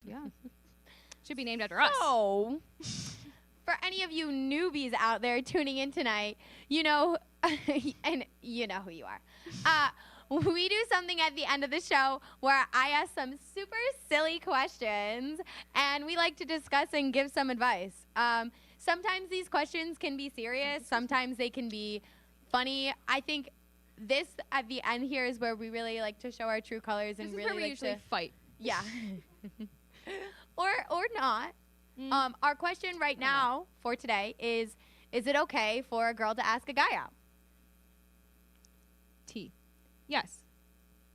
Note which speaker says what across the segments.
Speaker 1: Yeah. Should be named after us.
Speaker 2: So, for any of you newbies out there tuning in tonight, you know, and you know who you are. We do something at the end of the show where I ask some super silly questions, and we like to discuss and give some advice. Sometimes these questions can be serious. Sometimes they can be funny. I think this at the end here is where we really like to show our true colors and really
Speaker 1: where we
Speaker 2: like
Speaker 1: usually
Speaker 2: to
Speaker 1: fight.
Speaker 2: Yeah. or not. Our question right now for today is it okay for a girl to ask a guy out?
Speaker 1: T. Yes.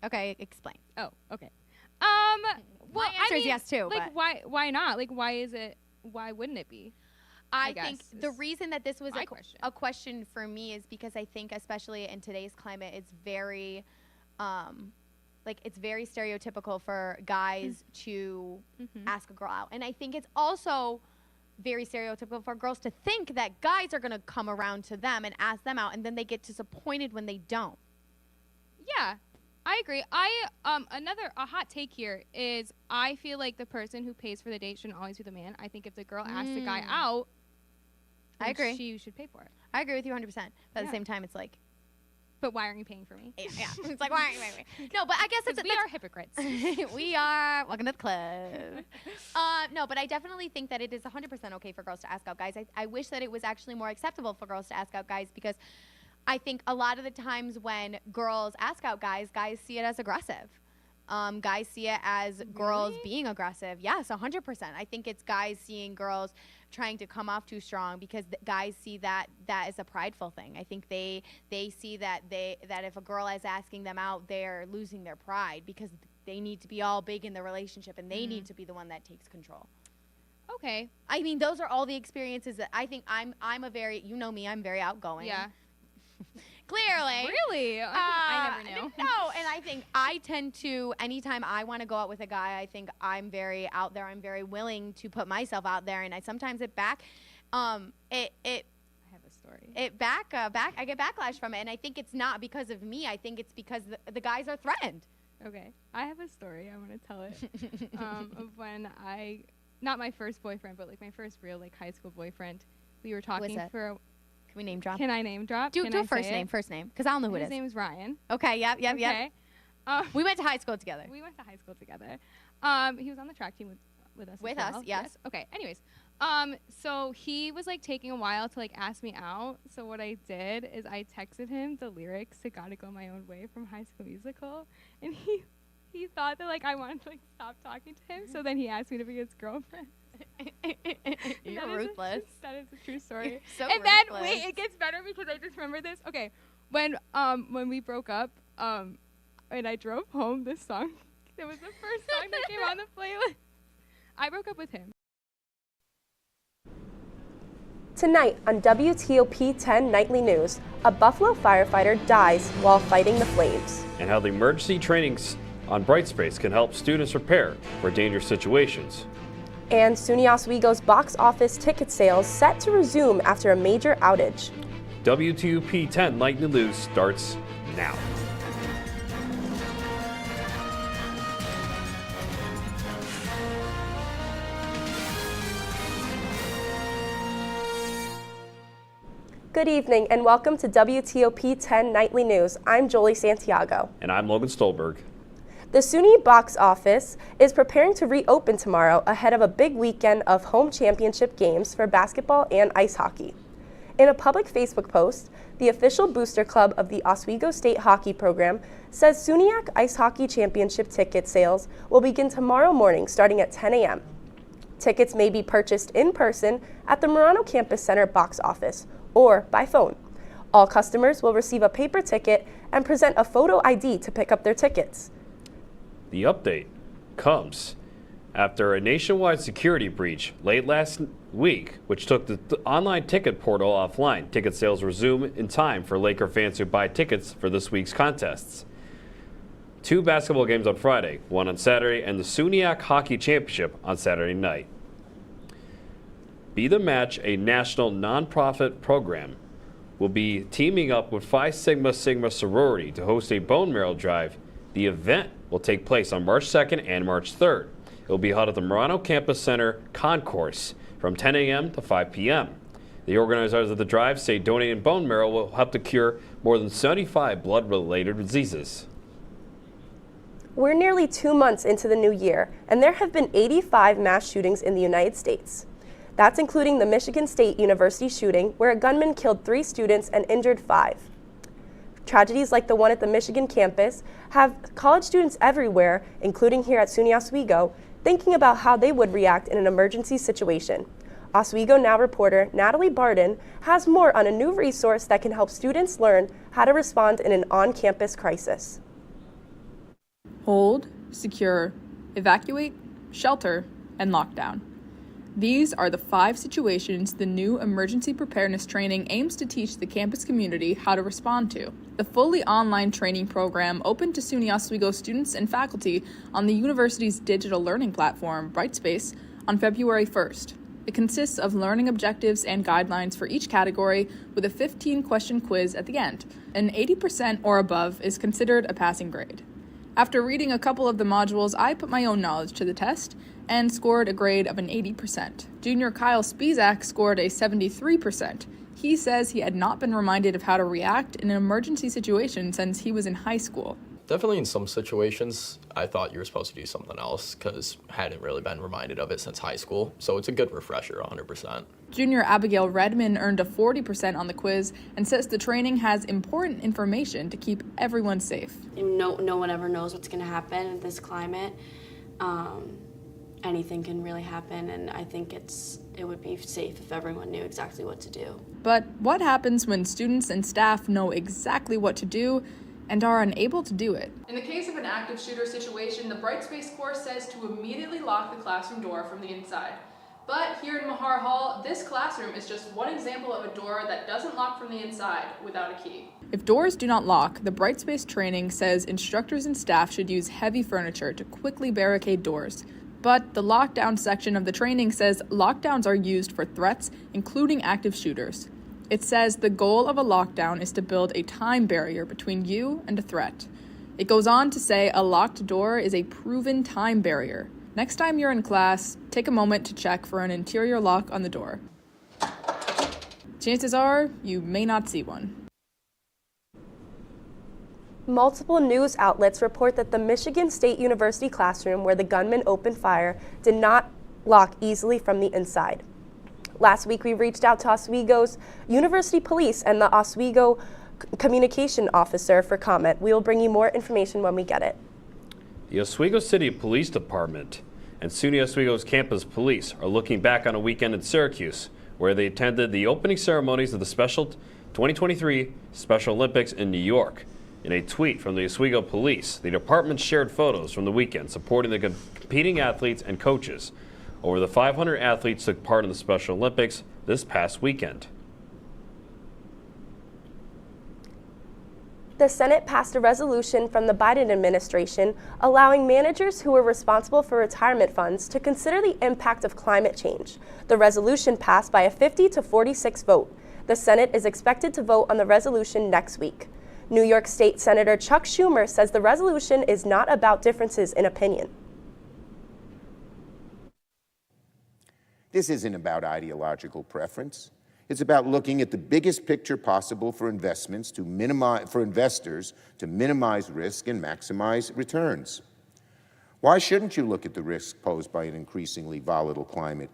Speaker 2: Okay, explain.
Speaker 1: Oh, okay.
Speaker 2: Well, my answer is yes too.
Speaker 1: Like, why not? Like, why wouldn't it be?
Speaker 2: I think the reason that this was
Speaker 1: my
Speaker 2: a question for me is because I think, especially in today's climate, it's very, it's very stereotypical for guys to ask a girl out. And I think it's also very stereotypical for girls to think that guys are going to come around to them and ask them out, and then they get disappointed when they don't.
Speaker 1: Yeah, I agree. A hot take here is I feel like the person who pays for the date shouldn't always be the man. I think if the girl asks the guy out,
Speaker 2: I agree.
Speaker 1: She should pay for it.
Speaker 2: I agree with you 100%. But at the same time, it's like,
Speaker 1: but why aren't you paying for me?
Speaker 2: Yeah. It's like, why aren't you paying for me? No, but I guess
Speaker 1: we are hypocrites.
Speaker 2: We are. Welcome to the club. No, but I definitely think that it is 100% okay for girls to ask out guys. I wish that it was actually more acceptable for girls to ask out guys, because I think a lot of the times when girls ask out guys see it as aggressive. Guys see it as girls being aggressive. Yes, 100%. I think it's guys seeing girls trying to come off too strong, because guys see that as a prideful thing. I think they see that if a girl is asking them out, they're losing their pride, because they need to be all big in the relationship, and they need to be the one that takes control.
Speaker 1: Okay.
Speaker 2: I mean, those are all the experiences that I think I'm a very, you know me, I'm very outgoing.
Speaker 1: Yeah.
Speaker 2: Clearly.
Speaker 1: Really? I never knew.
Speaker 2: No, and I think I tend to, anytime I want to go out with a guy, I think I'm very out there. I'm very willing to put myself out there, and I sometimes I have
Speaker 1: a story.
Speaker 2: I get backlash from it, and I think it's not because of me. I think it's because the guys are threatened.
Speaker 1: Okay. I have a story. I want to tell it. Of when not my first boyfriend, but like my first real like high school boyfriend. We were talking for
Speaker 2: Can we name drop?
Speaker 1: Can I name drop?
Speaker 2: Do first name, because I'll know who it is.
Speaker 1: His name is Ryan.
Speaker 2: Okay, yep.
Speaker 1: Okay.
Speaker 2: We went to high school together.
Speaker 1: He was on the track team with us.
Speaker 2: With
Speaker 1: as
Speaker 2: us,
Speaker 1: well.
Speaker 2: yes.
Speaker 1: Okay. Anyways, so he was like taking a while to like ask me out. So what I did is I texted him the lyrics to "Gotta Go My Own Way" from High School Musical, and he thought that like I wanted to like stop talking to him. So then he asked me to be his girlfriend.
Speaker 2: You're ruthless.
Speaker 1: That is a true story.
Speaker 2: So
Speaker 1: and
Speaker 2: ruthless.
Speaker 1: then wait, it gets better because I just remember this. Okay, when we broke up, and I drove home, this song, it was the first song that came on the playlist. I broke up with him.
Speaker 3: Tonight on WTOP 10 Nightly News, a Buffalo firefighter dies while fighting the flames.
Speaker 4: And how the emergency trainings on Brightspace can help students prepare for dangerous situations.
Speaker 3: And SUNY Oswego's box office ticket sales set to resume after a major outage.
Speaker 4: WTOP 10 Nightly News starts now.
Speaker 3: Good evening and welcome to WTOP 10 Nightly News. I'm Jolie Santiago.
Speaker 4: And I'm Logan Stolberg.
Speaker 3: The SUNY box office is preparing to reopen tomorrow ahead of a big weekend of home championship games for basketball and ice hockey. In a public Facebook post, the official booster club of the Oswego State Hockey Program says SUNYAC Ice Hockey Championship ticket sales will begin tomorrow morning starting at 10 a.m. Tickets may be purchased in person at the Murano Campus Center box office or by phone. All customers will receive a paper ticket and present a photo ID to pick up their tickets.
Speaker 4: The update comes after a nationwide security breach late last week, which took the online ticket portal offline. Ticket sales resume in time for Laker fans who buy tickets for this week's contests. 2 basketball games on Friday, 1 on Saturday, and the SUNYAC Hockey Championship on Saturday night. Be the Match, a national nonprofit program, will be teaming up with Phi Sigma Sigma sorority to host a bone marrow drive. The event will take place on March 2nd and March 3rd. It will be held at the Murano Campus Center Concourse from 10 a.m. to 5 p.m. The organizers of the drive say donating bone marrow will help to cure more than 75 blood-related diseases.
Speaker 3: We're nearly 2 months into the new year, and there have been 85 mass shootings in the United States. That's including the Michigan State University shooting, where a gunman killed 3 students and injured 5. Tragedies like the one at the Michigan campus have college students everywhere, including here at SUNY Oswego, thinking about how they would react in an emergency situation. Oswego Now reporter Natalie Barden has more on a new resource that can help students learn how to respond in an on-campus crisis.
Speaker 5: Hold, secure, evacuate, shelter, and lockdown. These are the 5 situations the new emergency preparedness training aims to teach the campus community how to respond to. The fully online training program opened to SUNY Oswego students and faculty on the university's digital learning platform, Brightspace, on February 1st. It consists of learning objectives and guidelines for each category with a 15-question quiz at the end. An 80% or above is considered a passing grade. After reading a couple of the modules, I put my own knowledge to the test and scored a grade of an 80%. Junior Kyle Spizak scored a 73%. He says he had not been reminded of how to react in an emergency situation since he was in high school.
Speaker 6: Definitely in some situations, I thought you were supposed to do something else because I hadn't really been reminded of it since high school. So it's a good refresher, 100%.
Speaker 5: Junior Abigail Redman earned a 40% on the quiz and says the training has important information to keep everyone safe.
Speaker 7: No one ever knows what's going to happen in this climate. Anything can really happen, and I think it would be safe if everyone knew exactly what to do.
Speaker 5: But what happens when students and staff know exactly what to do and are unable to do it? In the case of an active shooter situation, the Brightspace course says to immediately lock the classroom door from the inside. But here in Mahar Hall, this classroom is just one example of a door that doesn't lock from the inside without a key. If doors do not lock, the Brightspace training says instructors and staff should use heavy furniture to quickly barricade doors. But the lockdown section of the training says lockdowns are used for threats, including active shooters. It says the goal of a lockdown is to build a time barrier between you and a threat. It goes on to say a locked door is a proven time barrier. Next time you're in class, take a moment to check for an interior lock on the door. Chances are you may not see one.
Speaker 3: Multiple news outlets report that the Michigan State University classroom where the gunman opened fire did not lock easily from the inside. Last week, we reached out to Oswego's University Police and the Oswego Communication Officer for comment. We will bring you more information when we get it.
Speaker 4: The Oswego City Police Department and SUNY Oswego's campus police are looking back on a weekend in Syracuse, where they attended the opening ceremonies of the 2023 Special Olympics in New York. In a tweet from the Oswego Police, the department shared photos from the weekend supporting the competing athletes and coaches. Over the 500 athletes took part in the Special Olympics this past weekend.
Speaker 3: The Senate passed a resolution from the Biden administration allowing managers who are responsible for retirement funds to consider the impact of climate change. The resolution passed by a 50-46 vote. The Senate is expected to vote on the resolution next week. New York State Senator Chuck Schumer says the resolution is not about differences in opinion.
Speaker 8: This isn't about ideological preference. It's about looking at the biggest picture possible for investors to minimize risk and maximize returns. Why shouldn't you look at the risk posed by an increasingly volatile climate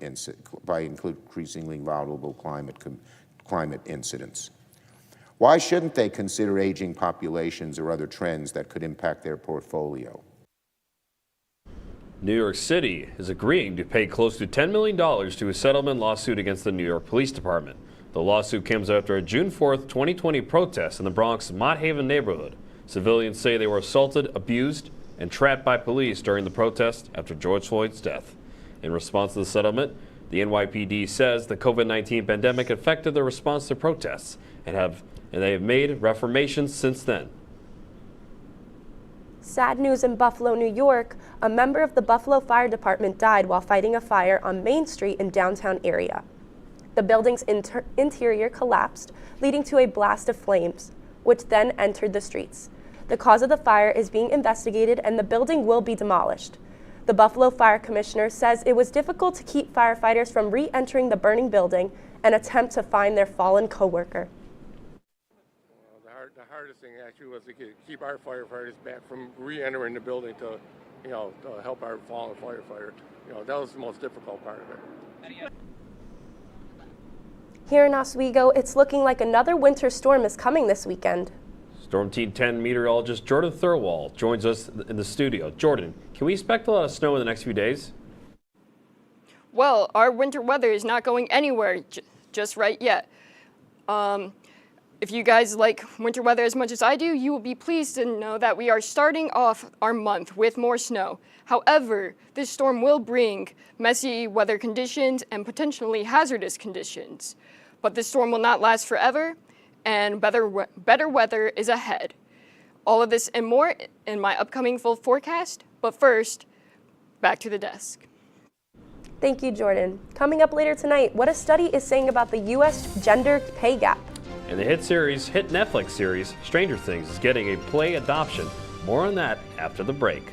Speaker 8: incidents? Why shouldn't they consider aging populations or other trends that could impact their portfolio?
Speaker 4: New York City is agreeing to pay close to $10 million to a settlement lawsuit against the New York Police Department. The lawsuit comes after a June 4th, 2020 protest in the Bronx Mott Haven neighborhood. Civilians say they were assaulted, abused, and trapped by police during the protest after George Floyd's death. In response to the settlement, the NYPD says the COVID-19 pandemic affected their response to protests and they have made reformations since then.
Speaker 3: Sad news in Buffalo, New York. A member of the Buffalo Fire Department died while fighting a fire on Main Street in downtown area. The building's interior collapsed, leading to a blast of flames, which then entered the streets. The cause of the fire is being investigated and the building will be demolished. The Buffalo Fire Commissioner says it was difficult to keep firefighters from re-entering the burning building and attempt to find their fallen coworker.
Speaker 9: The hardest thing actually was to keep our firefighters back from re-entering the building to help our fallen firefighter. That was the most difficult part of it.
Speaker 3: Here in Oswego, it's looking like another winter storm is coming this weekend.
Speaker 4: Storm Team 10 meteorologist Jordan Thurwall joins us in the studio. Jordan, can we expect a lot of snow in the next few days?
Speaker 10: Well, our winter weather is not going anywhere just right yet. If you guys like winter weather as much as I do, you will be pleased to know that we are starting off our month with more snow. However, this storm will bring messy weather conditions and potentially hazardous conditions. But this storm will not last forever, and better weather is ahead. All of this and more in my upcoming full forecast, but first, back to the desk.
Speaker 3: Thank you, Jordan. Coming up later tonight, what a study is saying about the U.S. gender pay gap.
Speaker 4: And the hit Netflix series, Stranger Things, is getting a play adoption. More on that after the break.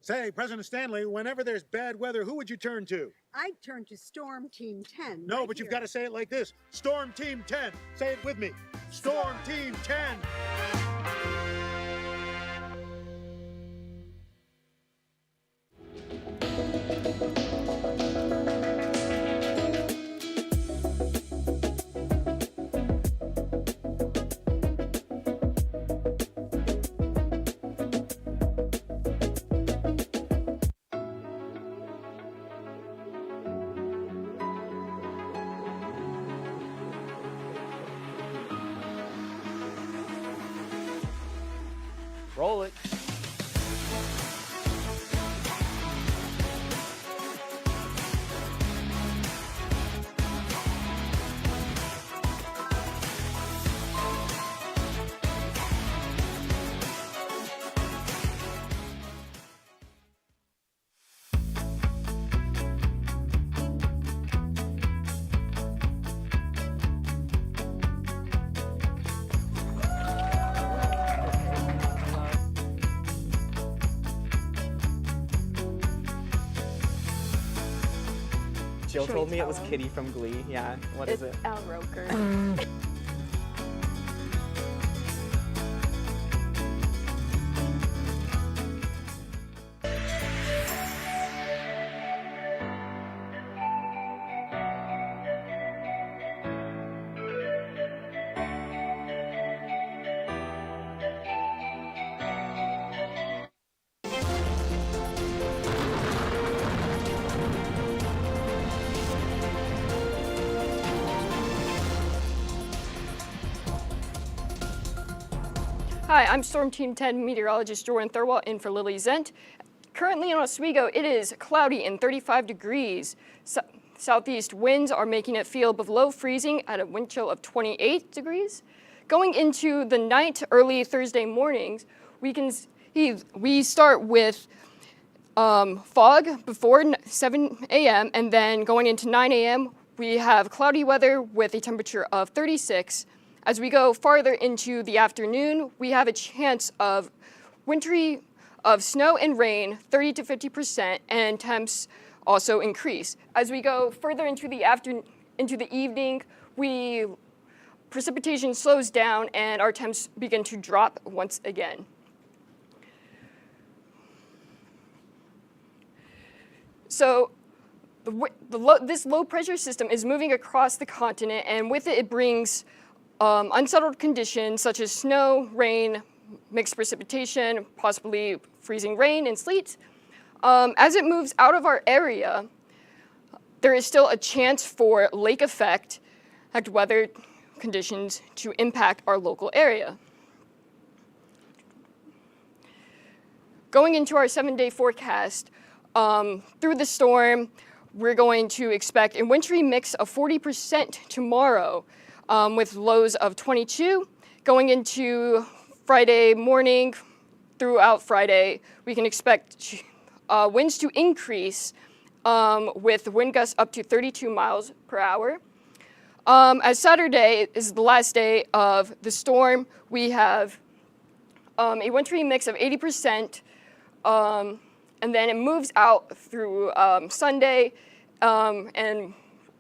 Speaker 11: Say, President Stanley, whenever there's bad weather, who would you turn to?
Speaker 12: I'd turn to Storm Team 10.
Speaker 11: No, but you've got to say it like this. Storm Team 10. Say it with me. Storm Team 10.
Speaker 4: Roll it.
Speaker 13: Jill told me it was Kitty from Glee. Yeah, what is it?
Speaker 10: It's Al Roker. Hi, I'm Storm Team 10 meteorologist Jordan Thurwall in for Lily Zent. Currently in Oswego, it is cloudy and 35 degrees. Southeast winds are making it feel below freezing at a wind chill of 28 degrees. Going into the night, early Thursday mornings, we start with fog before 7 a.m. and then going into 9 a.m., we have cloudy weather with a temperature of 36. As we go farther into the afternoon, we have a chance of snow and rain, 30 to 50%, and temps also increase. As we go further into the evening, precipitation slows down and our temps begin to drop once again. So this low pressure system is moving across the continent, and with it, it brings unsettled conditions such as snow, rain, mixed precipitation, possibly freezing rain and sleet. As it moves out of our area, there is still a chance for lake effect weather conditions to impact our local area. Going into our 7-day forecast, through the storm, we're going to expect a wintry mix of 40% tomorrow, with lows of 22. Going into Friday morning, throughout Friday, we can expect winds to increase with wind gusts up to 32 miles per hour. As Saturday is the last day of the storm, we have a wintry mix of 80%, and then it moves out through Sunday, and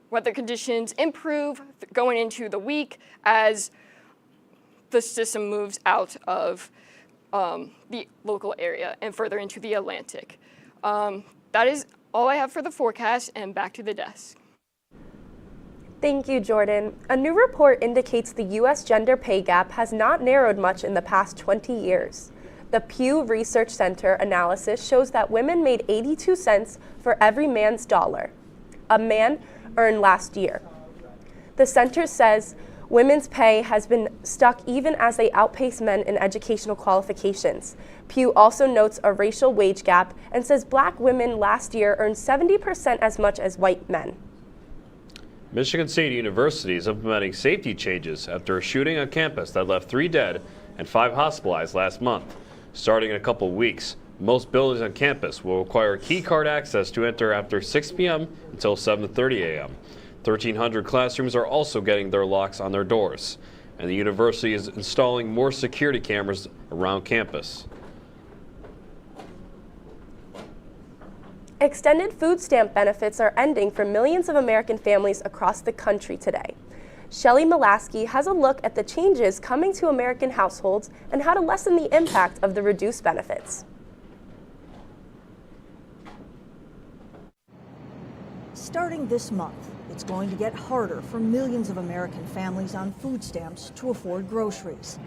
Speaker 10: weather conditions improve going into the week as the system moves out of the local area and further into the Atlantic. That is all I have for the forecast, and back to the desk.
Speaker 3: Thank you, Jordan. A new report indicates the U.S. gender pay gap has not narrowed much in the past 20 years. The Pew Research Center analysis shows that women made 82 cents for every man's dollar a man earned last year. The center says women's pay has been stuck even as they outpace men in educational qualifications. Pew also notes a racial wage gap and says black women last year earned 70% as much as white men.
Speaker 4: Michigan State University is implementing safety changes after a shooting on campus that left 3 dead and 5 hospitalized last month. Starting in a couple weeks, most buildings on campus will require key card access to enter after 6 p.m. until 7:30 a.m. 1,300 classrooms are also getting their locks on their doors, and the university is installing more security cameras around campus.
Speaker 3: Extended food stamp benefits are ending for millions of American families across the country today. Shelley Molaski has a look at the changes coming to American households and how to lessen the impact of the reduced benefits.
Speaker 14: Starting this month, it's going to get harder for millions of American families on food stamps to afford groceries.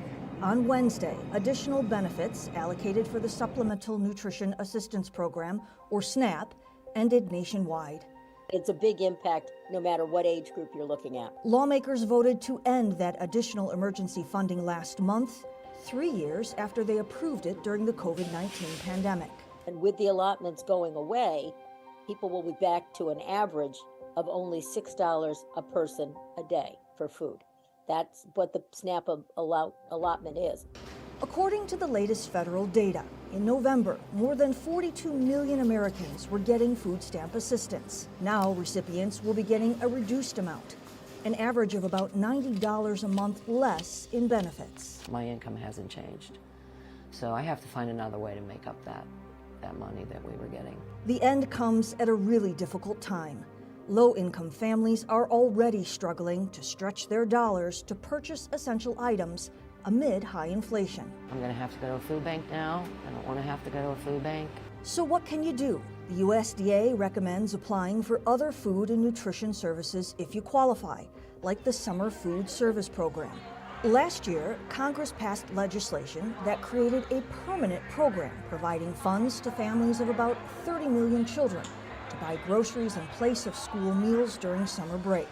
Speaker 14: On Wednesday, additional benefits allocated for the Supplemental Nutrition Assistance Program, or SNAP, ended nationwide.
Speaker 15: It's a big impact no matter what age group you're looking at.
Speaker 14: Lawmakers voted to end that additional emergency funding last month, 3 years after they approved it during the COVID-19 pandemic.
Speaker 15: And with the allotments going away, people will be back to an average of only $6 a person a day for food. That's what the SNAP allotment is.
Speaker 14: According to the latest federal data, in November, more than 42 million Americans were getting food stamp assistance. Now recipients will be getting a reduced amount, an average of about $90 a month less in benefits.
Speaker 16: My income hasn't changed, so I have to find another way to make up that money that we were getting.
Speaker 14: The end comes at a really difficult time. Low-income families are already struggling to stretch their dollars to purchase essential items amid high inflation.
Speaker 16: I'm going to have to go to a food bank now. I don't want to have to go to a food bank.
Speaker 14: So what can you do? The USDA recommends applying for other food and nutrition services if you qualify, like the Summer Food Service Program. Last year, Congress passed legislation that created a permanent program providing funds to families of about 30 million children to buy groceries in place of school meals during summer break.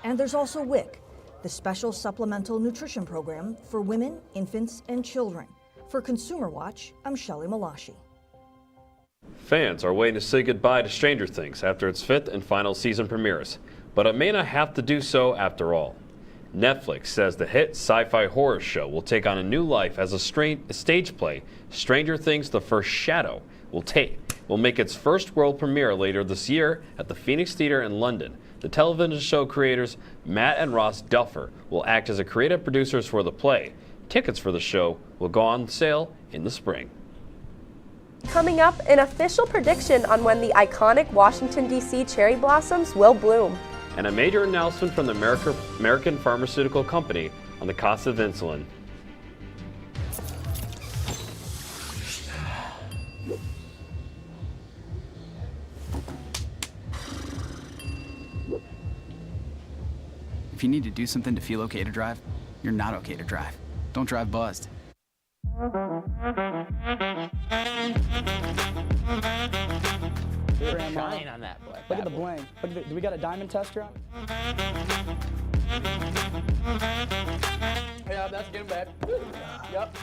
Speaker 14: And there's also WIC, the Special Supplemental Nutrition Program for women, infants, and children. For Consumer Watch, I'm Shelley Malashi.
Speaker 4: Fans are waiting to say goodbye to Stranger Things after its 5th and final season premieres, but it may not have to do so after all. Netflix says the hit sci-fi horror show will take on a new life as a stage play. Stranger Things: The First Shadow will make its first world premiere later this year at the Phoenix Theatre in London. The television show creators Matt and Ross Duffer will act as a creative producers for the play. Tickets for the show will go on sale in the spring.
Speaker 3: Coming up, an official prediction on when the iconic Washington, D.C. cherry blossoms will bloom.
Speaker 4: And a major announcement from the American pharmaceutical company on the cost of insulin.
Speaker 17: If you need to do something to feel okay to drive, you're not okay to drive. Don't drive buzzed.
Speaker 13: Shine on that boy. Look at the bling. Look at do we got a diamond tester on? Yeah, that's getting bad. Yep.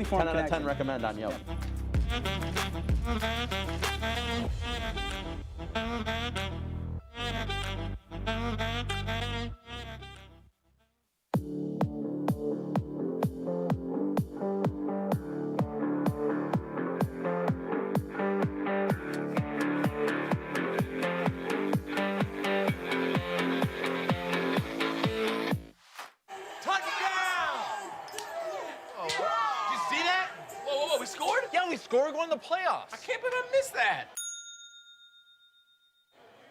Speaker 18: 10 out of 10 recommend on Yelp.
Speaker 19: playoffs. I can't believe I missed that.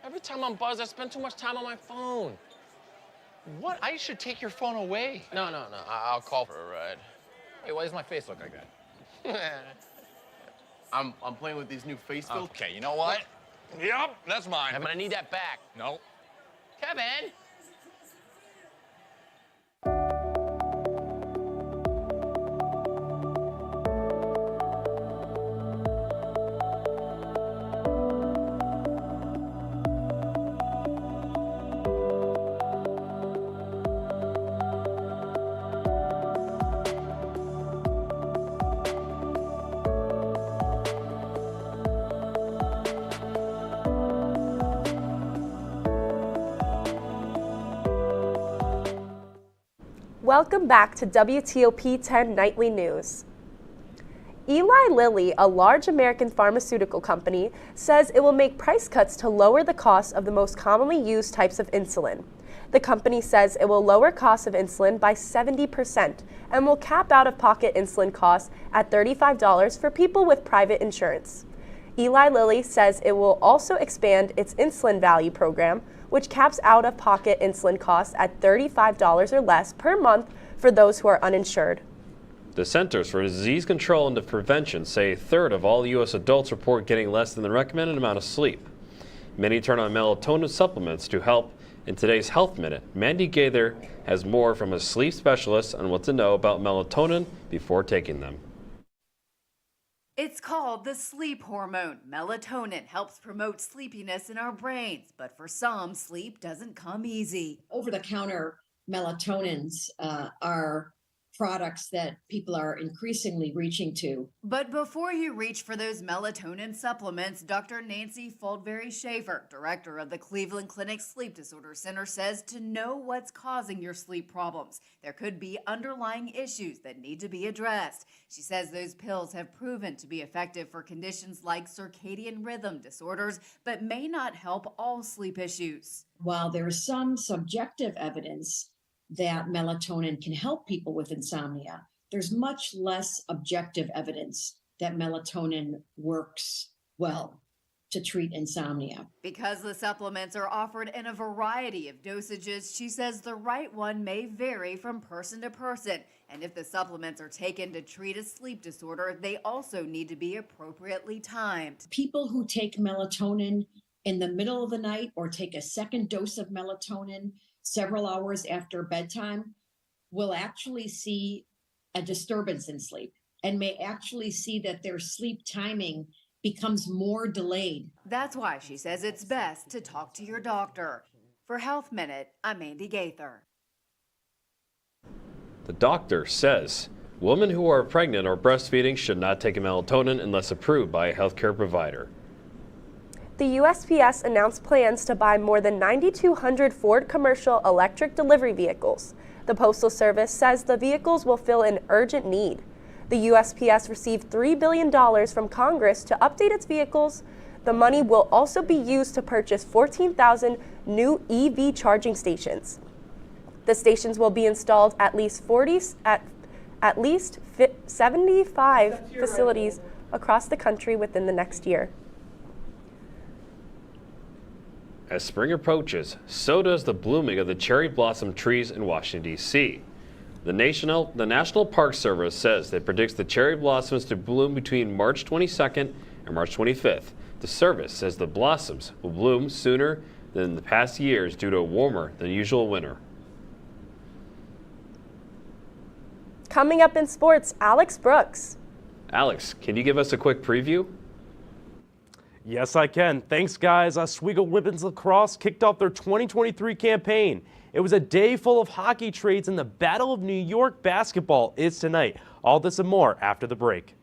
Speaker 19: Every time I'm buzzed, I spend too much time on my phone.
Speaker 20: What? I should take your phone away.
Speaker 19: No. I'll call for a ride. Hey, why does my face look like that?
Speaker 6: I'm playing with these new face filters.
Speaker 20: Okay, you know what? Yep, that's mine.
Speaker 19: I'm gonna need that back.
Speaker 20: No.
Speaker 19: Kevin!
Speaker 3: Welcome back to WTOP 10 Nightly News. Eli Lilly, a large American pharmaceutical company, says it will make price cuts to lower the cost of the most commonly used types of insulin. The company says it will lower costs of insulin by 70% and will cap out-of-pocket insulin costs at $35 for people with private insurance. Eli Lilly says it will also expand its insulin value program, which caps out-of-pocket insulin costs at $35 or less per month for those who are uninsured.
Speaker 4: The Centers for Disease Control and Prevention say a third of all U.S. adults report getting less than the recommended amount of sleep. Many turn on melatonin supplements to help. In today's Health Minute, Mandy Gaither has more from a sleep specialist on what to know about melatonin before taking them.
Speaker 21: It's called the sleep hormone. Melatonin helps promote sleepiness in our brains, but for some, sleep doesn't come easy.
Speaker 22: Over-the-counter melatonins are products that people are increasingly reaching to.
Speaker 21: But before you reach for those melatonin supplements, Dr. Nancy Foldberry-Schaefer, director of the Cleveland Clinic Sleep Disorder Center, says to know what's causing your sleep problems, there could be underlying issues that need to be addressed. She says those pills have proven to be effective for conditions like circadian rhythm disorders, but may not help all sleep issues.
Speaker 22: While there's some subjective evidence that melatonin can help people with insomnia, there's much less objective evidence that melatonin works well to treat insomnia.
Speaker 21: Because the supplements are offered in a variety of dosages, she says the right one may vary from person to person. And if the supplements are taken to treat a sleep disorder, they also need to be appropriately timed.
Speaker 22: People who take melatonin in the middle of the night or take a second dose of melatonin several hours after bedtime will actually see a disturbance in sleep and may actually see that their sleep timing becomes more delayed.
Speaker 21: That's why she says it's best to talk to your doctor. For Health Minute, I'm Mandy Gaither.
Speaker 4: The doctor says women who are pregnant or breastfeeding should not take melatonin unless approved by a healthcare provider.
Speaker 3: The USPS announced plans to buy more than 9,200 Ford commercial electric delivery vehicles. The Postal Service says the vehicles will fill an urgent need. The USPS received $3 billion from Congress to update its vehicles. The money will also be used to purchase 14,000 new EV charging stations. The stations will be installed at least 75 facilities across the country within the next year.
Speaker 4: As spring approaches, so does the blooming of the cherry blossom trees in Washington, D.C. The National Park Service says it predicts the cherry blossoms to bloom between March 22nd and March 25th. The service says the blossoms will bloom sooner than the past years due to a warmer than usual winter.
Speaker 3: Coming up in sports, Alex Brooks.
Speaker 4: Alex, can you give us a quick preview?
Speaker 23: Yes, I can. Thanks, guys. Oswego Women's Lacrosse kicked off their 2023 campaign. It was a day full of hockey trades, and the Battle of New York basketball is tonight. All this and more after the break.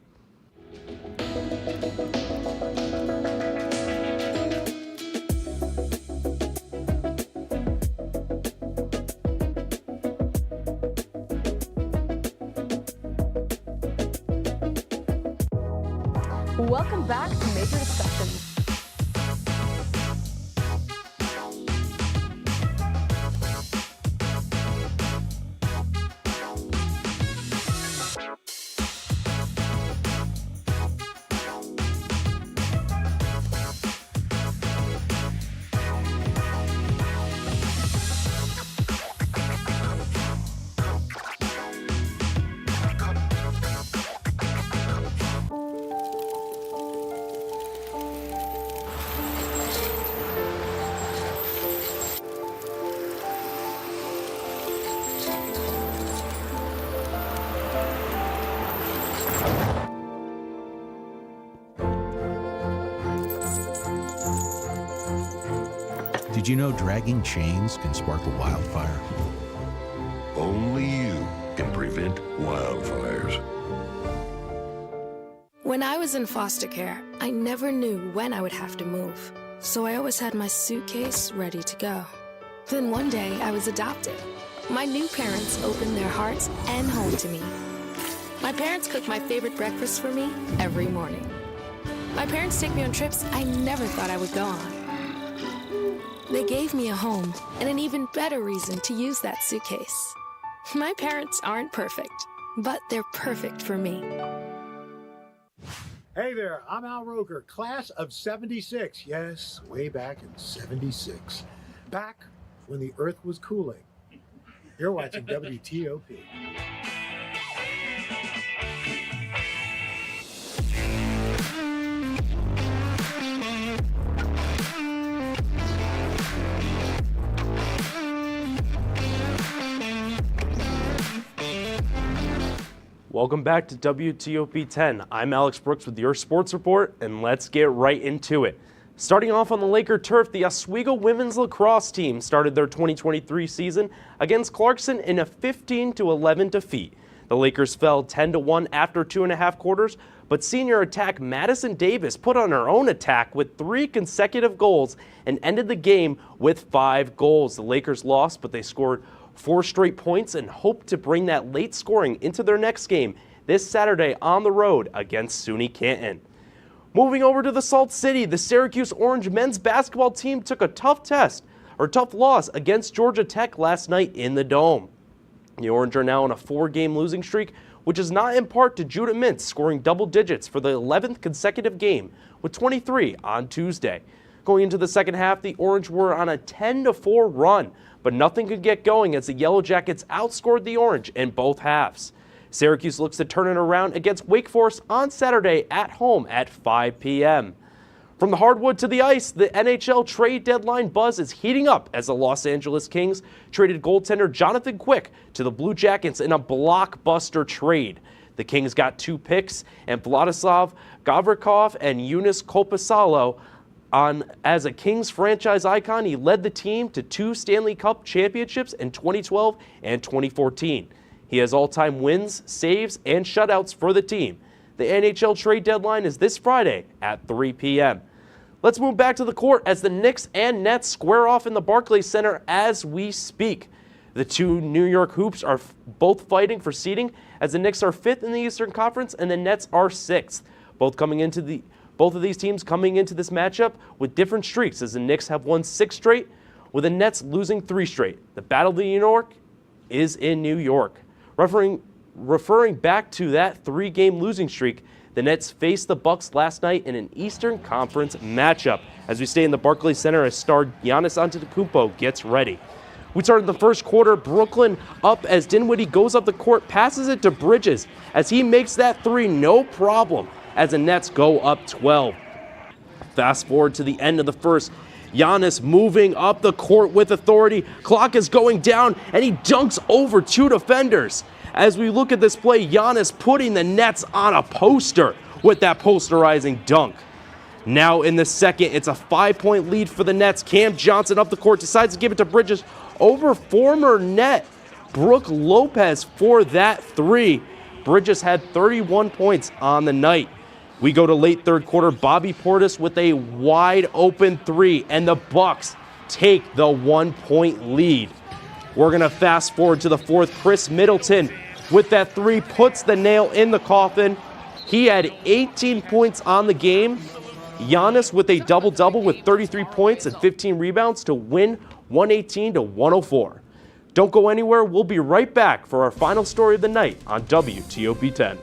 Speaker 3: Welcome back to Major Discussions.
Speaker 1: Did you know dragging chains can spark a wildfire?
Speaker 2: Only you can prevent wildfires.
Speaker 7: When I was in foster care, I never knew when I would have to move. So I always had my suitcase ready to go. Then one day, I was adopted. My new parents opened their hearts and home to me. My parents cook my favorite breakfast for me every morning. My parents take me on trips I never thought I would go on. They gave me a home and an even better reason to use that suitcase. My parents aren't perfect, but they're perfect for me.
Speaker 11: Hey there, I'm Al Roker, class of 76. Yes, way back in 76. Back when the earth was cooling. You're watching WTOP.
Speaker 23: Welcome back to WTOP 10. I'm Alex Brooks with your sports report, and let's get right into it. Starting off on the Laker turf, the Oswego women's lacrosse team started their 2023 season against Clarkson in a 15-11 defeat. The Lakers fell 10-1 after 2.5 quarters, but senior attack Madison Davis put on her own attack with 3 consecutive goals and ended the game with 5 goals. The Lakers lost, but they scored 4 straight points and hope to bring that late scoring into their next game this Saturday on the road against SUNY Canton. Moving over to the Salt City, the Syracuse Orange men's basketball team took a tough loss against Georgia Tech last night in the Dome. The Orange are now on a 4-game losing streak, which is not in part to Judah Mintz scoring double digits for the 11th consecutive game with 23 on Tuesday. Going into the second half, the Orange were on a 10-4 run, but nothing could get going as the Yellow Jackets outscored the Orange in both halves. Syracuse looks to turn it around against Wake Forest on Saturday at home at 5 p.m. From the hardwood to the ice, the NHL trade deadline buzz is heating up as the Los Angeles Kings traded goaltender Jonathan Quick to the Blue Jackets in a blockbuster trade. The Kings got 2 picks and Vladislav Gavrikov and Eunice Kopasalo. As a Kings franchise icon, he led the team to 2 Stanley Cup championships in 2012 and 2014. He has all-time wins, saves, and shutouts for the team. The NHL trade deadline is this Friday at 3 p.m. Let's move back to the court as the Knicks and Nets square off in the Barclays Center as we speak. The 2 New York Hoops are both fighting for seeding as the Knicks are 5th in the Eastern Conference and the Nets are 6th. Both of these teams coming into this matchup with different streaks as the Knicks have won 6 straight, with the Nets losing 3 straight. The Battle of New York is in New York. Referring back to that 3-game losing streak, the Nets faced the Bucks last night in an Eastern Conference matchup. As we stay in the Barclays Center as star Giannis Antetokounmpo gets ready. We started the first quarter, Brooklyn up as Dinwiddie goes up the court, passes it to Bridges as he makes that 3 no problem as the Nets go up 12. Fast forward to the end of the first. Giannis moving up the court with authority. Clock is going down, and he dunks over 2 defenders. As we look at this play, Giannis putting the Nets on a poster with that posterizing dunk. Now in the second, it's a 5-point lead for the Nets. Cam Johnson up the court, decides to give it to Bridges over former net Brooke Lopez for that 3. Bridges had 31 points on the night. We go to late third quarter, Bobby Portis with a wide open 3, and the Bucks take the 1-point lead. We're going to fast forward to the fourth. Chris Middleton with that 3 puts the nail in the coffin. He had 18 points on the game. Giannis with a double-double with 33 points and 15 rebounds to win 118-104. Don't go anywhere. We'll be right back for our final story of the night on WTOP 10.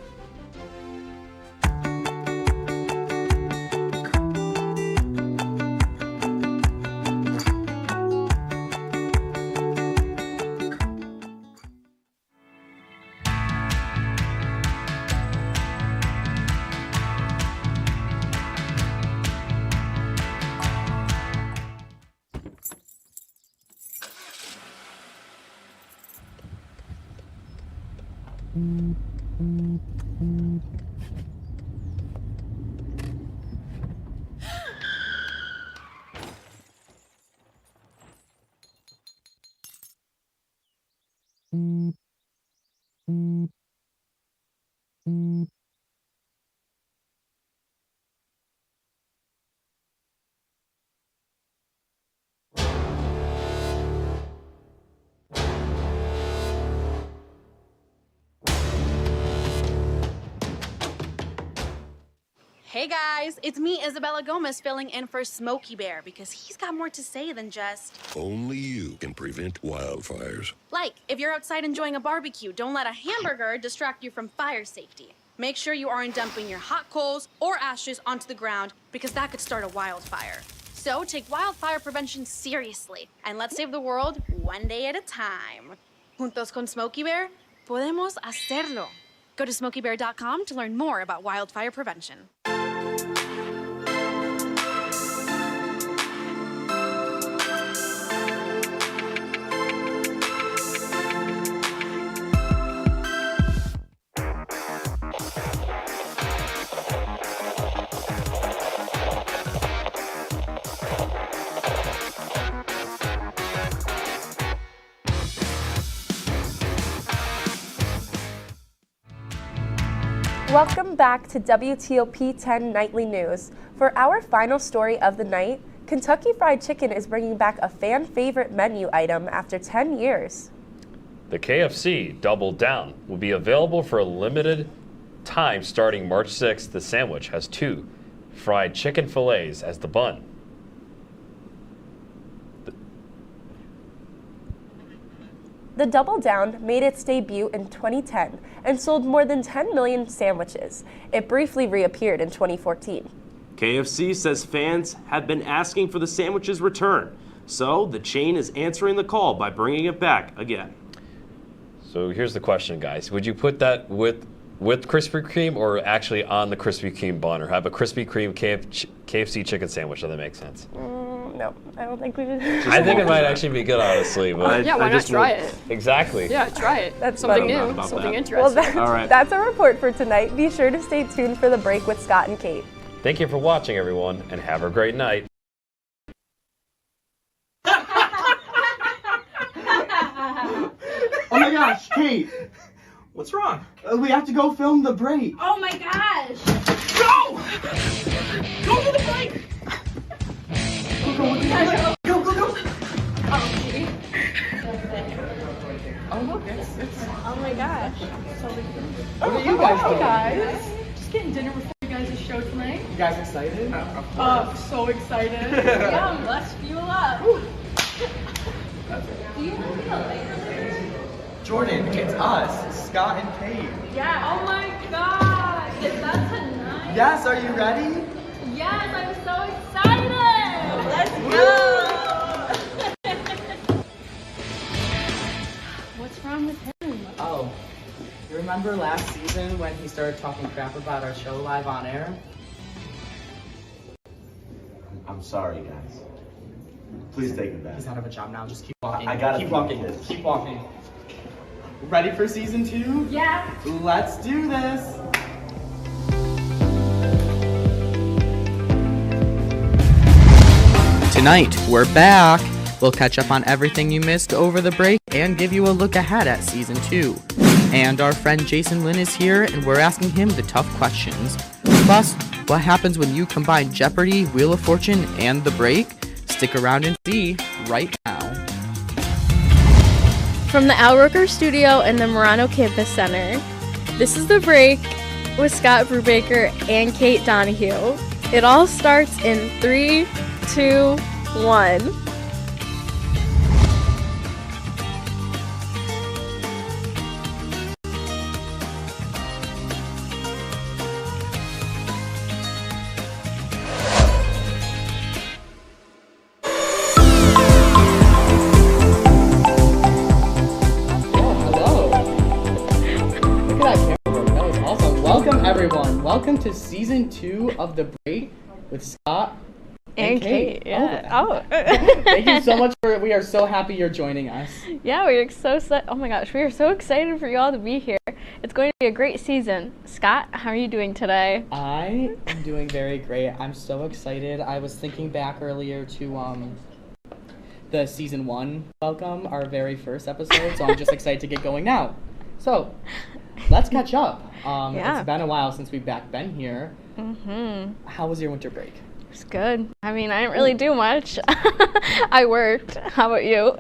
Speaker 5: Hey guys, it's me, Isabella Gomez, filling in for Smokey Bear because he's got more to say than just...
Speaker 2: Only you can prevent wildfires.
Speaker 5: Like, if you're outside enjoying a barbecue, don't let a hamburger distract you from fire safety. Make sure you aren't dumping your hot coals or ashes onto the ground because that could start a wildfire. So take wildfire prevention seriously and let's save the world one day at a time. Juntos con Smokey Bear, podemos hacerlo. Go to smokeybear.com to learn more about wildfire prevention.
Speaker 3: Welcome back to WTOP 10 Nightly News. For our final story of the night, Kentucky Fried Chicken is bringing back a fan favorite menu item after 10 years.
Speaker 4: The KFC Double Down will be available for a limited time starting March 6th. The sandwich has 2 fried chicken fillets as the bun.
Speaker 3: The Double Down made its debut in 2010 and sold more than 10 million sandwiches. It briefly reappeared in 2014.
Speaker 23: KFC says fans have been asking for the sandwich's return, so the chain is answering the call by bringing it back again.
Speaker 4: So here's the question, guys. Would you put that with Krispy Kreme or actually on the Krispy Kreme bun, or have a Krispy Kreme KFC chicken sandwich? Does that make sense?
Speaker 3: No, I don't think we would.
Speaker 4: I think it might actually be good, honestly. But
Speaker 10: yeah, why not try it?
Speaker 4: Exactly.
Speaker 10: Yeah, try it.
Speaker 3: That's
Speaker 10: something
Speaker 3: funny.
Speaker 10: new, something
Speaker 3: Well,
Speaker 10: interesting.
Speaker 3: that's our report for tonight. Be sure to stay tuned for the break with Scott and Kate.
Speaker 4: Thank you for watching, everyone, and have a great night.
Speaker 18: Oh my gosh, Kate! What's wrong? We have to go film the break.
Speaker 5: Oh my gosh!
Speaker 18: Go! Go to the break! Go!
Speaker 5: Oh look, it's oh my gosh.
Speaker 18: What are you guys doing?
Speaker 8: Guys, just getting dinner before you guys' show tonight.
Speaker 18: You guys excited?
Speaker 8: So excited.
Speaker 5: Yeah, let's fuel up.
Speaker 8: Do you want me to later?
Speaker 18: Jordan, it's us, Scott and Kate.
Speaker 8: Yeah. Oh my god. Is that tonight?
Speaker 18: Yes, are you ready?
Speaker 8: Yes, I'm so excited.
Speaker 5: Let's go.
Speaker 8: What's wrong with him?
Speaker 18: Oh, you remember last season when he started talking crap about our show live on air?
Speaker 9: I'm sorry, guys. Please take it back.
Speaker 18: He's out of a job now. Just keep walking.
Speaker 9: I gotta
Speaker 18: keep
Speaker 9: feed
Speaker 18: walking.
Speaker 9: kids.
Speaker 18: Keep walking. Ready for season 2?
Speaker 8: Yeah.
Speaker 18: Let's do this.
Speaker 24: Tonight, we're back. We'll catch up on everything you missed over the break and give you a look ahead at season 2. And our friend Jason Lynn is here, and we're asking him the tough questions. Plus, what happens when you combine Jeopardy, Wheel of Fortune, and the break? Stick around and see right now.
Speaker 25: From the Al Roker Studio and the Murano Campus Center, this is The Break with Scott Brubaker and Kate Donahue. It all starts in 3, 2, 1.
Speaker 18: Welcome to season 2 of The Break with Scott
Speaker 25: and Kate. Yeah. Oh.
Speaker 18: Thank you so much we are so happy you're joining us.
Speaker 25: Yeah, we are so excited for you all to be here. It's going to be a great season. Scott, how are you doing today?
Speaker 18: I am doing very great. I'm so excited. I was thinking back earlier to the season 1 welcome, our very first episode, so I'm just excited to get going now. So, let's catch up. It's been a while since we've been here.
Speaker 25: Mm-hmm.
Speaker 18: How was your winter break?
Speaker 25: It's good. I mean, I didn't really do much. I worked. How about you?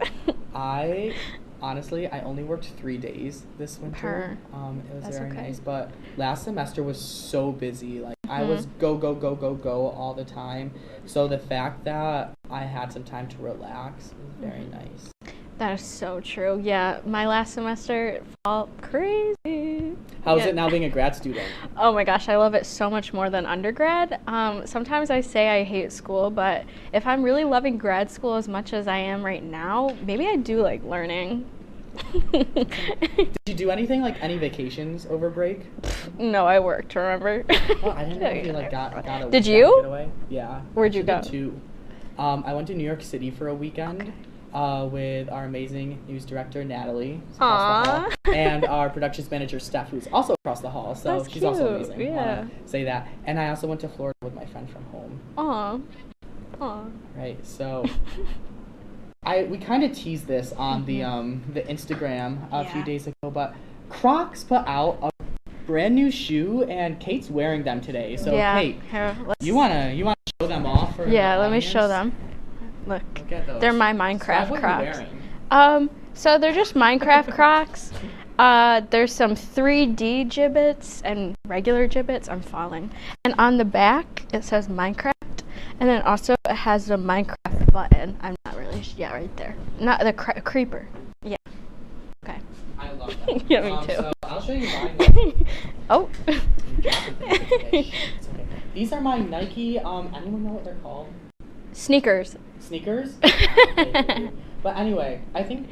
Speaker 18: I only worked 3 days this winter. It was very nice, but last semester was so busy. Like, I was go, go, go, go, go all the time. So the fact that I had some time to relax was very nice.
Speaker 25: That is so true. Yeah, my last semester felt crazy.
Speaker 18: How is it now being a grad student?
Speaker 25: Oh my gosh, I love it so much more than undergrad. Sometimes I say I hate school, but if I'm really loving grad school as much as I am right now, maybe I do like learning.
Speaker 18: Did you do anything, like any vacations over break?
Speaker 25: No, I worked, remember?
Speaker 18: Oh, I didn't know if you like got a
Speaker 25: Did you?
Speaker 18: getaway. Yeah.
Speaker 25: Where'd you go?
Speaker 18: Two. I went to New York City for a weekend. With our amazing news director, Natalie, who's across the hall, and our productions manager, Steph, who's also across the hall, so
Speaker 25: That's
Speaker 18: she's
Speaker 25: cute.
Speaker 18: also amazing.
Speaker 25: Yeah.
Speaker 18: Say that. And I also went to Florida with my friend from home.
Speaker 25: Aw.
Speaker 18: Right, so we kind of teased this on the Instagram a few days ago, but Crocs put out a brand new shoe, and Kate's wearing them today. So Kate,
Speaker 25: here,
Speaker 18: you wanna show them off? For
Speaker 25: yeah,
Speaker 18: the
Speaker 25: let me
Speaker 18: audience?
Speaker 25: show them. Look,
Speaker 18: at those.
Speaker 25: they're my Minecraft
Speaker 18: What are you
Speaker 25: Crocs.
Speaker 18: wearing?
Speaker 25: So they're just Minecraft Crocs. There's some 3D gibbets and regular gibbets. I'm falling. And on the back, it says Minecraft. And then also it has the Minecraft button. I'm not really yeah, right there. Not the creeper. Yeah. Okay.
Speaker 18: I love that.
Speaker 25: Yeah, me too.
Speaker 18: So I'll show you mine.
Speaker 25: Oh.
Speaker 18: Okay. These are my Nike. Anyone know what they're called?
Speaker 25: Sneakers.
Speaker 18: Sneakers? But anyway, I think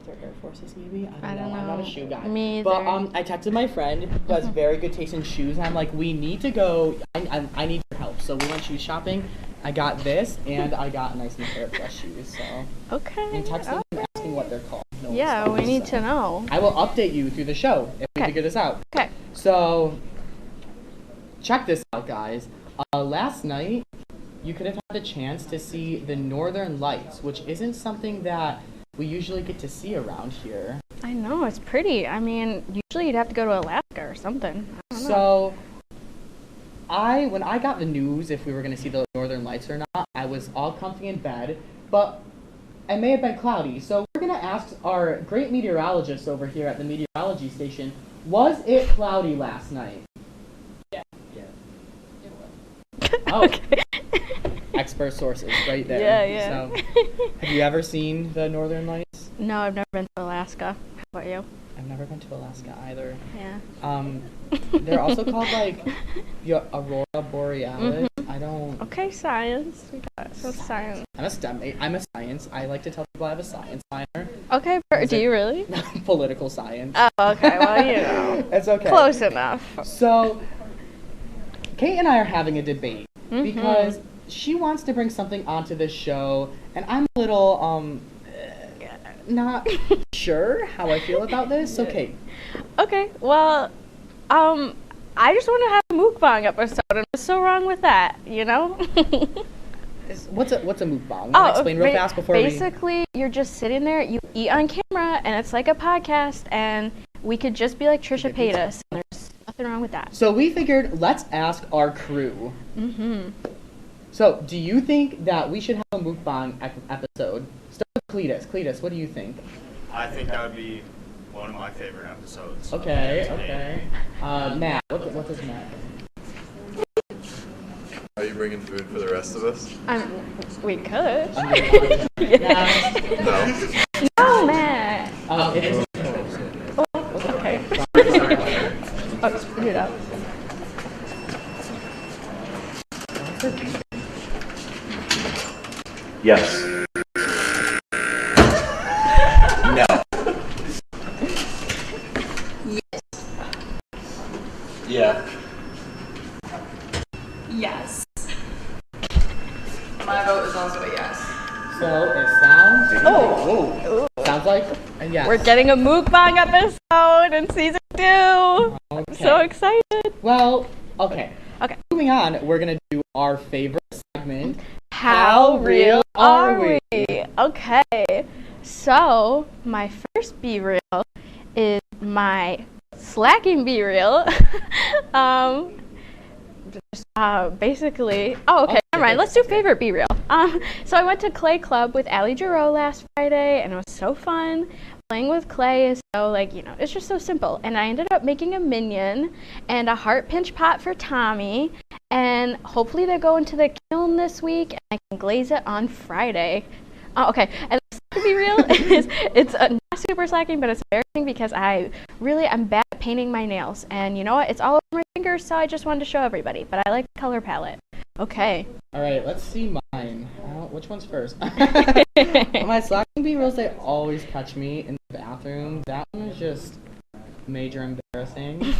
Speaker 18: they're Air Forces maybe? I don't know. I'm not a shoe guy.
Speaker 25: Me either.
Speaker 18: But I texted my friend who has very good taste in shoes, and I'm like, we need to go. I need your help. So we went shoe shopping. I got this, and I got a nice new pair of dress shoes. So
Speaker 25: okay.
Speaker 18: I'm texting them asking what they're called.
Speaker 25: Yeah, we need to know.
Speaker 18: I will update you through the show if we figure this out.
Speaker 25: Okay.
Speaker 18: So check this out, guys. Last night, you could have had the chance to see the Northern Lights, which isn't something that we usually get to see around here.
Speaker 25: I know, it's pretty. I mean, usually you'd have to go to Alaska or something. I don't know.
Speaker 18: So, when I got the news if we were going to see the Northern Lights or not, I was all comfy in bed, but it may have been cloudy. So we're going to ask our great meteorologist over here at the meteorology station, was it cloudy last night? Yeah. Oh.
Speaker 25: Okay.
Speaker 18: Expert sources right there.
Speaker 25: Yeah.
Speaker 18: So, have you ever seen the Northern Lights?
Speaker 25: No, I've never been to Alaska. How about you?
Speaker 18: I've never been to Alaska either.
Speaker 25: Yeah.
Speaker 18: They're also called like Aurora Borealis. I don't.
Speaker 25: Okay, science. We got some science.
Speaker 18: I'm a STEM. I'm a science. I like to tell people I have a science minor.
Speaker 25: Okay, do you really?
Speaker 18: Political science.
Speaker 25: Oh, okay. Well, you know.
Speaker 18: It's okay.
Speaker 25: Close enough.
Speaker 18: So, Kate and I are having a debate because she wants to bring something onto this show, and I'm a little not sure how I feel about this. So, Kate.
Speaker 25: Okay. Well, I just want to have a mukbang episode, and what's so wrong with that? You know.
Speaker 18: What's a mukbang? Explain real fast before
Speaker 25: basically, you're just sitting there, you eat on camera, and it's like a podcast, and we could just be like Trisha Paytas, and there's nothing wrong with that.
Speaker 18: So we figured, let's ask our crew. So, do you think that we should have a mukbang episode? Start with Cletus. Cletus, what do you think?
Speaker 12: I think that would be one of my favorite episodes.
Speaker 18: Okay. Matt, what does Matt think?
Speaker 14: Are you bringing food for the rest of us?
Speaker 25: We could.
Speaker 14: No.
Speaker 25: No, Matt.
Speaker 18: It's
Speaker 25: okay. Oh, screw it up.
Speaker 14: Yes. No. Yeah.
Speaker 15: Yes. My vote is also a yes.
Speaker 18: So it sounds. Sounds like a yes.
Speaker 25: We're getting a mukbang episode in season 2. I'm so excited.
Speaker 18: Well, okay. Moving on, we're gonna do our favorite segment.
Speaker 25: How real are we? Okay. So my first Be Real is my slacking Be Real. Basically, never mind. Let's do favorite Be Real. So I went to Clay Club with Allie Giroux last Friday, and it was so fun. Playing with clay is so, it's just so simple. And I ended up making a minion and a heart pinch pot for Tommy. and hopefully they go into the kiln this week and I can glaze it on Friday. Oh, okay, and to be real, it's not super slacking, but it's embarrassing because I'm bad at painting my nails, and you know what? It's all over my fingers, so I just wanted to show everybody. But I like the color palette. Okay.
Speaker 18: All right, let's see mine. Which one's first? My slacking B-rolls, they always catch me in the bathroom. That one is just major embarrassing.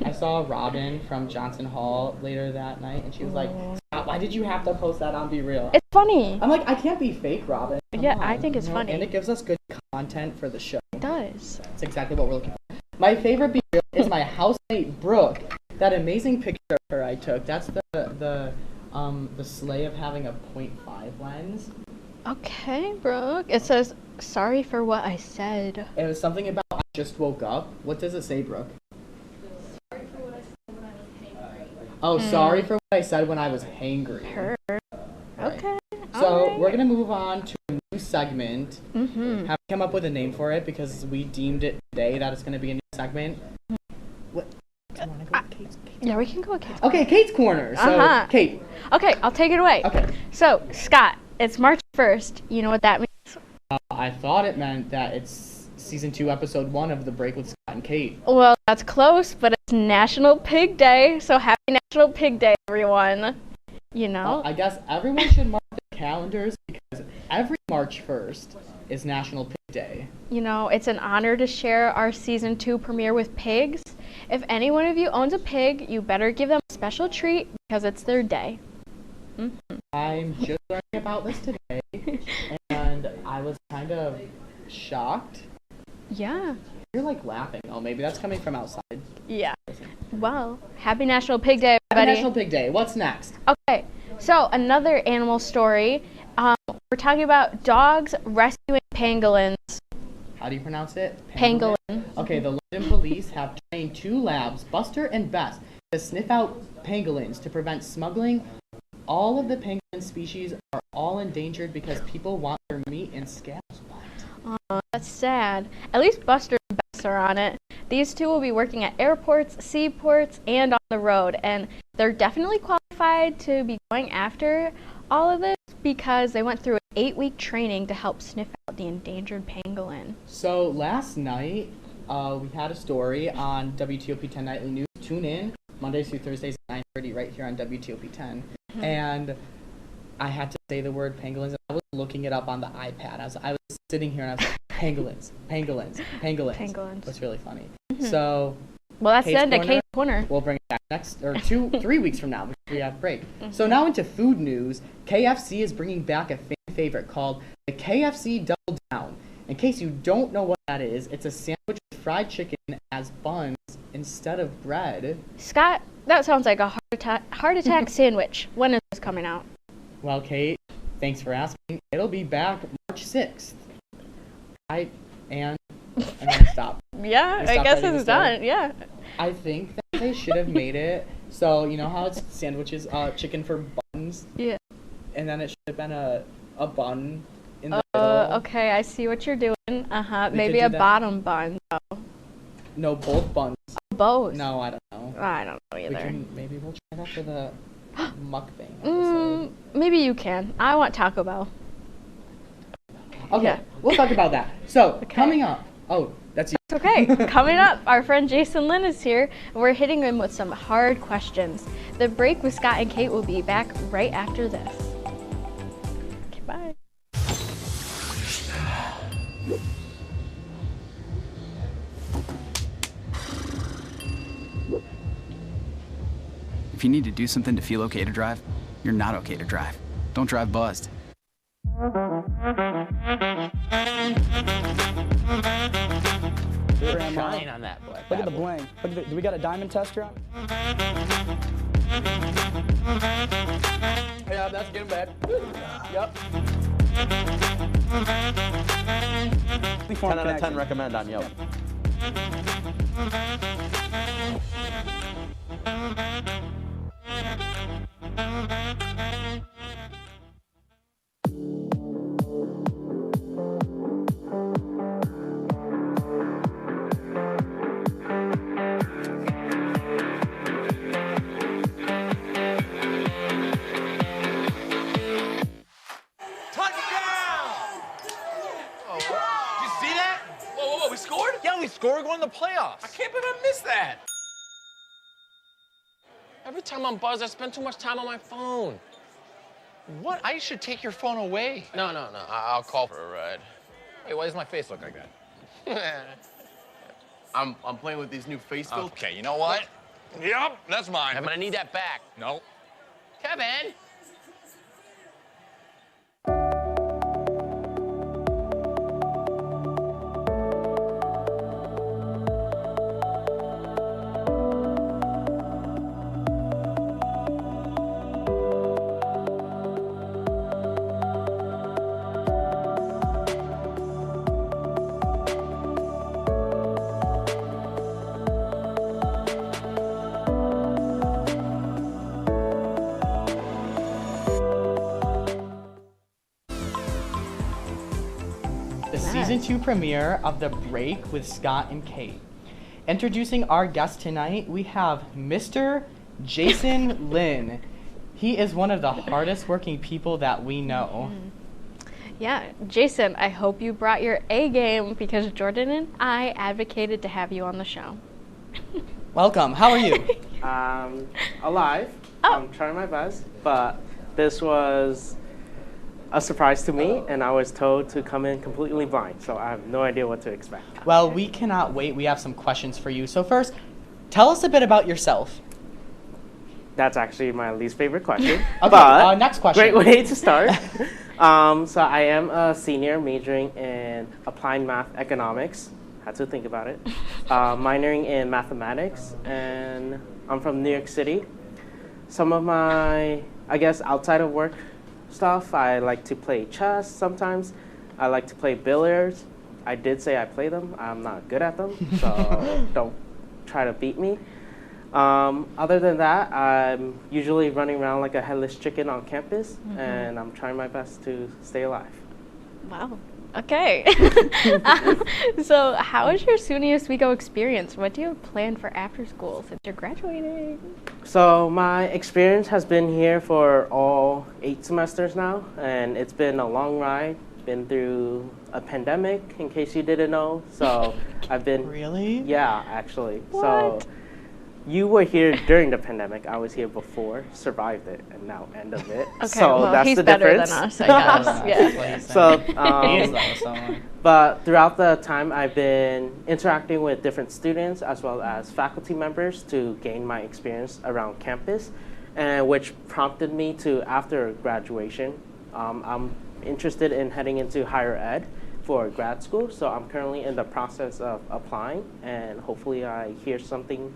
Speaker 18: I saw Robin from Johnson Hall later that night, and she was like, "Scott, why did you have to post that on Be Real?"
Speaker 25: It's funny.
Speaker 18: I'm like, I can't be fake, Robin. Come on.
Speaker 25: I think it's funny.
Speaker 18: And it gives us good content for the show.
Speaker 25: It does.
Speaker 18: That's exactly what we're looking for. My favorite Be Real is my housemate, Brooke. That amazing picture of her I took. That's the sleigh of having a 0.5 lens.
Speaker 25: Okay, Brooke. It says, "Sorry for what I said."
Speaker 18: It was something about I just woke up. What does it say, Brooke?
Speaker 8: Sorry for what I said when I was hangry.
Speaker 18: Oh, sorry for what I said when I was hangry.
Speaker 25: Her. Okay.
Speaker 18: So we're gonna move on to a new segment.
Speaker 25: Mm-hmm.
Speaker 18: Have come up with a name for it because we deemed it today that it's gonna be a new segment. What? Do you wanna go with Kate's?
Speaker 25: Yeah, we can go with Kate's.
Speaker 18: Okay, Kate's Corner. So, Kate.
Speaker 25: Okay, I'll take it away.
Speaker 18: Okay.
Speaker 25: So, Scott, it's March 1st. You know what that means?
Speaker 18: I thought it meant that it's season 2, episode 1 of The Break with Scott and Kate.
Speaker 25: Well, that's close, but it's National Pig Day, so happy National Pig Day, everyone. You know?
Speaker 18: I guess everyone should mark their calendars because every March 1st is National Pig Day.
Speaker 25: You know, it's an honor to share our season 2 premiere with pigs. If any one of you owns a pig, you better give them a special treat because it's their day. Mm-hmm.
Speaker 18: I'm just learning about this today, and I was kind of shocked.
Speaker 25: Yeah.
Speaker 18: You're like laughing. Oh, maybe that's coming from outside.
Speaker 25: Yeah. Well, happy National Pig Day, everybody.
Speaker 18: Happy National Pig Day. What's next?
Speaker 25: Okay, so another animal story. We're talking about dogs rescuing pangolins.
Speaker 18: How do you pronounce it?
Speaker 25: Pangolin.
Speaker 18: Okay, the London police have trained 2 labs, Buster and Bess, to sniff out pangolins to prevent smuggling. All of the pangolin species are all endangered because people want their meat and scabs.
Speaker 25: Oh, that's sad. At least Buster and Bess are on it. These 2 will be working at airports, seaports, and on the road, and they're definitely qualified to be going after all of this because they went through an 8-week training to help sniff out the endangered pangolin.
Speaker 18: So last night, we had a story on WTOP 10 Nightly News. Tune in Mondays through Thursdays at 9:30 right here on WTOP 10. Mm-hmm. And I had to say the word pangolins. I was looking it up on the iPad. I was sitting here and I was like, pangolins, pangolins, pangolins.
Speaker 25: Pangolins.
Speaker 18: That's really funny.
Speaker 25: Mm-hmm.
Speaker 18: So,
Speaker 25: well, that's the end of Kate's Corner.
Speaker 18: We'll bring it back next, or 3 weeks from now, because we have break. Mm-hmm. So now into food news. KFC is bringing back a fan favorite called the KFC Double Down. In case you don't know what that is, it's a sandwich with fried chicken as buns instead of bread.
Speaker 25: Scott, that sounds like a heart attack sandwich. When is this coming out?
Speaker 18: Well, Kate, thanks for asking. It'll be back March 6th. I'm gonna stop.
Speaker 25: Yeah, I guess it's done. Yeah.
Speaker 18: I think that they should have made it so you know how it's sandwiches, chicken for buns.
Speaker 25: Yeah.
Speaker 18: And then it should have been a bun in the middle.
Speaker 25: Okay, I see what you're doing. Maybe a bottom bun. Though.
Speaker 18: No, both buns.
Speaker 25: Both.
Speaker 18: No, I don't know.
Speaker 25: I don't know either.
Speaker 18: Maybe we'll try that for the mukbang episode.
Speaker 25: Maybe you can. I want Taco Bell.
Speaker 18: Okay, yeah. We'll talk about that. So, coming up. Oh, that's you.
Speaker 25: It's okay. Coming up, our friend Jason Lynn is here, and we're hitting him with some hard questions. The break with Scott and Kate will be back right after this. Okay, bye.
Speaker 6: If you need to do something to feel okay to drive, you're not okay to drive. Don't drive buzzed.
Speaker 13: Shine on that boy. Look at the bling. Look at do we got a diamond tester on? Yeah, that's getting bad. Yep. 10 out of 10 recommend on Yelp.
Speaker 15: score going to the playoffs.
Speaker 16: I can't believe I missed that. Every time I'm buzzed, I spend too much time on my phone.
Speaker 15: What? I should take your phone away.
Speaker 16: No. I'll call for a ride. Hey, why does my face look like that?
Speaker 17: I'm playing with these new face filters.
Speaker 16: Okay, you know what? Yep, that's mine.
Speaker 17: I'm
Speaker 16: gonna need that back. No. Kevin!
Speaker 24: The season 2 premiere of The Break with Scott and Kate. Introducing our guest tonight, we have Mr. Jason Lin. He is one of the hardest working people that we know.
Speaker 25: Yeah, Jason, I hope you brought your A game because Jordan and I advocated to have you on the show.
Speaker 24: Welcome, how are you?
Speaker 19: Alive. I'm trying my best, but this was a surprise to me, and I was told to come in completely blind, so I have no idea what to expect.
Speaker 24: Well, we cannot wait. We have some questions for you. So first, tell us a bit about yourself.
Speaker 19: That's actually my least favorite question.
Speaker 24: Okay,
Speaker 19: but
Speaker 24: next question.
Speaker 19: Great way to start. So I am a senior majoring in applied math economics. Had to think about it. Minoring in mathematics, and I'm from New York City. Some of my, I guess, outside of work stuff, I like to play chess sometimes. I like to play billiards. I did say I play them. I'm not good at them, so don't try to beat me. Other than that, I'm usually running around like a headless chicken on campus, and I'm trying my best to stay alive.
Speaker 25: Wow. Okay. So how was your SUNY Oswego experience? What do you have planned for after school since you're graduating?
Speaker 19: So my experience has been here for all 8 semesters now, and it's been a long ride. Been through a pandemic, in case you didn't know. So I've been...
Speaker 24: Really?
Speaker 19: Yeah, actually.
Speaker 25: What?
Speaker 19: So you were here during the pandemic. I was here before, survived it, and now end of it.
Speaker 25: Okay,
Speaker 19: so
Speaker 25: well,
Speaker 19: that's
Speaker 25: he's
Speaker 19: the
Speaker 25: better
Speaker 19: difference.
Speaker 25: than us, I guess. Yeah.
Speaker 19: So,
Speaker 24: He is though, someone.
Speaker 19: but throughout the time, I've been interacting with different students as well as faculty members to gain my experience around campus, and which prompted me to, after graduation, I'm interested in heading into higher ed for grad school. So I'm currently in the process of applying, and hopefully I hear something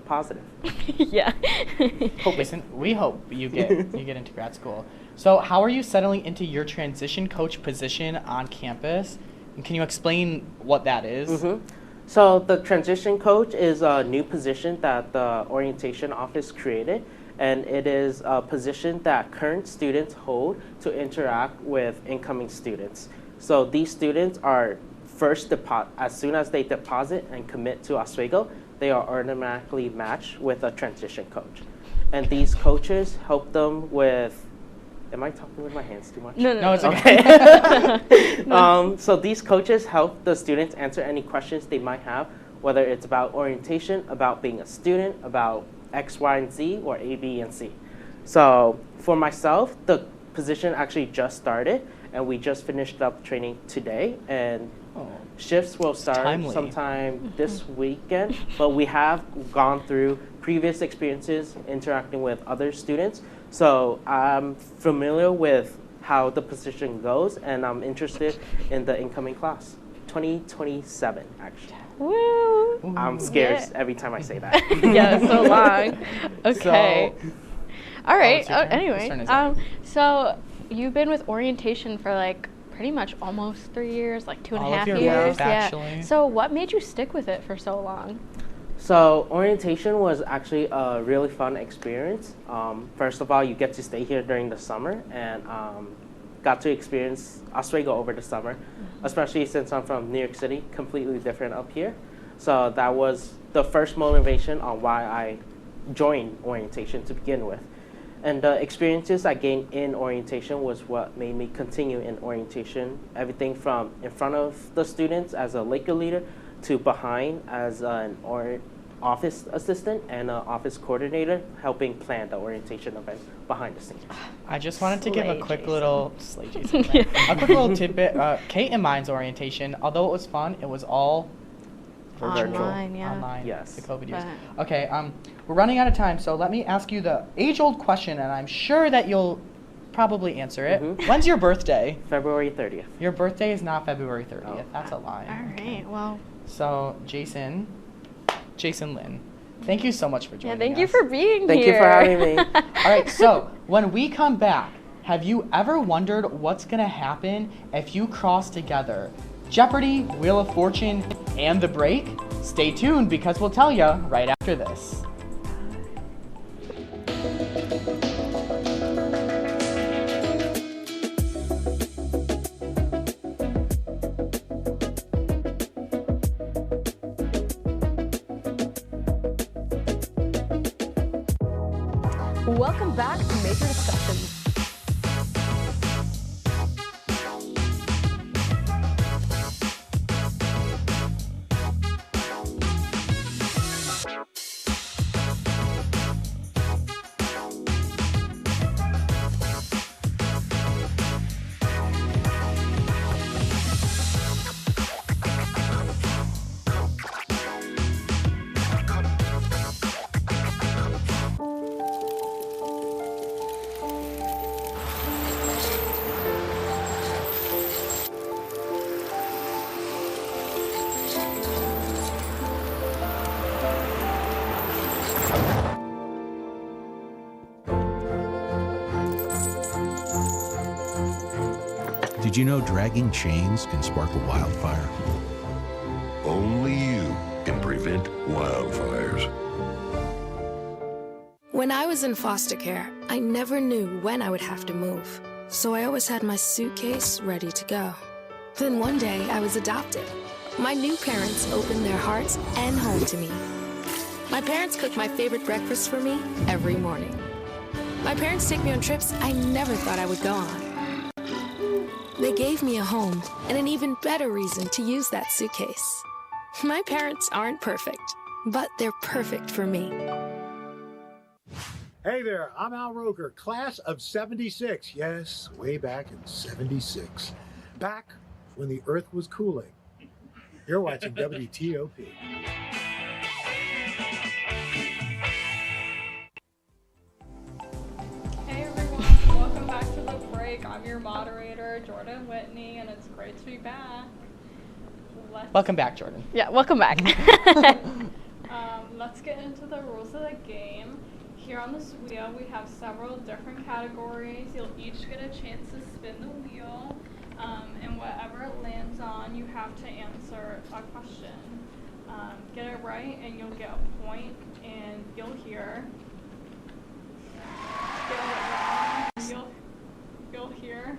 Speaker 19: positive.
Speaker 25: Yeah.
Speaker 24: Listen, we hope you get into grad school. So how are you settling into your transition coach position on campus? And can you explain what that is?
Speaker 19: So the transition coach is a new position that the orientation office created, and it is a position that current students hold to interact with incoming students. So these students are as soon as they deposit and commit to Oswego, they are automatically matched with a transition coach. And these coaches help them with, am I talking with my hands too much?
Speaker 24: No, it's okay.
Speaker 19: So these coaches help the students answer any questions they might have, whether it's about orientation, about being a student, about X, Y, and Z, or A, B, and C. So for myself, the position actually just started, and we just finished up training today, and shifts will start sometime this weekend, but we have gone through previous experiences interacting with other students. So I'm familiar with how the position goes, and I'm interested in the incoming class, 2027, actually.
Speaker 25: Woo!
Speaker 19: I'm scared every time I say that.
Speaker 25: Yeah, so long. Okay.
Speaker 19: So,
Speaker 25: all right.
Speaker 19: your turn.
Speaker 25: Anyway,
Speaker 19: Whose turn is it?
Speaker 25: so you've been with orientation for like pretty much almost 3 years, like 2.5
Speaker 24: All of your
Speaker 25: years.
Speaker 24: life, actually.
Speaker 25: So what made you stick with it for so long?
Speaker 19: So orientation was actually a really fun experience. First of all, you get to stay here during the summer, and got to experience Oswego over the summer, especially since I'm from New York City, completely different up here. So that was the first motivation on why I joined orientation to begin with. And the experiences I gained in orientation was what made me continue in orientation. Everything from in front of the students as a Laker leader to behind as an office assistant and an office coordinator, helping plan the orientation event behind the scenes.
Speaker 18: I just wanted to give a quick
Speaker 25: Jason.
Speaker 18: little a quick little tidbit. Kate and mine's orientation, although it was fun, it was all
Speaker 25: Online, yeah.
Speaker 18: online.
Speaker 19: Yes.
Speaker 18: The COVID years. Okay, we're running out of time, so let me ask you the age-old question, and I'm sure that you'll probably answer it. When's your birthday?
Speaker 19: February 30th.
Speaker 18: Your birthday is not February 30th. That's a lie.
Speaker 25: All right, well.
Speaker 18: So, Jason Lynn, thank you so much for joining us.
Speaker 25: Yeah, thank you for being here.
Speaker 19: Thank you for having me.
Speaker 18: All right, so when we come back, have you ever wondered what's going to happen if you cross together Jeopardy, Wheel of Fortune, and The Break? Stay tuned because we'll tell you right after this.
Speaker 3: Welcome back to Major Discussions.
Speaker 1: Did you know dragging chains can spark a wildfire?
Speaker 2: Only you can prevent wildfires.
Speaker 7: When I was in foster care, I never knew when I would have to move. So I always had my suitcase ready to go. Then one day I was adopted. My new parents opened their hearts and home to me. My parents cook my favorite breakfast for me every morning. My parents take me on trips I never thought I would go on. They gave me a home and an even better reason to use that suitcase. My parents aren't perfect, but they're perfect for me.
Speaker 11: Hey there, I'm Al Roker, class of 76. Yes, way back in 76. Back when the earth was cooling. You're watching WTOP.
Speaker 8: Hey everyone, welcome back to The Break. I'm your moderator, Jordan Whitney, and it's great to be back.
Speaker 18: Welcome back, Jordan.
Speaker 25: Yeah, welcome back.
Speaker 8: Let's get into the rules of the game. Here on this wheel, we have several different categories. You'll each get a chance to spin the wheel, and whatever it lands on, you have to answer a question. Get it right, and you'll get a point, and you'll hear. Get it wrong, you'll hear.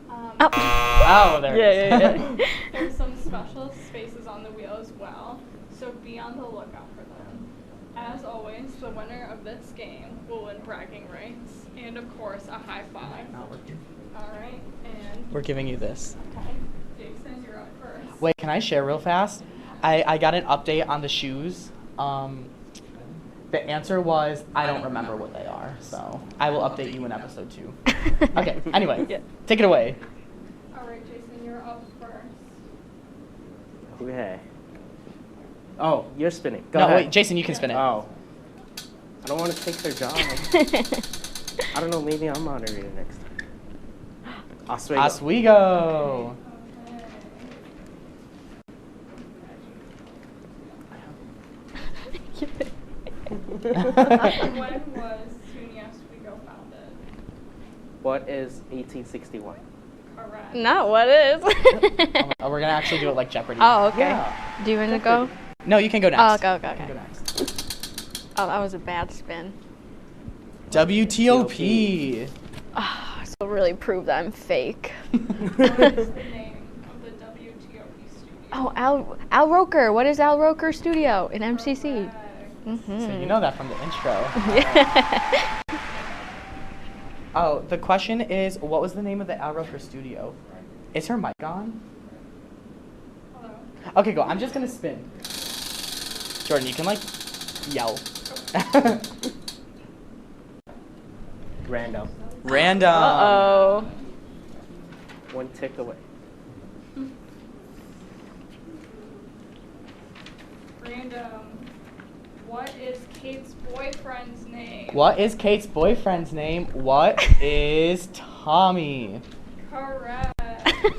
Speaker 18: Oh, there it is.
Speaker 25: Yeah.
Speaker 8: There's some special spaces on the wheel as well, so be on the lookout for them. As always, the winner of this game will win bragging rights and, of course, a high five. All right, and
Speaker 18: We're giving you this.
Speaker 8: okay, Jason, you're up first.
Speaker 18: Wait, can I share real fast? I got an update on the shoes. The answer was, I don't remember what they are, so I will update you in episode 2. Okay, anyway, take it away.
Speaker 8: All right, Jason, you're up first.
Speaker 19: Okay. Oh, you're spinning. Go
Speaker 18: No,
Speaker 19: ahead.
Speaker 18: wait, Jason, you can spin it.
Speaker 19: Oh. I don't want to take their job. I don't know, maybe I'm moderator next time. Oswego.
Speaker 18: Oswego.
Speaker 8: When was SUNY Oswego founded?
Speaker 19: What is 1861?
Speaker 8: Correct.
Speaker 25: No, what is?
Speaker 18: Oh, we're gonna actually do it like Jeopardy.
Speaker 25: Oh, okay.
Speaker 18: Yeah.
Speaker 25: Do you want to go?
Speaker 18: No, you can go next.
Speaker 25: Oh, okay, okay,
Speaker 18: You can
Speaker 25: okay.
Speaker 18: go next.
Speaker 25: Oh, that was a bad spin.
Speaker 18: WTOP.
Speaker 25: Oh, so really prove that I'm fake.
Speaker 8: What is the name of the WTOP studio?
Speaker 25: Oh, Al Roker. What is Al Roker Studio in MCC? Mm-hmm.
Speaker 18: So you know that from the intro.
Speaker 25: Yeah.
Speaker 18: Oh, the question is, what was the name of the Al Roker studio? Is her mic on?
Speaker 8: Hello?
Speaker 18: Okay, go. I'm just gonna spin. Jordan, you can like yell.
Speaker 19: Random.
Speaker 18: Random.
Speaker 3: Uh-oh.
Speaker 19: One tick away.
Speaker 8: Random. What is Kate's boyfriend's name?
Speaker 18: What is Kate's boyfriend's name? What is Tommy?
Speaker 8: Correct.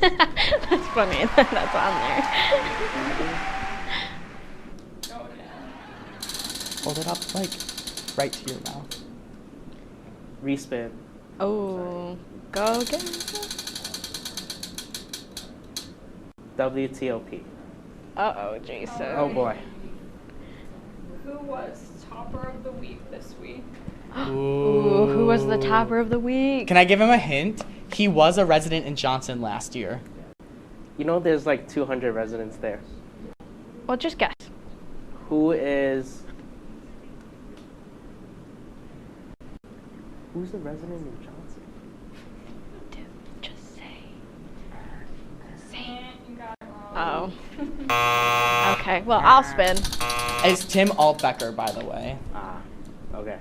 Speaker 25: That's funny. That's on there.
Speaker 8: Go again.
Speaker 18: Hold it up like right to your mouth.
Speaker 19: Respin.
Speaker 25: Oh, go again.
Speaker 19: WTOP.
Speaker 25: Uh-oh, Jason.
Speaker 19: Oh boy.
Speaker 8: Who was topper of the week this week?
Speaker 25: Ooh, who was the topper of the week?
Speaker 18: Can I give him a hint? He was a resident in Johnson last year.
Speaker 19: You know there's like 200 residents there.
Speaker 25: Well, just guess.
Speaker 19: Who's the resident in Johnson?
Speaker 25: Just say.
Speaker 8: You got it wrong.
Speaker 25: Oh. Okay, well, I'll spin.
Speaker 18: It's Tim Altbecker, by the way.
Speaker 19: Ah, okay.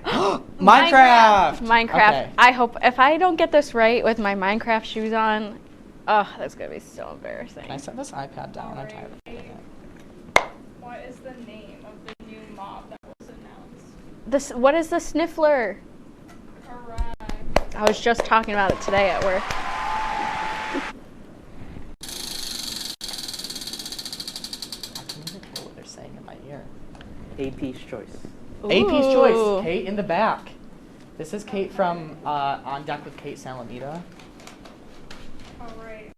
Speaker 18: Minecraft!
Speaker 25: Minecraft.
Speaker 18: Okay.
Speaker 25: I hope, if I don't get this right with my Minecraft shoes on, oh, that's going to be so embarrassing.
Speaker 18: Can I set this iPad down? I'm tired of doing it.
Speaker 8: What is the name of the new mob that was announced?
Speaker 25: What is the Sniffler?
Speaker 8: Correct.
Speaker 25: I was just talking about it today at work.
Speaker 18: I can't even hear what they're saying in my ear.
Speaker 19: AP's choice.
Speaker 18: AP's choice. Kate in the back. This is Kate from On Deck with Kate Salamita.
Speaker 8: All right.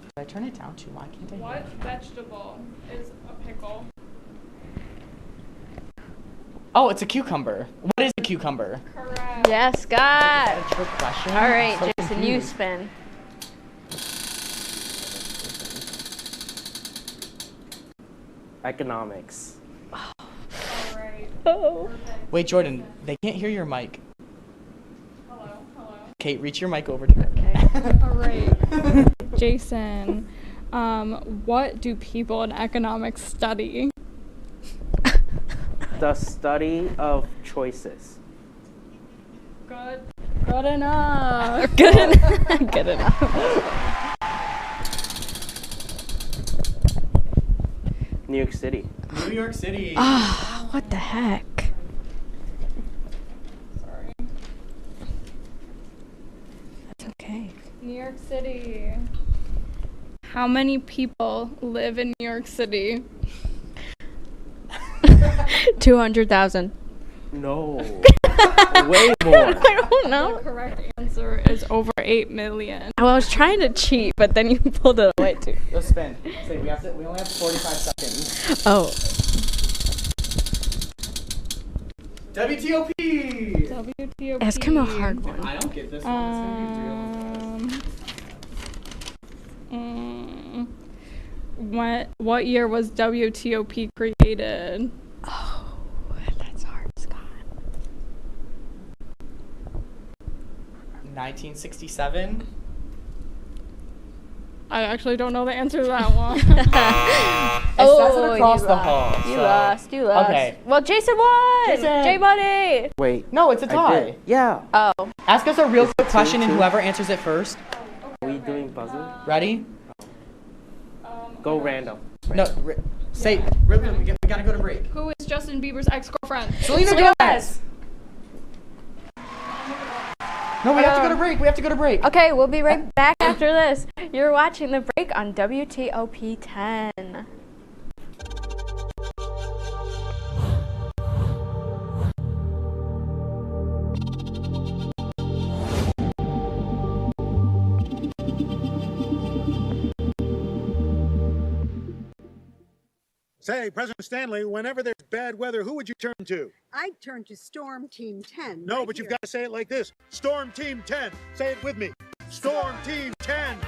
Speaker 18: Did I turn it down too? Why can't I hear
Speaker 8: What
Speaker 18: it?
Speaker 8: vegetable is a pickle?
Speaker 18: Oh, it's a cucumber. What is a cucumber?
Speaker 8: Correct.
Speaker 25: Yes, Scott.
Speaker 18: Is that a trick question?
Speaker 25: All right,
Speaker 18: I'm so
Speaker 25: Jason, you
Speaker 18: confused.
Speaker 25: spin.
Speaker 19: Economics.
Speaker 8: All right.
Speaker 25: Oh.
Speaker 18: Wait, Jordan, they can't hear your mic.
Speaker 8: Hello.
Speaker 18: Kate, reach your mic over to her.
Speaker 8: All right. Jason, what do people in economics study?
Speaker 19: The study of choices.
Speaker 8: Good. Good enough.
Speaker 25: Good enough. Good enough.
Speaker 19: New York City.
Speaker 18: New York City.
Speaker 25: Ah, what the heck?
Speaker 8: Sorry.
Speaker 25: That's okay.
Speaker 8: New York City. How many people live in New York City?
Speaker 25: 200,000.
Speaker 19: No. Way more.
Speaker 25: I don't know.
Speaker 8: The correct answer is over 8 million.
Speaker 25: I was trying to cheat, but then you pulled it away too.
Speaker 18: Go spin. Say, we only have 45 seconds.
Speaker 25: Oh.
Speaker 18: WTOP!
Speaker 8: WTOP.
Speaker 25: Ask him a hard one.
Speaker 18: I don't get this one.
Speaker 8: What year was WTOP created?
Speaker 25: Oh, that's hard, Scott.
Speaker 18: 1967.
Speaker 8: I actually don't know the answer to that one.
Speaker 18: It says it across the hall.
Speaker 25: You
Speaker 18: so-
Speaker 25: lost. You lost.
Speaker 18: Okay.
Speaker 25: Well, Jason won.
Speaker 18: Jason.
Speaker 25: J-Buddy.
Speaker 19: Wait.
Speaker 18: No, it's a
Speaker 19: I
Speaker 18: tie.
Speaker 19: did. Yeah.
Speaker 25: Oh.
Speaker 18: Ask us a real
Speaker 19: Is
Speaker 18: quick
Speaker 19: it
Speaker 18: question, and
Speaker 19: 2-2?
Speaker 18: whoever answers it first.
Speaker 19: Are we doing buzzing?
Speaker 18: Ready?
Speaker 19: Go random.
Speaker 18: No. Say. Really, we gotta go to break.
Speaker 8: Who is Justin Bieber's ex-girlfriend?
Speaker 18: Selena Gomez. No, we have to go to break. We have to go to break.
Speaker 25: Okay, we'll be right back after this. You're watching The Break on WTOP 10.
Speaker 11: Say, President Stanley, whenever there's bad weather, who would you turn to?
Speaker 10: I'd turn to Storm Team 10.
Speaker 11: No,
Speaker 10: right
Speaker 11: but you've
Speaker 10: here.
Speaker 11: got to say it like this. Storm Team 10. Say it with me. Storm Team 10.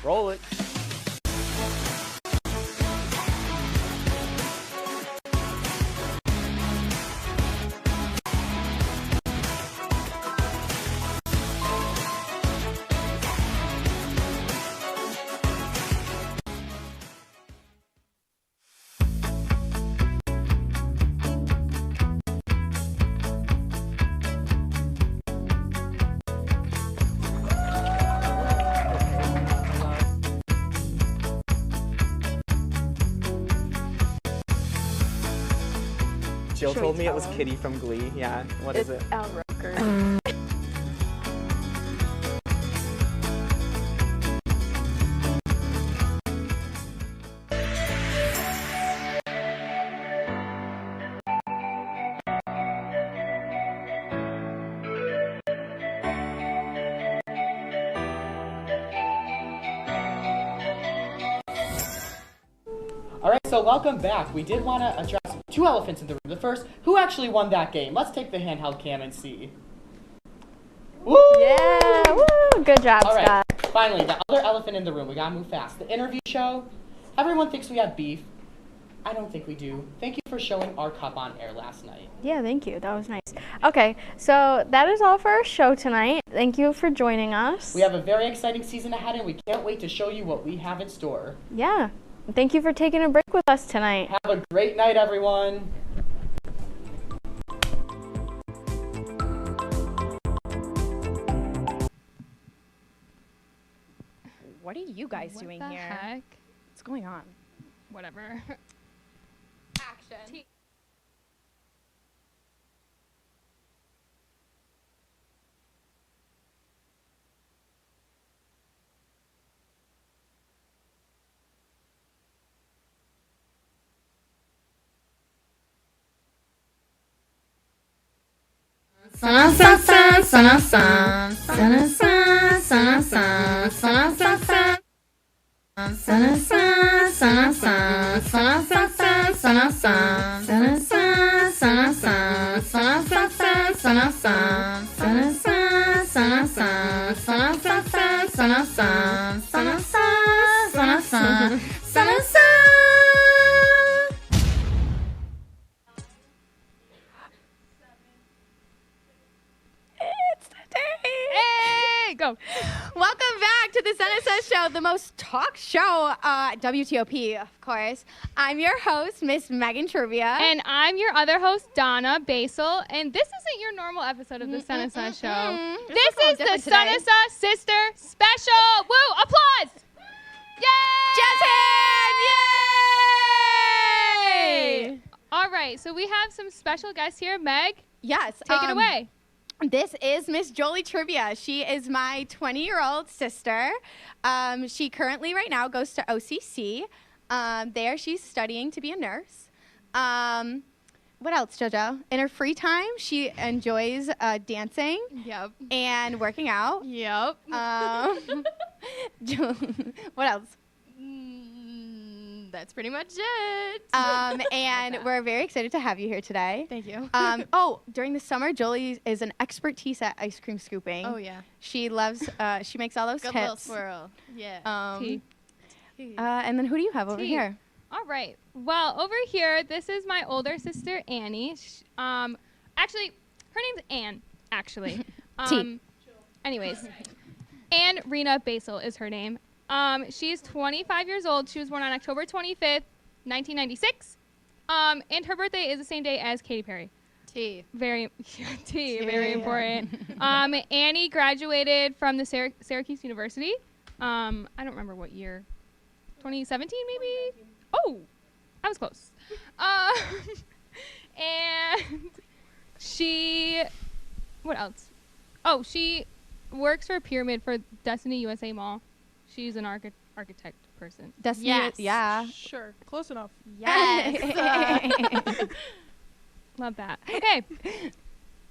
Speaker 4: Roll it. Jill told me it was Kitty from Glee. Yeah, what is it?
Speaker 25: Al Roker.
Speaker 18: All right, so welcome back. We did want to address two elephants in the room. The first, who actually won that game? Let's take the handheld cam and see. Woo!
Speaker 25: Yeah, woo! Good job,
Speaker 18: All right,
Speaker 25: Scott.
Speaker 18: finally, the other elephant in the room. We gotta move fast. The interview show. Everyone thinks we have beef. I don't think we do. Thank you for showing our cup on air last night.
Speaker 25: Yeah, thank you. That was nice. Okay, so that is all for our show tonight. Thank you for joining us.
Speaker 18: We have a very exciting season ahead, and we can't wait to show you what we have in store.
Speaker 25: Yeah. Thank you for taking a break with us tonight.
Speaker 18: Have a great night, everyone.
Speaker 20: What are you guys doing here?
Speaker 21: Heck?
Speaker 20: What's going on?
Speaker 21: Whatever.
Speaker 20: Action.
Speaker 21: Go.
Speaker 20: Welcome back to the Sun Show, the most talk show at WTOP, of course. I'm your host, Miss Megan Trivia.
Speaker 21: And I'm your other host, Donna Basil. And this isn't your normal episode of the Sun and Sun Show. This is the Sun and Sun Sister Special. Woo! Applause! Yay!
Speaker 20: Jazz hands! Yay!
Speaker 21: All right, so we have some special guests here. Meg?
Speaker 20: Yes.
Speaker 21: Take it away.
Speaker 20: This is Miss Jolie Trivia. She is my 20-year-old sister. She currently right now goes to OCC. There she's studying to be a nurse. What else, JoJo? In her free time, she enjoys dancing.
Speaker 21: Yep.
Speaker 20: And working out.
Speaker 21: Yep.
Speaker 20: What else?
Speaker 21: That's pretty much it.
Speaker 20: And we're very excited to have you here today.
Speaker 21: Thank you.
Speaker 20: During the summer, Jolie is an expertise at ice cream scooping.
Speaker 21: Oh, yeah.
Speaker 20: She loves, she makes all those
Speaker 21: Good
Speaker 20: tips.
Speaker 21: little swirl. Yeah.
Speaker 20: And then who do you have over here?
Speaker 21: All right. Well, over here, this is my older sister, Annie. Actually, her name's Anne, actually. Anyways, Anne Rena Basil is her name. She's 25 years old. She was born on October 25th, 1996. And her birthday is the same day as Katy Perry. Very important. Annie graduated from the Syracuse University. I don't remember what year. 2017 maybe? Oh, I was close. And she, what else? Oh, she works for Pyramid for Destiny USA Mall. She's an architect person.
Speaker 20: Destiny,
Speaker 21: yes.
Speaker 20: Yeah.
Speaker 21: Sure, close enough.
Speaker 20: Yes.
Speaker 21: Love that. Okay.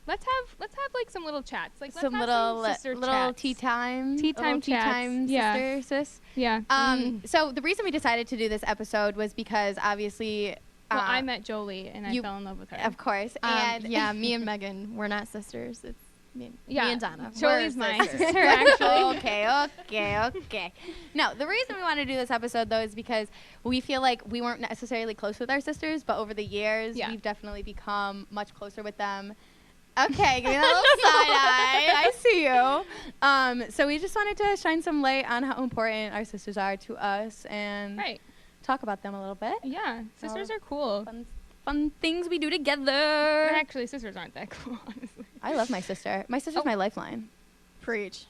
Speaker 21: Let's have like some little chats. Like
Speaker 20: some
Speaker 21: let's
Speaker 20: little
Speaker 21: have some sister
Speaker 20: little
Speaker 21: chats.
Speaker 20: tea time.
Speaker 21: Tea time chats.
Speaker 20: Sister, sis.
Speaker 21: Yeah.
Speaker 20: So the reason we decided to do this episode was because obviously
Speaker 21: well, I met Jolie and I fell in love with her.
Speaker 20: Of course. And
Speaker 21: yeah, me and Megan, we're not sisters.
Speaker 5: Me
Speaker 21: Yeah.
Speaker 5: and Donna.
Speaker 21: Joey's
Speaker 5: We're
Speaker 21: my
Speaker 5: sisters.
Speaker 21: sister, actually.
Speaker 5: Okay. No, the reason we want to do this episode, though, is because we feel like we weren't necessarily close with our sisters, but over the years, we've definitely become much closer with them. Okay, give me a little side eye. I see you. So we just wanted to shine some light on how important our sisters are to us and talk about them a little bit.
Speaker 21: Yeah, sisters are cool.
Speaker 5: Fun things we do together.
Speaker 21: Actually, sisters aren't that cool, honestly.
Speaker 5: I love my sister. My sister's my lifeline. Preach.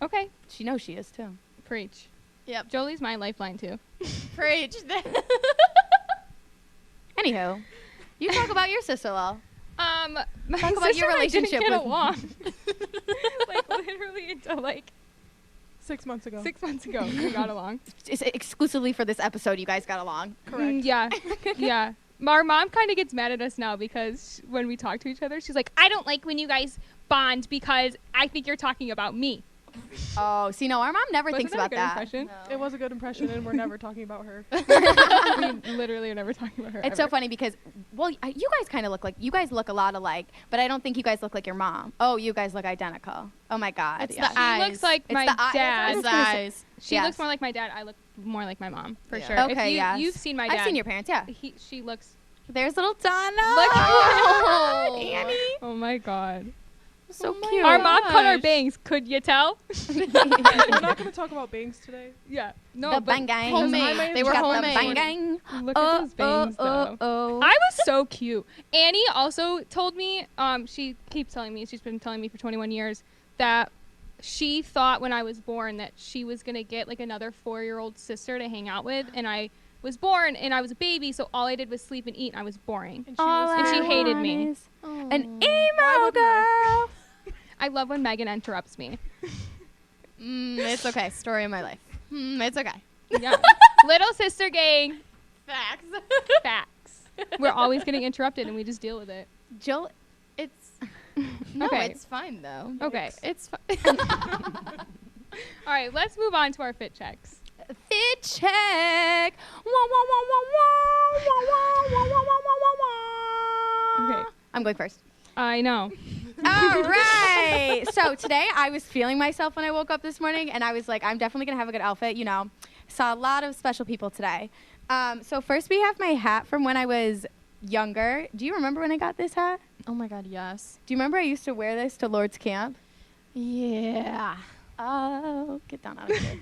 Speaker 21: Okay.
Speaker 5: She knows she is, too.
Speaker 21: Preach.
Speaker 5: Yep.
Speaker 21: Jolie's my lifeline, too.
Speaker 5: Preach. Anywho, you talk about your sister, Lil.
Speaker 21: My
Speaker 5: talk about your relationship
Speaker 21: didn't get
Speaker 5: with
Speaker 21: along. Like, literally until, like,
Speaker 9: 6 months ago.
Speaker 21: 6 months ago, we got along.
Speaker 5: It's exclusively for this episode, you guys got along.
Speaker 9: Correct.
Speaker 21: Yeah. Yeah. Our mom kind of gets mad at us now because when we talk to each other, she's like, I don't like when you guys bond because I think you're talking about me.
Speaker 5: Oh, see, no, our mom never thinks about that.
Speaker 21: Impression?
Speaker 9: No. It was a good impression, and we're never talking about her.
Speaker 21: We literally are never talking about her.
Speaker 5: It's so funny because, well, you guys kind of look like, you guys look a lot alike, but I don't think you guys look like your mom. Oh, you guys look identical. Oh my God.
Speaker 21: It's
Speaker 5: yeah.
Speaker 21: the eyes. She looks like my dad.
Speaker 5: It's the eyes.
Speaker 21: She looks more like my dad. I look more like my mom, for sure.
Speaker 5: Okay,
Speaker 21: if you've seen my dad.
Speaker 5: I've seen your parents, yeah.
Speaker 21: She looks.
Speaker 5: There's little Donna.
Speaker 21: Look
Speaker 5: at Annie.
Speaker 21: Oh my God.
Speaker 5: So cute.
Speaker 21: Our mom cut our bangs. Could you tell?
Speaker 9: We're not going to talk about bangs today.
Speaker 21: Yeah. No,
Speaker 5: the
Speaker 21: but
Speaker 5: bang.
Speaker 21: Homemade.
Speaker 5: They were homemade. The bang.
Speaker 21: Look at those bangs, though. I was so cute. Annie also told me, she keeps telling me, she's been telling me for 21 years, that she thought when I was born that she was going to get like another 4-year-old sister to hang out with. And I was born and I was a baby, so all I did was sleep and eat. And I was boring. And she hated me.
Speaker 5: An emo girl.
Speaker 21: I love when Megan interrupts me.
Speaker 5: It's okay. Story of my life. It's okay.
Speaker 21: Yeah. Little sister gang.
Speaker 5: Facts.
Speaker 21: Facts. We're always getting interrupted and we just deal with it.
Speaker 5: Jill, it's...
Speaker 21: No,
Speaker 5: it's fine, though.
Speaker 21: Okay.
Speaker 5: It's fine.
Speaker 21: All right, let's move on to our fit checks.
Speaker 5: Fit check. Wah, wah, wah, wah, wah, wah, wah, wah, wah, wah, wah.
Speaker 21: Okay.
Speaker 5: I'm going first.
Speaker 21: I know.
Speaker 5: All right. So today I was feeling myself when I woke up this morning, and I was like, I'm definitely going to have a good outfit. You know, saw a lot of special people today. So first we have my hat from when I was younger. Do you remember when I got this hat? Oh, my God, yes. Do you remember I used to wear this to Lord's Camp? Yeah. Oh, get down out of here.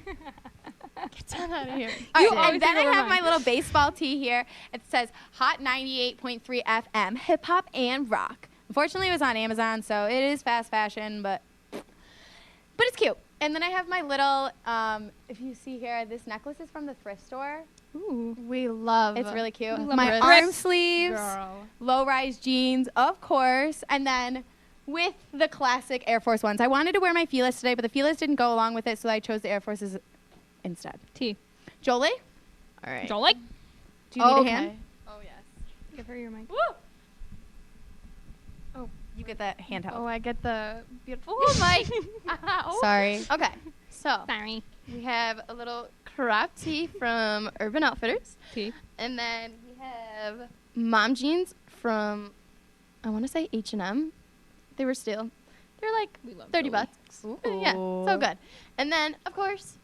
Speaker 5: Get down out of here.
Speaker 21: And
Speaker 5: then I have my little baseball tee here. It says Hot 98.3 FM, hip hop and rock. Unfortunately, it was on Amazon, so it is fast fashion, but it's cute. And then I have my little, if you see here, this necklace is from the thrift store.
Speaker 21: Ooh.
Speaker 5: We love. It's really cute.
Speaker 21: We love
Speaker 5: My
Speaker 21: thrift.
Speaker 5: arm sleeves,
Speaker 21: Girl.
Speaker 5: low-rise jeans, of course, and then with the classic Air Force Ones. I wanted to wear my Feelers today, but the Feelers didn't go along with it, so I chose the Air Forces instead.
Speaker 21: T.
Speaker 5: Jolie?
Speaker 21: All right. Jolie?
Speaker 5: Do you need a hand?
Speaker 21: Oh, yes. Give her your mic.
Speaker 5: Woo! Oh, you get that handheld.
Speaker 12: Oh, I get the beautiful
Speaker 5: mic. Sorry.
Speaker 12: Okay, so
Speaker 21: Sorry.
Speaker 12: we have a little crop tee from Urban Outfitters.
Speaker 21: T.
Speaker 12: And then we have mom jeans from, I want to say H&M. They were steel. They're like
Speaker 21: We love
Speaker 12: 30
Speaker 21: Jolie.
Speaker 12: bucks. Yeah, so good. And then, of course,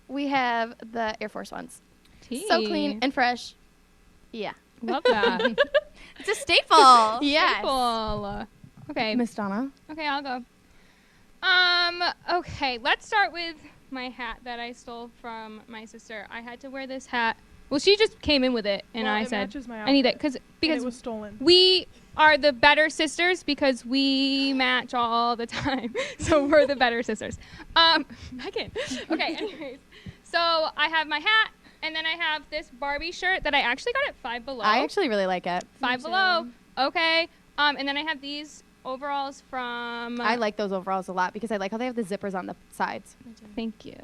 Speaker 12: we have the Air Force Ones.
Speaker 21: T.
Speaker 12: So clean and fresh. Yeah.
Speaker 21: Love that.
Speaker 5: It's a staple.
Speaker 12: Yes.
Speaker 21: Staple. Okay.
Speaker 5: Miss Donna.
Speaker 21: Okay, I'll go. Okay, let's start with my hat that I stole from my sister. I had to wear this hat. Well, she just came in with it, and
Speaker 9: Well,
Speaker 21: I
Speaker 9: it
Speaker 21: said,
Speaker 9: matches my
Speaker 21: I need it
Speaker 9: outfit,
Speaker 21: because
Speaker 9: it was stolen.
Speaker 21: we are the better sisters because we match all the time. So we're the better sisters. Megan. Okay, anyways. So I have my hat, and then I have this Barbie shirt that I actually got at Five Below.
Speaker 5: I actually really like it.
Speaker 21: Five Below. Okay. And then I have these overalls from...
Speaker 5: I like those overalls a lot because I like how they have the zippers on the sides.
Speaker 21: Thank you.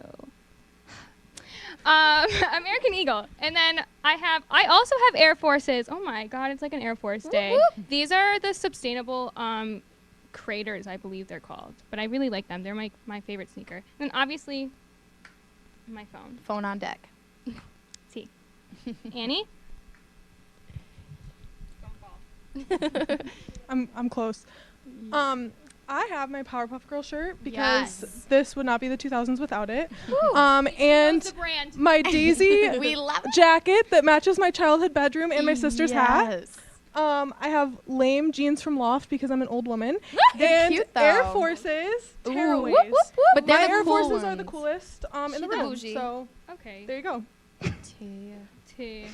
Speaker 21: American Eagle. And then I also have Air Forces. Oh my God, it's like an Air Force day.
Speaker 5: Whoop.
Speaker 21: These are the sustainable craters, I believe they're called. But I really like them. They're my favorite sneaker. And obviously, my phone.
Speaker 5: Phone on deck.
Speaker 21: T. Annie?
Speaker 9: I'm close. I have my Powerpuff Girl shirt because this would not be the 2000s without it.
Speaker 21: Woo.
Speaker 9: And
Speaker 21: the brand.
Speaker 9: my Daisy
Speaker 20: We love it.
Speaker 9: jacket that matches my childhood bedroom and my sister's hat. I have lame jeans from Loft because I'm an old woman. And
Speaker 20: cute, though.
Speaker 9: Air Forces, tearaways.
Speaker 20: Whoop, whoop, whoop. But
Speaker 9: My
Speaker 20: they're the
Speaker 9: Air
Speaker 20: cool
Speaker 9: Forces are the
Speaker 20: ones.
Speaker 9: coolest in the
Speaker 20: She's a
Speaker 9: room.
Speaker 20: bougie.
Speaker 9: So
Speaker 21: Okay.
Speaker 9: there you go.
Speaker 21: T.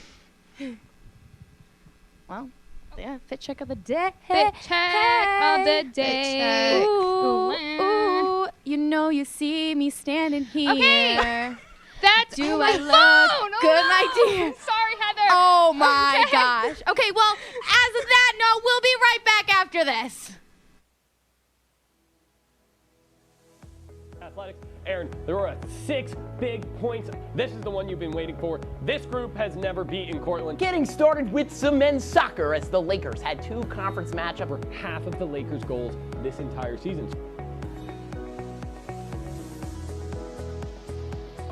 Speaker 20: Well, yeah, fit check of the day.
Speaker 21: Fit check of the day.
Speaker 20: Ooh, ooh, you know you see me standing here.
Speaker 21: Okay. That's
Speaker 20: Do
Speaker 21: oh
Speaker 20: I
Speaker 21: my
Speaker 20: look
Speaker 21: phone. Oh
Speaker 20: good,
Speaker 21: no.
Speaker 20: my dear?
Speaker 21: Sorry, Heather.
Speaker 20: Oh my
Speaker 21: Okay.
Speaker 20: gosh. Okay, well, as of that note, we'll be right back after this.
Speaker 6: Athletics. Aaron, there are 6 big points. This is the one you've been waiting for. This group has never beaten Cortland.
Speaker 13: Getting started with some men's soccer as the Lakers had 2 conference matchups.
Speaker 6: For half of the Lakers' goals this entire season.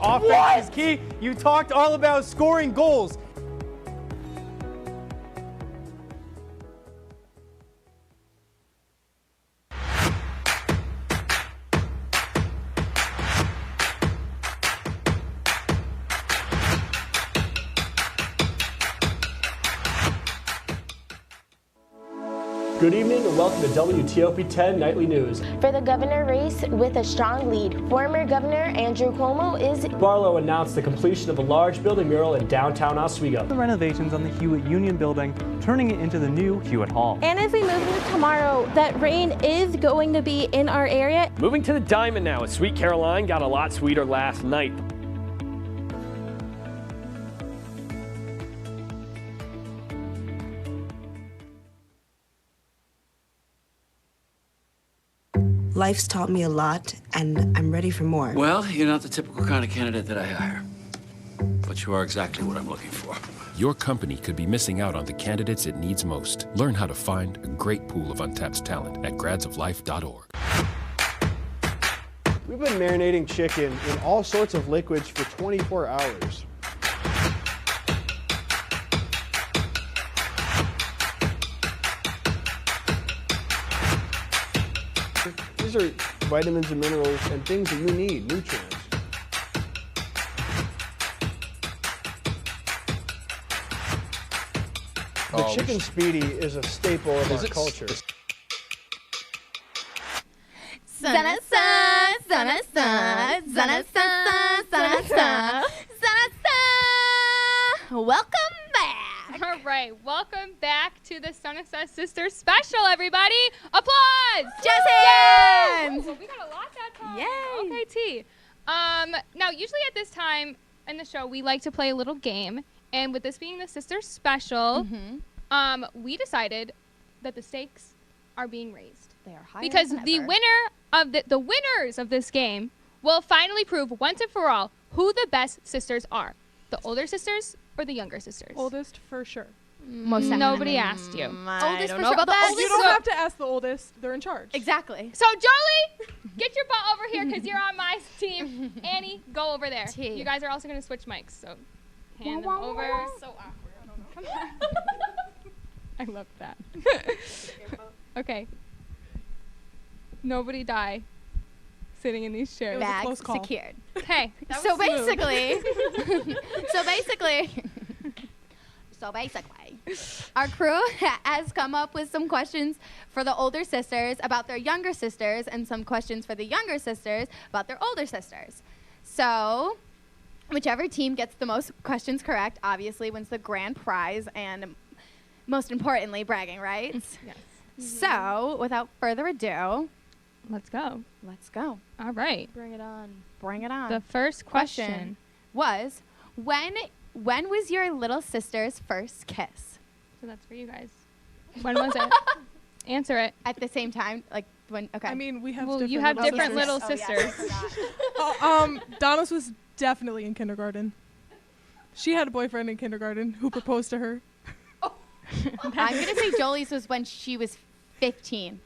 Speaker 14: Offense is key. You talked all about scoring goals.
Speaker 6: Good evening and welcome to WTOP 10 Nightly News.
Speaker 22: For the governor race with a strong lead, former Governor Andrew Cuomo is...
Speaker 6: Barlow announced the completion of a large building mural in downtown Oswego.
Speaker 14: The renovations on the Hewitt Union Building, turning it into the new Hewitt Hall.
Speaker 25: And as we move into tomorrow, that rain is going to be in our area.
Speaker 6: Moving to the Diamond now, as Sweet Caroline got a lot sweeter last night.
Speaker 23: Life's taught me a lot, and I'm ready for more.
Speaker 26: Well, you're not the typical kind of candidate that I hire. But you are exactly what I'm looking for.
Speaker 1: Your company could be missing out on the candidates it needs most. Learn how to find a great pool of untapped talent at gradsoflife.org.
Speaker 14: We've been marinating chicken in all sorts of liquids for 24 hours. These are vitamins and minerals and things that you need, nutrients. The chicken speedy is a staple of our culture.
Speaker 20: Sana sa, sana sa, sana sa, sana sa, sana sa. Welcome back.
Speaker 21: All right, welcome back to the Sunset Sisters special, everybody. Applause!
Speaker 20: Jess hands!
Speaker 21: Woo! We got a lot that time.
Speaker 20: Yay!
Speaker 21: Okay, T. Now, usually at this time in the show, we like to play a little game. And with this being the Sisters special, we decided that the stakes are being raised.
Speaker 20: They are higher
Speaker 21: Because
Speaker 20: than
Speaker 21: the
Speaker 20: ever.
Speaker 21: winner of the winners of this game will finally prove once and for all who the best sisters are. The older sisters or the younger sisters?
Speaker 9: Oldest for sure.
Speaker 21: Most Nobody asked you.
Speaker 20: Oldest
Speaker 21: don't
Speaker 20: for
Speaker 21: know
Speaker 20: sure.
Speaker 21: about
Speaker 20: The
Speaker 21: that.
Speaker 20: oldest
Speaker 9: You don't have to ask the oldest. They're in charge.
Speaker 20: Exactly.
Speaker 21: So, Jolie, get your butt over here because you're on my team. Annie, go over there.
Speaker 20: T.
Speaker 21: You guys are also going to switch mics, so hand them over. So awkward. Come on. I love that. Okay. Nobody die sitting in these chairs.
Speaker 20: Bags secured.
Speaker 21: Okay.
Speaker 20: So basically, our crew has come up with some questions for the older sisters about their younger sisters and some questions for the younger sisters about their older sisters. So whichever team gets the most questions correct obviously wins the grand prize and most importantly bragging rights.
Speaker 21: Yes.
Speaker 20: So without further ado,
Speaker 21: let's go.
Speaker 20: Let's go.
Speaker 21: All right.
Speaker 20: Bring it on. Bring it on.
Speaker 21: The first question
Speaker 20: was, when was your little sister's first kiss?
Speaker 21: So that's for you guys. When was it? Answer it.
Speaker 20: At the same time, like when? Okay.
Speaker 9: I mean, we have.
Speaker 21: Well,
Speaker 9: different
Speaker 21: you have
Speaker 9: little
Speaker 21: different little
Speaker 9: sisters.
Speaker 21: sisters.
Speaker 9: Donna's was definitely in kindergarten. She had a boyfriend in kindergarten who proposed to her.
Speaker 20: I'm gonna say Jolie's was when she was 15.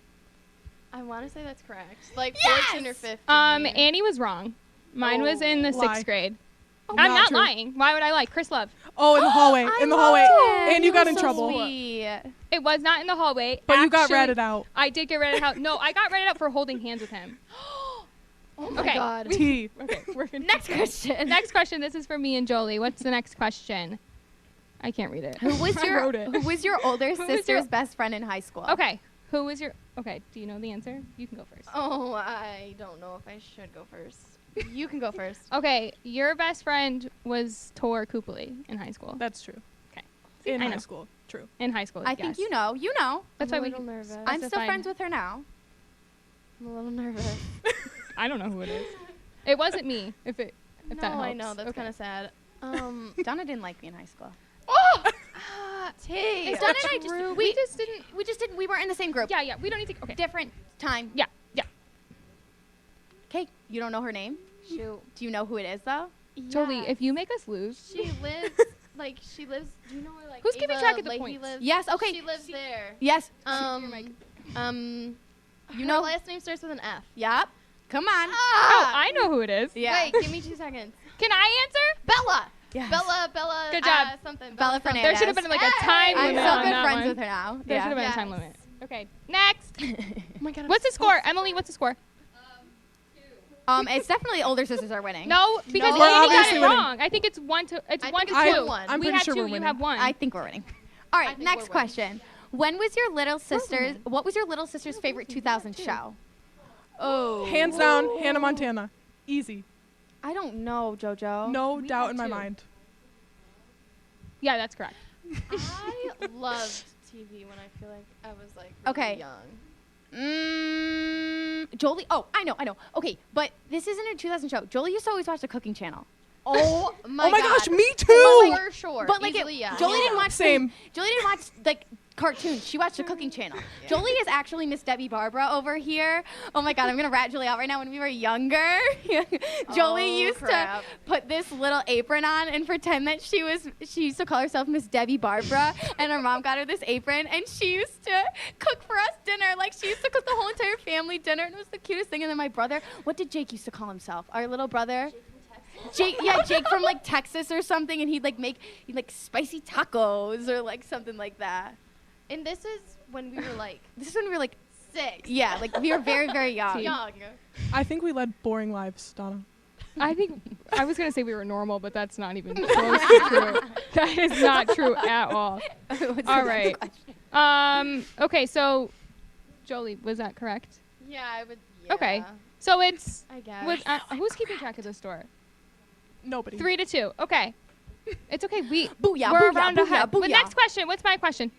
Speaker 12: I want to say that's correct. Like
Speaker 20: Yes!
Speaker 12: 14 or 15.
Speaker 21: Annie was wrong. Mine was in the
Speaker 9: lie.
Speaker 21: 6th grade.
Speaker 9: Oh,
Speaker 21: I'm
Speaker 9: not
Speaker 21: not
Speaker 9: true.
Speaker 21: lying. Why would I lie? Chris Love.
Speaker 9: Oh, in the hallway. In the hallway. And you got in
Speaker 20: so
Speaker 9: trouble.
Speaker 20: Sweet.
Speaker 21: It was not in the hallway.
Speaker 9: But you got ratted out.
Speaker 21: I did get ratted out. No, I got ratted out for holding hands with him.
Speaker 12: Oh my God.
Speaker 21: Okay, we're finished.
Speaker 12: Next question.
Speaker 21: Next question. This is for me and Jolie. What's the next question? I can't read it.
Speaker 20: Who was
Speaker 21: I wrote it.
Speaker 20: Who was your older sister's best friend in high school?
Speaker 21: Okay. Who was your? Okay. Do you know the answer? You can go first.
Speaker 12: Oh, I don't know if I should go first. You can go first.
Speaker 21: Okay. Your best friend was Tor Kupali in high school.
Speaker 9: That's true.
Speaker 21: Okay.
Speaker 9: In high school. True.
Speaker 21: In high school.
Speaker 20: I think you know. You know.
Speaker 21: That's
Speaker 12: I'm
Speaker 21: why
Speaker 12: a little nervous.
Speaker 20: I'm still friends with her now.
Speaker 12: I'm a little nervous.
Speaker 21: I don't know who it is. It wasn't me. If that helps.
Speaker 12: I know. That's kind of sad.
Speaker 20: Donna didn't like me in high school.
Speaker 12: Oh!
Speaker 20: Hey,
Speaker 12: Is
Speaker 20: Donna
Speaker 12: that
Speaker 20: and I
Speaker 12: true?
Speaker 20: we just didn't. We weren't in the same group.
Speaker 21: Yeah. We don't need to. Okay.
Speaker 20: Different time.
Speaker 21: Yeah.
Speaker 20: Okay. You don't know her name?
Speaker 12: Shoot.
Speaker 20: Do you know who it is though?
Speaker 21: Jolie, if you make us lose.
Speaker 12: She lives. She lives. Do you know where
Speaker 21: Who's keeping track of the points?
Speaker 12: Lives?
Speaker 20: Yes. Okay.
Speaker 12: She lives there.
Speaker 20: Yes.
Speaker 12: You know, last name starts with an F.
Speaker 20: Yep. Come on.
Speaker 21: Oh, I know who it is.
Speaker 20: Yeah.
Speaker 12: Wait, give me 2 seconds.
Speaker 21: Can I answer?
Speaker 12: Bella.
Speaker 20: Yes.
Speaker 12: Bella.
Speaker 21: Good job.
Speaker 12: Something.
Speaker 20: Bella Fernandez.
Speaker 21: There should have been like a time
Speaker 20: I'm
Speaker 21: limit
Speaker 20: so
Speaker 21: on
Speaker 20: good
Speaker 21: that
Speaker 20: friends
Speaker 21: one.
Speaker 20: with her now.
Speaker 21: There should have been a time limit. Okay. Next.
Speaker 12: Oh my God.
Speaker 21: What's the score? Emily, what's the score?
Speaker 20: It's definitely older sisters are winning.
Speaker 21: No, because
Speaker 9: We're
Speaker 21: Amy got
Speaker 9: obviously
Speaker 21: it
Speaker 9: winning.
Speaker 21: wrong. I think it's 1 to 2.
Speaker 9: I'm
Speaker 21: We
Speaker 9: pretty
Speaker 21: had
Speaker 9: sure
Speaker 21: 2.
Speaker 9: we're
Speaker 21: You
Speaker 9: winning.
Speaker 21: have 1.
Speaker 20: I think we're winning. All right. Next question. When was your little sister's? What was your little sister's favorite 2000 show?
Speaker 12: Oh.
Speaker 9: Hands down, Hannah Montana. Easy.
Speaker 20: I don't know, JoJo.
Speaker 9: No doubt in my mind.
Speaker 21: Yeah, that's correct.
Speaker 12: I loved TV when I feel like I was like
Speaker 20: Okay.
Speaker 12: young.
Speaker 20: Jolie. Oh, I know. Okay, but this isn't a 2000 show. Jolie used to always watch the Cooking Channel.
Speaker 12: Oh my
Speaker 9: gosh, me
Speaker 12: But
Speaker 9: too.
Speaker 12: for sure.
Speaker 20: But like,
Speaker 12: easily, yeah.
Speaker 20: Jolie didn't watch.
Speaker 9: Same.
Speaker 20: Jolie didn't watch like cartoons. She watched the Cooking Channel. Jolie is actually Miss Debbie Barbara over here. Oh my God, I'm gonna rat Jolie out right now. When we were younger, Jolie used to put this little apron on and pretend that she used to call herself Miss Debbie Barbara, and her mom got her this apron, and she used to cook for us dinner. Like she used to cook the whole entire family dinner, and it was the cutest thing. And then my brother, what did Jake used to call himself? Our little brother. Jake from like Texas or something, and he'd like spicy tacos or like something like that.
Speaker 12: And this is when we were like.
Speaker 20: This is when we were like
Speaker 12: 6.
Speaker 20: Yeah, like we were very, very young.
Speaker 9: I think we led boring lives, Donna.
Speaker 21: I think I was gonna say we were normal, but that's not even close to true. That is not true at all. All right. Okay, so Jolie, was that correct?
Speaker 12: Yeah, I would. Yeah.
Speaker 21: Okay. So it's.
Speaker 12: I guess.
Speaker 21: Who's keeping track of the score?
Speaker 9: Nobody.
Speaker 21: 3-2. Okay. It's okay.
Speaker 20: Booyah,
Speaker 21: We're
Speaker 20: booyah,
Speaker 21: around
Speaker 20: booyah,
Speaker 21: ahead. But
Speaker 20: booyah.
Speaker 21: next question. What's my question?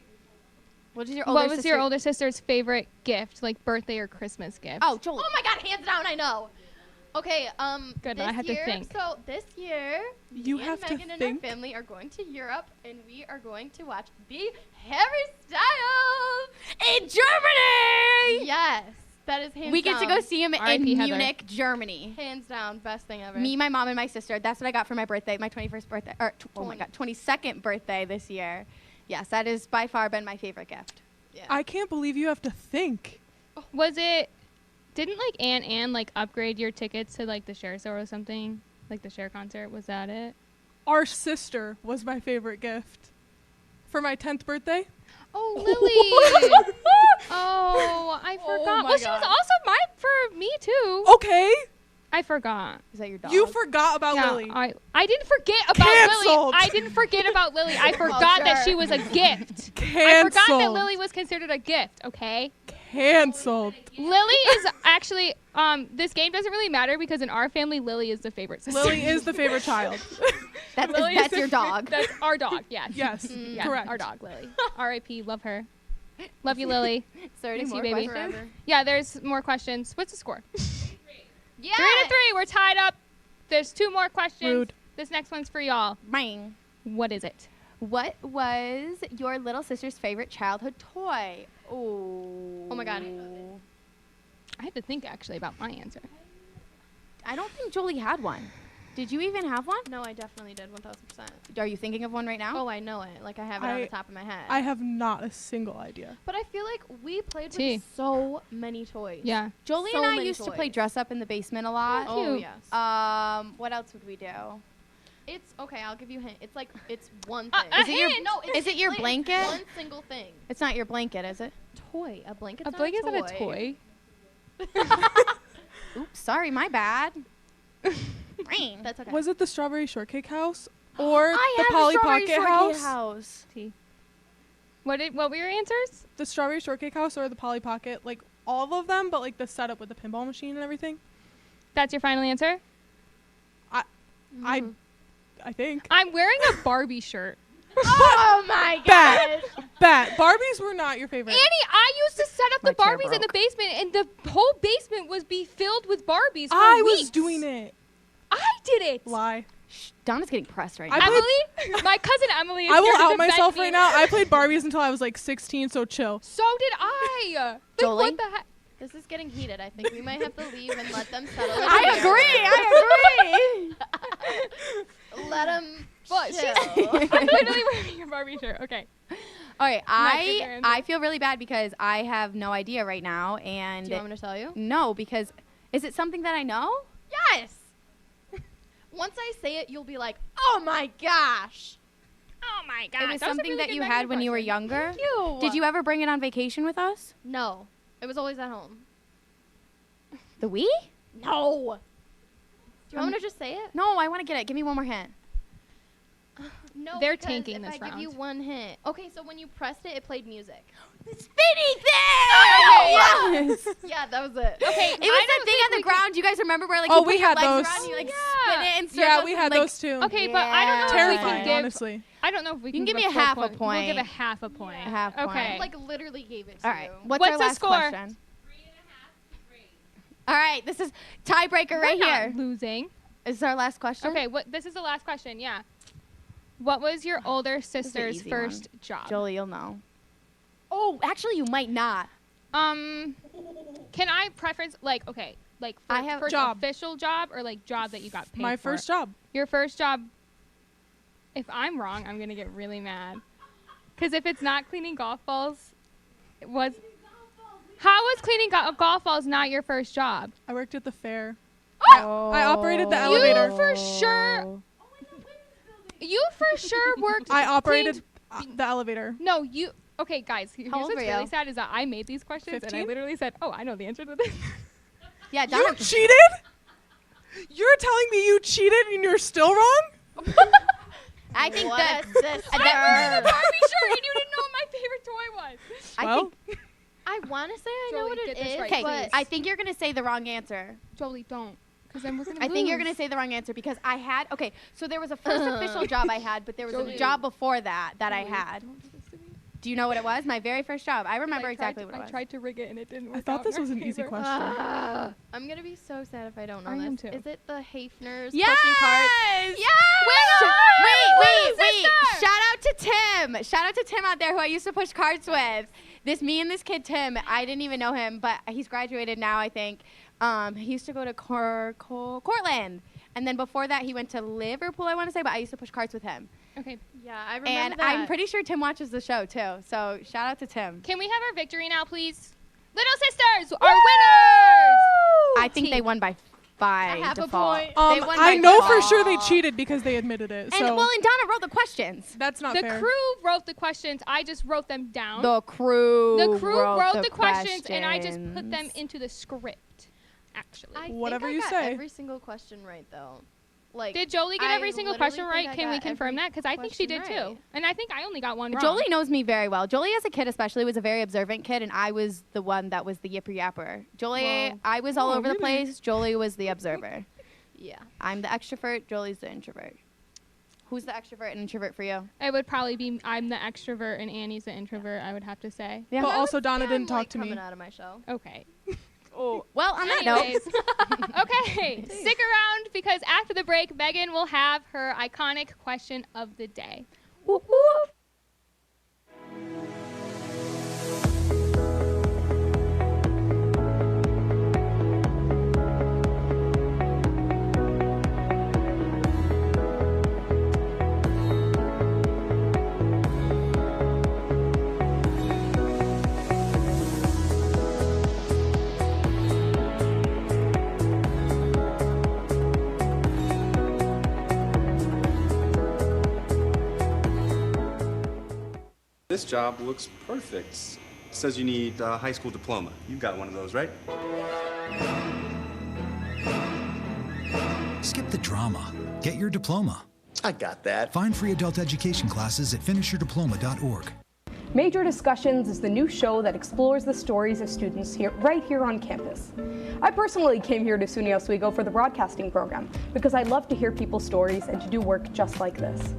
Speaker 20: What was your
Speaker 21: older sister's favorite gift, like birthday or Christmas gift?
Speaker 20: Oh, Jolie.
Speaker 12: Oh my God, hands down, I know. Okay,
Speaker 21: Good,
Speaker 12: this
Speaker 21: I had to
Speaker 12: year,
Speaker 21: think.
Speaker 12: So this year,
Speaker 9: You
Speaker 12: me
Speaker 9: have
Speaker 12: and
Speaker 9: to
Speaker 12: Megan and
Speaker 9: think.
Speaker 12: our family are going to Europe, and we are going to watch the Harry Styles
Speaker 20: in Germany.
Speaker 12: Yes, that is hands
Speaker 20: We
Speaker 12: down.
Speaker 20: get to go see him in
Speaker 21: R.I.P. Heather.
Speaker 20: Munich, Germany.
Speaker 12: Hands down, best thing ever.
Speaker 20: Me, my mom, and my sister. That's what I got for my birthday, my 21st birthday, or oh my God, 22nd birthday this year. Yes, that has by far been my favorite gift.
Speaker 12: Yeah.
Speaker 9: I can't believe you have to think.
Speaker 21: Was it? Didn't like Ann like upgrade your tickets to like the Cher show or something? Like the Cher concert? Was that it?
Speaker 9: Our sister was my favorite gift. For my 10th birthday.
Speaker 21: Oh, Lily. Oh, I forgot.
Speaker 20: my
Speaker 21: Well, she was
Speaker 20: God.
Speaker 21: also mine for me too.
Speaker 9: Okay.
Speaker 21: I forgot.
Speaker 20: Is that your dog?
Speaker 9: You forgot about
Speaker 21: Yeah,
Speaker 9: Lily.
Speaker 21: I didn't forget about
Speaker 9: Canceled.
Speaker 21: Lily. I didn't forget about Lily. I forgot that she was a gift. I forgot that
Speaker 9: Canceled.
Speaker 21: Lily was considered a gift, okay?
Speaker 9: Canceled.
Speaker 21: Lily is actually, this game doesn't really matter because in our family, Lily is the favorite sister.
Speaker 9: Lily is the favorite child.
Speaker 21: Lily is
Speaker 20: That's your dog.
Speaker 21: That's our dog, yes.
Speaker 9: Yes,
Speaker 21: Yeah,
Speaker 9: correct.
Speaker 21: our dog, Lily. R.I.P. Love her. Love you, Lily.
Speaker 20: Sorry,
Speaker 21: Miss
Speaker 20: more
Speaker 21: you, baby.
Speaker 20: questions?
Speaker 21: Yeah, there's more questions. What's the score?
Speaker 12: Yeah.
Speaker 21: 3-3. We're tied up. There's 2 more questions.
Speaker 9: Rude.
Speaker 21: This next one's for y'all.
Speaker 20: Bang.
Speaker 21: What is it?
Speaker 20: What was your little sister's favorite childhood toy?
Speaker 12: Oh my God.
Speaker 21: I had to think actually about my answer.
Speaker 20: I don't think Jolie had one. Did you even have one?
Speaker 12: No, I definitely did 1000%.
Speaker 20: Are you thinking of one right now?
Speaker 12: Oh, I know it. Like I have it on the top of my head.
Speaker 9: I have not a single idea.
Speaker 12: But I feel like we played
Speaker 21: T.
Speaker 12: with so many toys.
Speaker 21: Yeah.
Speaker 20: Jolie
Speaker 12: So
Speaker 20: and I
Speaker 12: many
Speaker 20: used to
Speaker 12: toys.
Speaker 20: play dress up in the basement a lot.
Speaker 12: Oh
Speaker 21: Cute.
Speaker 12: yes.
Speaker 20: What else would we do?
Speaker 12: It's okay. I'll give you a hint. It's like it's one thing.
Speaker 20: Is it your blanket?
Speaker 12: One single thing.
Speaker 20: It's not your blanket, is it?
Speaker 12: Toy. A blanket.
Speaker 21: A blanket's not a toy.
Speaker 20: Oops, sorry, my bad.
Speaker 12: That's okay.
Speaker 9: Was it the Strawberry Shortcake House or
Speaker 20: I
Speaker 9: the
Speaker 20: had
Speaker 9: Polly
Speaker 20: Strawberry
Speaker 9: Pocket
Speaker 20: Shortcake
Speaker 9: House?
Speaker 21: What were your answers?
Speaker 9: The Strawberry Shortcake House or the Polly Pocket, like all of them, but like the setup with the pinball machine and everything.
Speaker 21: That's your final answer?
Speaker 9: I think.
Speaker 21: I'm wearing a Barbie shirt.
Speaker 20: Oh my
Speaker 9: god. Bat. Barbies were not your favorite.
Speaker 21: Annie, I used to set up the
Speaker 20: My chair
Speaker 21: Barbies in the
Speaker 20: broke.
Speaker 21: basement, and the whole basement was filled with Barbies for
Speaker 9: I
Speaker 21: weeks.
Speaker 9: was doing it.
Speaker 21: I did it.
Speaker 9: Lie.
Speaker 20: Donna's getting pressed right now.
Speaker 21: Emily, my cousin Emily is
Speaker 9: I
Speaker 21: here
Speaker 9: will
Speaker 21: to
Speaker 9: out
Speaker 21: defend
Speaker 9: myself
Speaker 21: me.
Speaker 9: right now. I played Barbies until I was like 16, so chill.
Speaker 21: So did I.
Speaker 20: Jolie?
Speaker 21: What the heck?
Speaker 12: This is getting heated. I think we might have to leave and let them settle it.
Speaker 20: I agree.
Speaker 12: Let them.
Speaker 21: Well,
Speaker 12: chill.
Speaker 21: I'm literally wearing a Barbie shirt. Okay.
Speaker 20: All right,
Speaker 21: Not good, Aaron.
Speaker 20: I feel really bad because I have no idea right now, and
Speaker 12: Do you want me to tell you?
Speaker 20: no, because is it something that I know?
Speaker 12: Yes. Once I say it, you'll be like, "Oh my gosh!"
Speaker 21: Oh my god.
Speaker 20: It was
Speaker 21: That was a
Speaker 20: something
Speaker 21: really
Speaker 20: that
Speaker 21: good
Speaker 20: you
Speaker 21: memory
Speaker 20: had when you were
Speaker 21: question.
Speaker 20: younger.
Speaker 12: Thank you.
Speaker 20: Did you ever bring it on vacation with us?
Speaker 12: No, it was always at home.
Speaker 20: The Wii?
Speaker 12: No. Do you want me to just say it?
Speaker 20: No, I want to get it. Give me one more hint.
Speaker 12: No.
Speaker 21: They're
Speaker 12: because
Speaker 21: tanking
Speaker 12: if
Speaker 21: this
Speaker 12: I give
Speaker 21: round.
Speaker 12: you one hint. Okay, so when you pressed it, it played music.
Speaker 20: The spinny thing!
Speaker 12: Oh,
Speaker 20: yes!
Speaker 12: Yeah, that was it.
Speaker 21: Okay,
Speaker 20: It was that thing on the ground. You guys remember where like
Speaker 9: Oh,
Speaker 20: you
Speaker 9: we
Speaker 20: put your
Speaker 9: had
Speaker 20: legs
Speaker 9: those.
Speaker 20: around and you like spin it in circles?
Speaker 9: Yeah, we had
Speaker 20: and, like,
Speaker 9: those too.
Speaker 21: Okay, but I don't know if we
Speaker 9: Terrifying,
Speaker 21: can give.
Speaker 9: honestly.
Speaker 21: I don't know if we
Speaker 20: You
Speaker 21: can
Speaker 20: can give me a
Speaker 21: full
Speaker 20: half a
Speaker 21: point.
Speaker 20: point.
Speaker 21: We'll give a half a point.
Speaker 20: A half point.
Speaker 21: Okay.
Speaker 12: I like literally gave it to
Speaker 20: All right.
Speaker 12: you.
Speaker 20: What's
Speaker 21: What's
Speaker 20: our
Speaker 21: the
Speaker 20: last
Speaker 21: score?
Speaker 20: question? 3.5. All right. This is tiebreaker right
Speaker 21: We're not
Speaker 20: here.
Speaker 21: losing.
Speaker 20: Is this our last question?
Speaker 21: Okay, this is the last question, yeah. What was your older
Speaker 20: is an
Speaker 21: sister's
Speaker 20: easy
Speaker 21: first
Speaker 20: one.
Speaker 21: job?
Speaker 20: Jolie, you'll know. Oh, actually, you might not.
Speaker 21: Can I preference, like, okay, like
Speaker 20: I have
Speaker 21: first
Speaker 9: job.
Speaker 21: official job or like job that you got paid
Speaker 9: My
Speaker 21: for?
Speaker 9: first job.
Speaker 21: Your first job. If I'm wrong, I'm gonna get really mad. Because if it's not cleaning golf balls, it was. How was cleaning golf balls not your first job?
Speaker 9: I worked at the fair.
Speaker 20: Oh.
Speaker 9: I operated the elevator.
Speaker 21: You for sure worked.
Speaker 9: I operated the elevator.
Speaker 21: No, you. Okay, guys. Here's
Speaker 20: How old
Speaker 21: what's
Speaker 20: were
Speaker 21: really
Speaker 20: you?
Speaker 21: sad is that I made these questions and I
Speaker 9: 15?
Speaker 21: literally said, "Oh, I know the answer to this."
Speaker 20: Yeah,
Speaker 9: You
Speaker 20: Donna.
Speaker 9: cheated? You're telling me you cheated and you're still wrong?
Speaker 20: I think
Speaker 12: What
Speaker 20: that.
Speaker 12: a sister.
Speaker 21: I made the Barbie shirt and you didn't know what my favorite toy was.
Speaker 20: I
Speaker 9: Well,
Speaker 20: think.
Speaker 12: I want to say I know
Speaker 21: Jolie,
Speaker 12: what it
Speaker 21: get this
Speaker 12: is,
Speaker 21: right,
Speaker 20: Okay,
Speaker 12: but
Speaker 20: I think you're gonna say the wrong answer.
Speaker 21: Jolie, don't. Because then we're going to
Speaker 20: I think you're gonna say the wrong answer because I had. Okay, so there was a first official job I had, but there was a job before that I had. Do you know what it was? My very first job. I remember exactly what it was.
Speaker 21: I tried to rig it and it didn't work
Speaker 9: I thought
Speaker 21: out
Speaker 9: this
Speaker 21: in
Speaker 9: was
Speaker 21: our
Speaker 9: an easy
Speaker 21: favor.
Speaker 9: question.
Speaker 12: I'm going to be so sad if I don't know
Speaker 21: I am
Speaker 12: this.
Speaker 21: too.
Speaker 12: Is it the Hafners
Speaker 20: Yes!
Speaker 12: pushing carts?
Speaker 20: Wait. Shout out to Tim. Shout out to Tim out there who I used to push carts with. Me and this kid, Tim, I didn't even know him, but he's graduated now, I think. He used to go to Cortland. And then before that, he went to Liverpool, I want to say, but I used to push carts with him.
Speaker 21: Okay.
Speaker 12: Yeah, I remember
Speaker 20: And
Speaker 12: that.
Speaker 20: I'm pretty sure Tim watches the show, too. So shout out to Tim.
Speaker 21: Can we have our victory now, please? Little Sisters are winners!
Speaker 20: I think they won by 5
Speaker 12: half a
Speaker 20: default.
Speaker 12: point.
Speaker 20: They won
Speaker 9: I
Speaker 20: by
Speaker 9: know for
Speaker 20: default.
Speaker 9: sure they cheated because they admitted it.
Speaker 20: And
Speaker 9: So
Speaker 20: and Donna wrote the questions.
Speaker 9: that's not
Speaker 21: The
Speaker 9: fair.
Speaker 21: crew wrote the questions. I just wrote them down.
Speaker 20: The crew
Speaker 21: wrote the questions, and I just put them into the script, actually.
Speaker 12: I
Speaker 9: Whatever
Speaker 12: think
Speaker 9: you
Speaker 12: I got
Speaker 9: say.
Speaker 12: every single question right, though. Like,
Speaker 21: Did Jolie get
Speaker 12: I
Speaker 21: every single
Speaker 12: literally
Speaker 21: question
Speaker 12: think
Speaker 21: right?
Speaker 12: I
Speaker 21: Can we
Speaker 12: got
Speaker 21: confirm
Speaker 12: every
Speaker 21: that? Because I think she did
Speaker 12: question
Speaker 21: too.
Speaker 12: right.
Speaker 21: And I think I only got one wrong.
Speaker 20: Jolie knows me very well. Jolie, as a kid especially, was a very observant kid, and I was the one that was the yipper yapper. Jolie,
Speaker 12: Whoa.
Speaker 20: I was all
Speaker 9: Oh,
Speaker 20: over the
Speaker 9: really?
Speaker 20: place. Jolie was the observer.
Speaker 12: Yeah.
Speaker 20: I'm the extrovert. Jolie's the introvert. Who's the extrovert and introvert for you?
Speaker 21: It would probably be I'm the extrovert and Annie's the introvert, I would have to say.
Speaker 20: Yeah.
Speaker 9: But also Donna
Speaker 12: I'm,
Speaker 9: didn't talk
Speaker 12: like,
Speaker 9: to me.
Speaker 12: coming out of my shell.
Speaker 21: Okay.
Speaker 20: Oh. Well, on that note.
Speaker 21: Anyways. Okay, stick around because after the break, Megan will have her iconic question of the day.
Speaker 20: Whoop, whoop.
Speaker 2: this job looks perfect. It says you need a high school diploma. You've got one of those, right?
Speaker 7: Skip the drama. Get your diploma.
Speaker 15: I got that.
Speaker 7: Find free adult education classes at finishyourdiploma.org.
Speaker 16: Major Discussions is the new show that explores the stories of students right here on campus. I personally came here to SUNY Oswego for the broadcasting program because I love to hear people's stories and to do work just like this.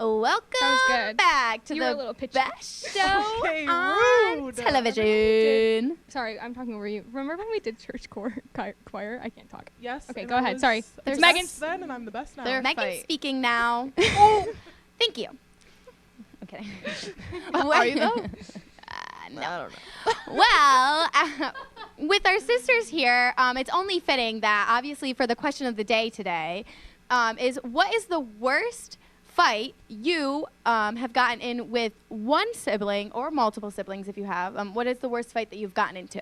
Speaker 20: Welcome back to the best show on television.
Speaker 21: Sorry, I'm talking over you. Remember when we did church choir? I can't talk.
Speaker 9: Yes.
Speaker 21: Okay, go ahead. Sorry.
Speaker 9: There's
Speaker 21: Megan.
Speaker 9: Then, and I'm the best now.
Speaker 20: Megan's speaking now. Oh, thank you. Okay.
Speaker 12: Are you though?
Speaker 20: No. I don't know. Well, with our sisters here, it's only fitting that obviously for the question of the day today is what is the worst fight you have gotten in with one sibling or multiple siblings if you have? What is the worst fight that you've gotten into?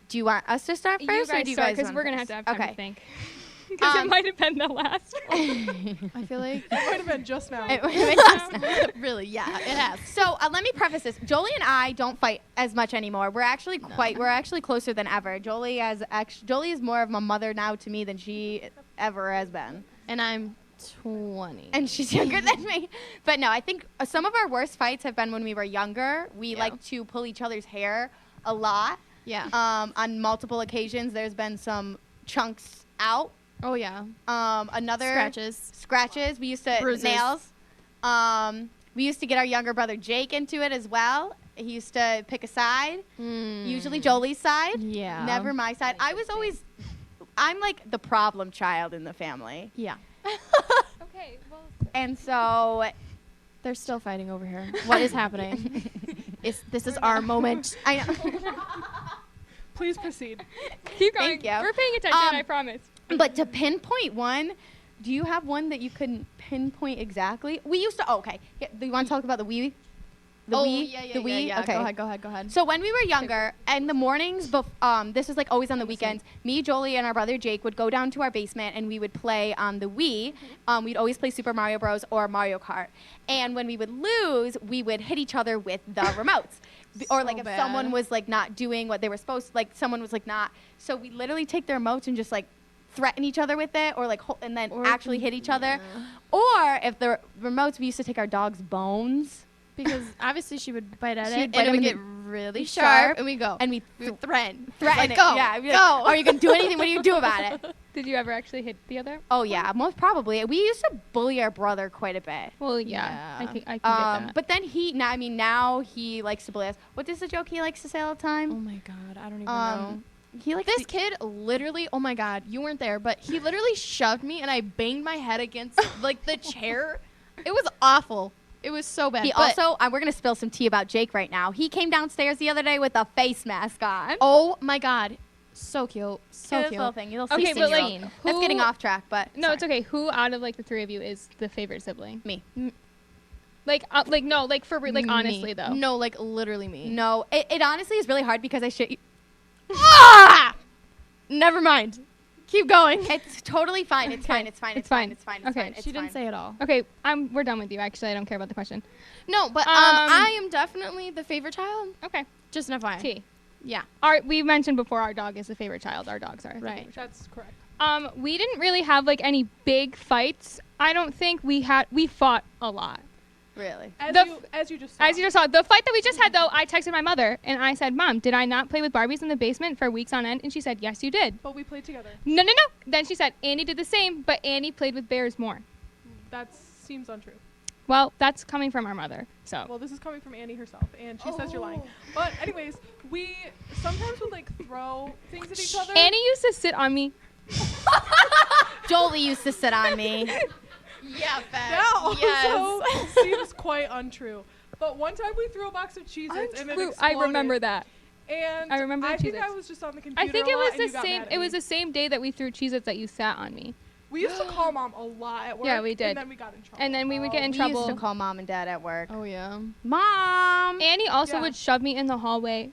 Speaker 20: Do you want us to start first?
Speaker 21: You guys
Speaker 20: or do you
Speaker 21: start
Speaker 20: guys
Speaker 21: because
Speaker 20: want
Speaker 21: we're going to
Speaker 20: first?
Speaker 21: have to have time to think. Because it might have been the last one.
Speaker 12: I feel like
Speaker 9: it might have been just now.
Speaker 20: It might have been just now.
Speaker 12: Really, yeah, it has.
Speaker 20: So let me preface this. Jolie and I don't fight as much anymore. We're actually we're actually closer than ever. Jolie is more of a mother now to me than she ever has been.
Speaker 12: And I'm 20.
Speaker 20: And she's younger than me. But no, I think some of our worst fights have been when we were younger. We like to pull each other's hair a lot.
Speaker 12: Yeah.
Speaker 20: On multiple occasions, there's been some chunks out.
Speaker 12: Oh yeah.
Speaker 20: Another
Speaker 12: scratches.
Speaker 20: We used to
Speaker 12: Bruises.
Speaker 20: nails. We used to get our younger brother Jake into it as well. He used to pick a side. Usually Jolie's side.
Speaker 12: Yeah.
Speaker 20: Never my side. I'm like the problem child in the family.
Speaker 12: Yeah.
Speaker 21: Okay. Well.
Speaker 20: And so
Speaker 12: they're still fighting over here. What is happening? This is our moment.
Speaker 20: I know.
Speaker 9: Please proceed.
Speaker 21: Keep going.
Speaker 20: Thank you.
Speaker 21: We're paying attention, I promise.
Speaker 20: But to pinpoint one, do you have one that you couldn't pinpoint exactly? We used to. Oh, okay. Yeah, do you want to talk about the Wii? The Wii?
Speaker 12: Yeah.
Speaker 20: The Wii?
Speaker 12: Yeah.
Speaker 20: Okay.
Speaker 12: Go ahead.
Speaker 20: So when we were younger, in the mornings, this was like always on the weekends, me, Jolie, and our brother Jake would go down to our basement and we would play on the Wii. We'd always play Super Mario Bros. Or Mario Kart. And when we would lose, we would hit each other with the remotes. Or like if someone was like not doing what they were supposed to, like someone was like not. So we literally take the remotes and just like threaten each other with it, or like and then actually hit each other. Or if the remotes, we used to take our dog's bones.
Speaker 12: Because obviously she would bite at
Speaker 20: She would
Speaker 12: it,
Speaker 20: bite
Speaker 12: and it
Speaker 20: them
Speaker 12: would
Speaker 20: in
Speaker 12: get really
Speaker 20: sharp,
Speaker 12: sharp, and we go.
Speaker 20: And we
Speaker 12: threaten
Speaker 20: like,
Speaker 12: it.
Speaker 20: Go. Yeah,
Speaker 12: go.
Speaker 20: Are you going to do anything? What do you do about it?
Speaker 21: Did you ever actually hit the other?
Speaker 20: Oh, yeah, most probably. We used to bully our brother quite a bit.
Speaker 21: Well, yeah. I can get that.
Speaker 20: But then now he likes to bully us. What is the joke he likes to say all the time?
Speaker 12: Oh, my God. I don't even know.
Speaker 20: He likes
Speaker 12: this kid literally, oh, my God, you weren't there, but he literally shoved me, and I banged my head against, like, the chair. It was awful. It was so bad.
Speaker 20: He also, we're going to spill some tea about Jake right now. He came downstairs the other day with a face mask on.
Speaker 12: Oh, my God. So cute. So cute.
Speaker 20: Little thing.
Speaker 21: Okay, but like,
Speaker 20: that's getting off track, but
Speaker 21: no, it's okay. Who out of like the three of you is the favorite sibling?
Speaker 20: Me.
Speaker 21: No, like for like honestly though.
Speaker 12: No, like literally me.
Speaker 20: No, it honestly is really hard because I shit you.
Speaker 12: Ah! Never mind. Keep going.
Speaker 5: It's totally fine. It's fine. It's fine. It's fine. It's fine. It's
Speaker 21: Okay.
Speaker 5: fine. It's
Speaker 12: She didn't
Speaker 5: fine.
Speaker 12: say it all.
Speaker 21: Okay, we're done with you. Actually, I don't care about the question.
Speaker 12: No, but I am definitely the favorite child.
Speaker 21: Okay.
Speaker 12: Just an FYI.
Speaker 21: T.
Speaker 12: Yeah.
Speaker 21: We mentioned before our dog is the favorite child. Our dogs are.
Speaker 12: Right.
Speaker 9: That's correct.
Speaker 21: We didn't really have like any big fights. I don't think we fought a lot.
Speaker 5: Really?
Speaker 9: As you just
Speaker 21: saw. The fight that we just had, though, I texted my mother, and I said, Mom, did I not play with Barbies in the basement for weeks on end? And she said, yes, you did.
Speaker 9: But we played together.
Speaker 21: No. Then she said, Annie did the same, but Annie played with bears more.
Speaker 9: That seems untrue.
Speaker 21: Well, that's coming from our mother, so.
Speaker 9: Well, this is coming from Annie herself, and she says you're lying. But anyways, we sometimes would like throw things at each other.
Speaker 21: Annie used to sit on me.
Speaker 5: Jolie used to sit on me.
Speaker 12: Yeah,
Speaker 9: That also
Speaker 12: Yes.
Speaker 9: seems quite untrue. But one time we threw a box of Cheez-Its and it exploded.
Speaker 21: I remember that.
Speaker 9: And
Speaker 21: I remember
Speaker 9: I think
Speaker 21: Cheez-Its.
Speaker 9: I was just on the computer
Speaker 21: I think
Speaker 9: a
Speaker 21: it
Speaker 9: lot
Speaker 21: was
Speaker 9: and you
Speaker 21: the
Speaker 9: got
Speaker 21: same.
Speaker 9: mad at
Speaker 21: It was
Speaker 9: me.
Speaker 21: the same day that we threw Cheez-Its that you sat on me.
Speaker 9: We used to call Mom a lot at work.
Speaker 21: Yeah, we did.
Speaker 9: And then we got in trouble.
Speaker 21: And then we would get in
Speaker 5: We
Speaker 21: trouble.
Speaker 5: used to call Mom and Dad at work.
Speaker 12: Oh, yeah.
Speaker 5: Mom.
Speaker 21: Annie also would shove me in the hallway.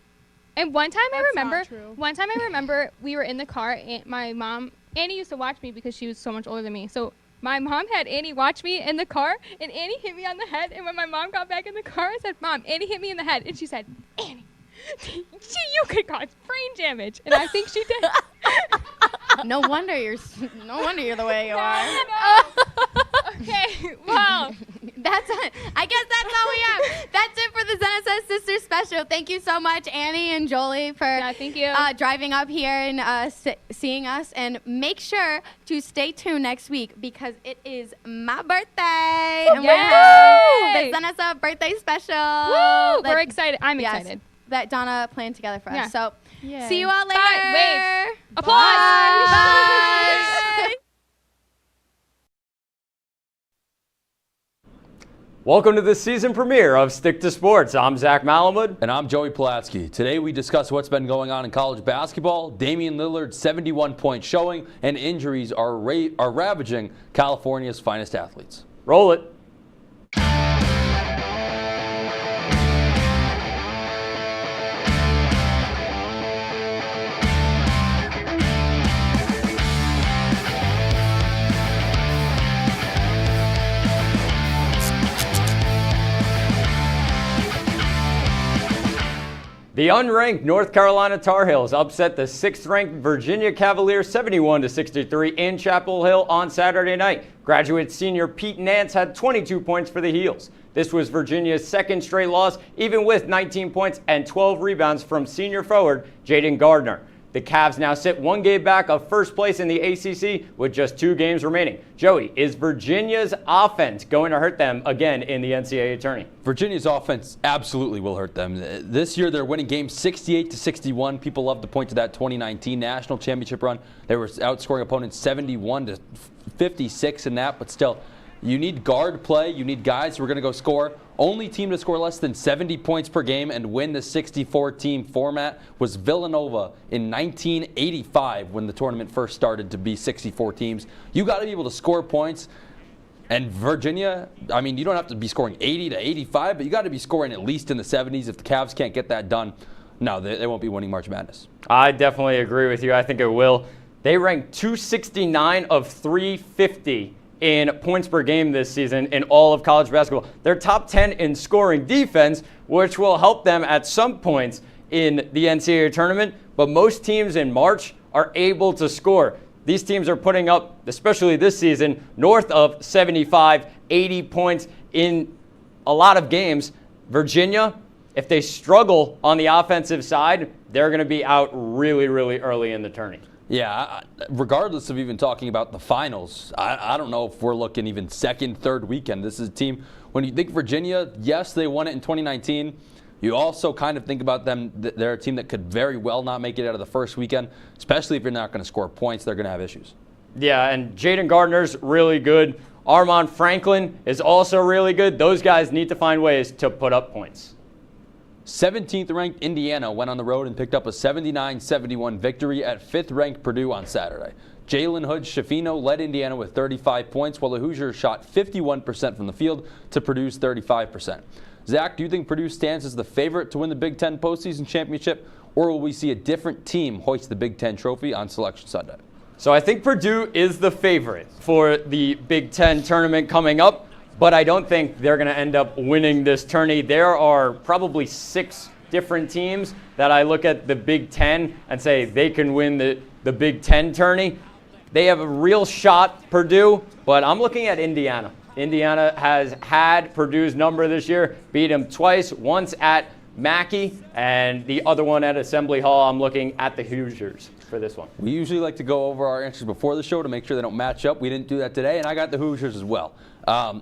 Speaker 21: And one time
Speaker 9: That's not
Speaker 21: I
Speaker 9: true.
Speaker 21: remember we were in the car and my mom, Annie used to watch me because she was so much older than me. So my mom had Annie watch me in the car and Annie hit me on the head. And when my mom got back in the car, I said, Mom, Annie hit me in the head. And she said, Annie, you could cause brain damage. And I think she did.
Speaker 5: No wonder you're the way you are.
Speaker 21: Okay, well.
Speaker 5: I guess that's all we have. That's it for the Zenasa Sisters special. Thank you so much, Annie and Jolie, for
Speaker 21: thank you.
Speaker 5: Driving up here and seeing us. And make sure to stay tuned next week because it is my birthday. And we're having the Zenasa birthday special.
Speaker 21: Woo! We're excited. I'm excited.
Speaker 5: That Donna planned together for
Speaker 21: Yeah.
Speaker 5: us. So
Speaker 21: Yay.
Speaker 5: see you all later.
Speaker 21: Bye. Wave. Applause.
Speaker 5: Bye.
Speaker 3: Welcome to the season premiere of Stick to Sports. I'm Zach Malamud.
Speaker 8: And I'm Joey Pulaski. Today we discuss what's been going on in college basketball, Damian Lillard's 71-point showing, and injuries are ravaging California's finest athletes.
Speaker 3: Roll it. The unranked North Carolina Tar Heels upset the 6th-ranked Virginia Cavaliers 71-63 in Chapel Hill on Saturday night. Graduate senior Pete Nance had 22 points for the Heels. This was Virginia's second straight loss, even with 19 points and 12 rebounds from senior forward Jaden Gardner. The Cavs now sit one game back of first place in the ACC with just 2 games remaining. Joey, is Virginia's offense going to hurt them again in the NCAA tourney?
Speaker 8: Virginia's offense absolutely will hurt them. This year they're winning games 68-61. People love to point to that 2019 national championship run. They were outscoring opponents 71-56 in that, but still, you need guard play. You need guys who are going to go score. Only team to score less than 70 points per game and win the 64-team format was Villanova in 1985 when the tournament first started to be 64 teams. You got to be able to score points. And Virginia, I mean, you don't have to be scoring 80 to 85, but you got to be scoring at least in the 70s. If the Cavs can't get that done, no, they won't be winning March Madness.
Speaker 3: I definitely agree with you. I think it will. They ranked 269 of 350 in points per game this season in all of college basketball. They're top 10 in scoring defense, which will help them at some points in the NCAA tournament. But most teams in March are able to score. These teams are putting up, especially this season, north of 75, 80 points in a lot of games. Virginia, if they struggle on the offensive side, they're going to be out really, really early in the tourney.
Speaker 8: Yeah, regardless of even talking about the finals, I don't know if we're looking even second, third weekend. This is a team, when you think Virginia, yes, they won it in 2019. You also kind of think about them, they're a team that could very well not make it out of the first weekend, especially if you're not going to score points, they're going to have issues.
Speaker 3: Yeah, and Jaden Gardner's really good. Armand Franklin is also really good. Those guys need to find ways to put up points.
Speaker 8: 17th ranked Indiana went on the road and picked up a 79-71 victory at 5th ranked Purdue on Saturday. Jalen Hood-Schifino led Indiana with 35 points, while the Hoosiers shot 51% from the field to Purdue's 35%. Zach, do you think Purdue stands as the favorite to win the Big Ten postseason championship, or will we see a different team hoist the Big Ten trophy on Selection Sunday?
Speaker 3: So I think Purdue is the favorite for the Big Ten tournament coming up, but I don't think they're going to end up winning this tourney. There are probably 6 different teams that I look at the Big Ten and say they can win the Big Ten tourney. They have a real shot, Purdue, but I'm looking at Indiana. Indiana has had Purdue's number this year, beat them twice, once at Mackey and the other one at Assembly Hall. I'm looking at the Hoosiers for this one.
Speaker 8: We usually like to go over our answers before the show to make sure they don't match up. We didn't do that today, and I got the Hoosiers as well.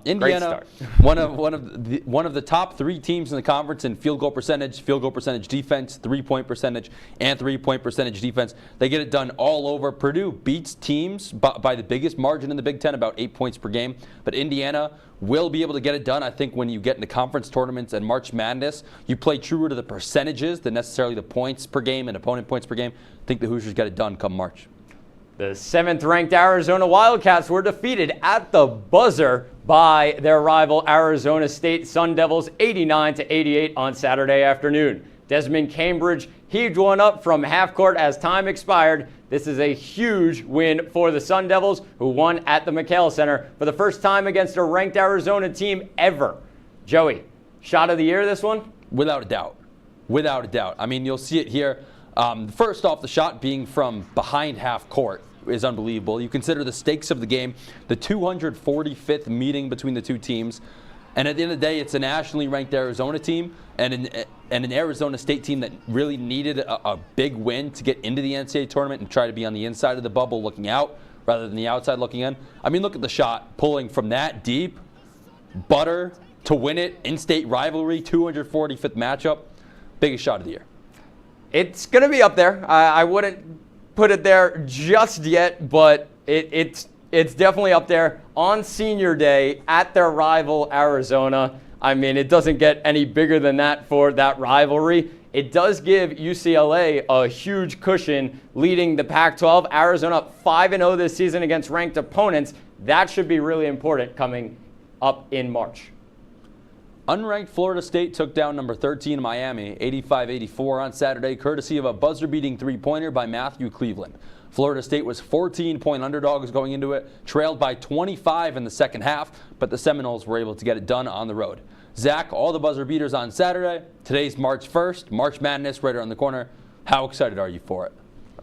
Speaker 8: Indiana, one of the top 3 teams in the conference in field goal percentage defense, 3-point percentage, and 3-point percentage defense. They get it done all over. Purdue beats teams by the biggest margin in the Big Ten, about 8 points per game. But Indiana will be able to get it done. I think when you get into conference tournaments and March Madness, you play truer to the percentages than necessarily the points per game and opponent points per game. I think the Hoosiers get it done come March.
Speaker 3: The 7th-ranked Arizona Wildcats were defeated at the buzzer by their rival Arizona State Sun Devils 89-88 on Saturday afternoon. Desmond Cambridge heaved one up from half court as time expired. This is a huge win for the Sun Devils, who won at the McHale Center for the first time against a ranked Arizona team ever. Joey, shot of the year this one?
Speaker 8: Without a doubt. Without a doubt. I mean, you'll see it here. First off, the shot being from behind half court is unbelievable. You consider the stakes of the game, the 245th meeting between the two teams, and at the end of the day, it's a nationally ranked Arizona team and an Arizona State team that really needed a big win to get into the NCAA tournament and try to be on the inside of the bubble looking out rather than the outside looking in. I mean, look at the shot, pulling from that deep, butter to win it, in-state rivalry, 245th matchup, biggest shot of the year.
Speaker 3: It's going to be up there. I wouldn't put it there just yet, but it's definitely up there on senior day at their rival Arizona. I mean, it doesn't get any bigger than that for that rivalry. It does give UCLA a huge cushion leading the Pac-12. Arizona 5-0 this season against ranked opponents. That should be really important coming up in March.
Speaker 8: Unranked Florida State took down number 13 Miami, 85-84 on Saturday, courtesy of a buzzer-beating three-pointer by Matthew Cleveland. Florida State was 14-point underdogs going into it, trailed by 25 in the second half, but the Seminoles were able to get it done on the road. Zach, all the buzzer beaters on Saturday. Today's March 1st, March Madness right around the corner. How excited are you for it?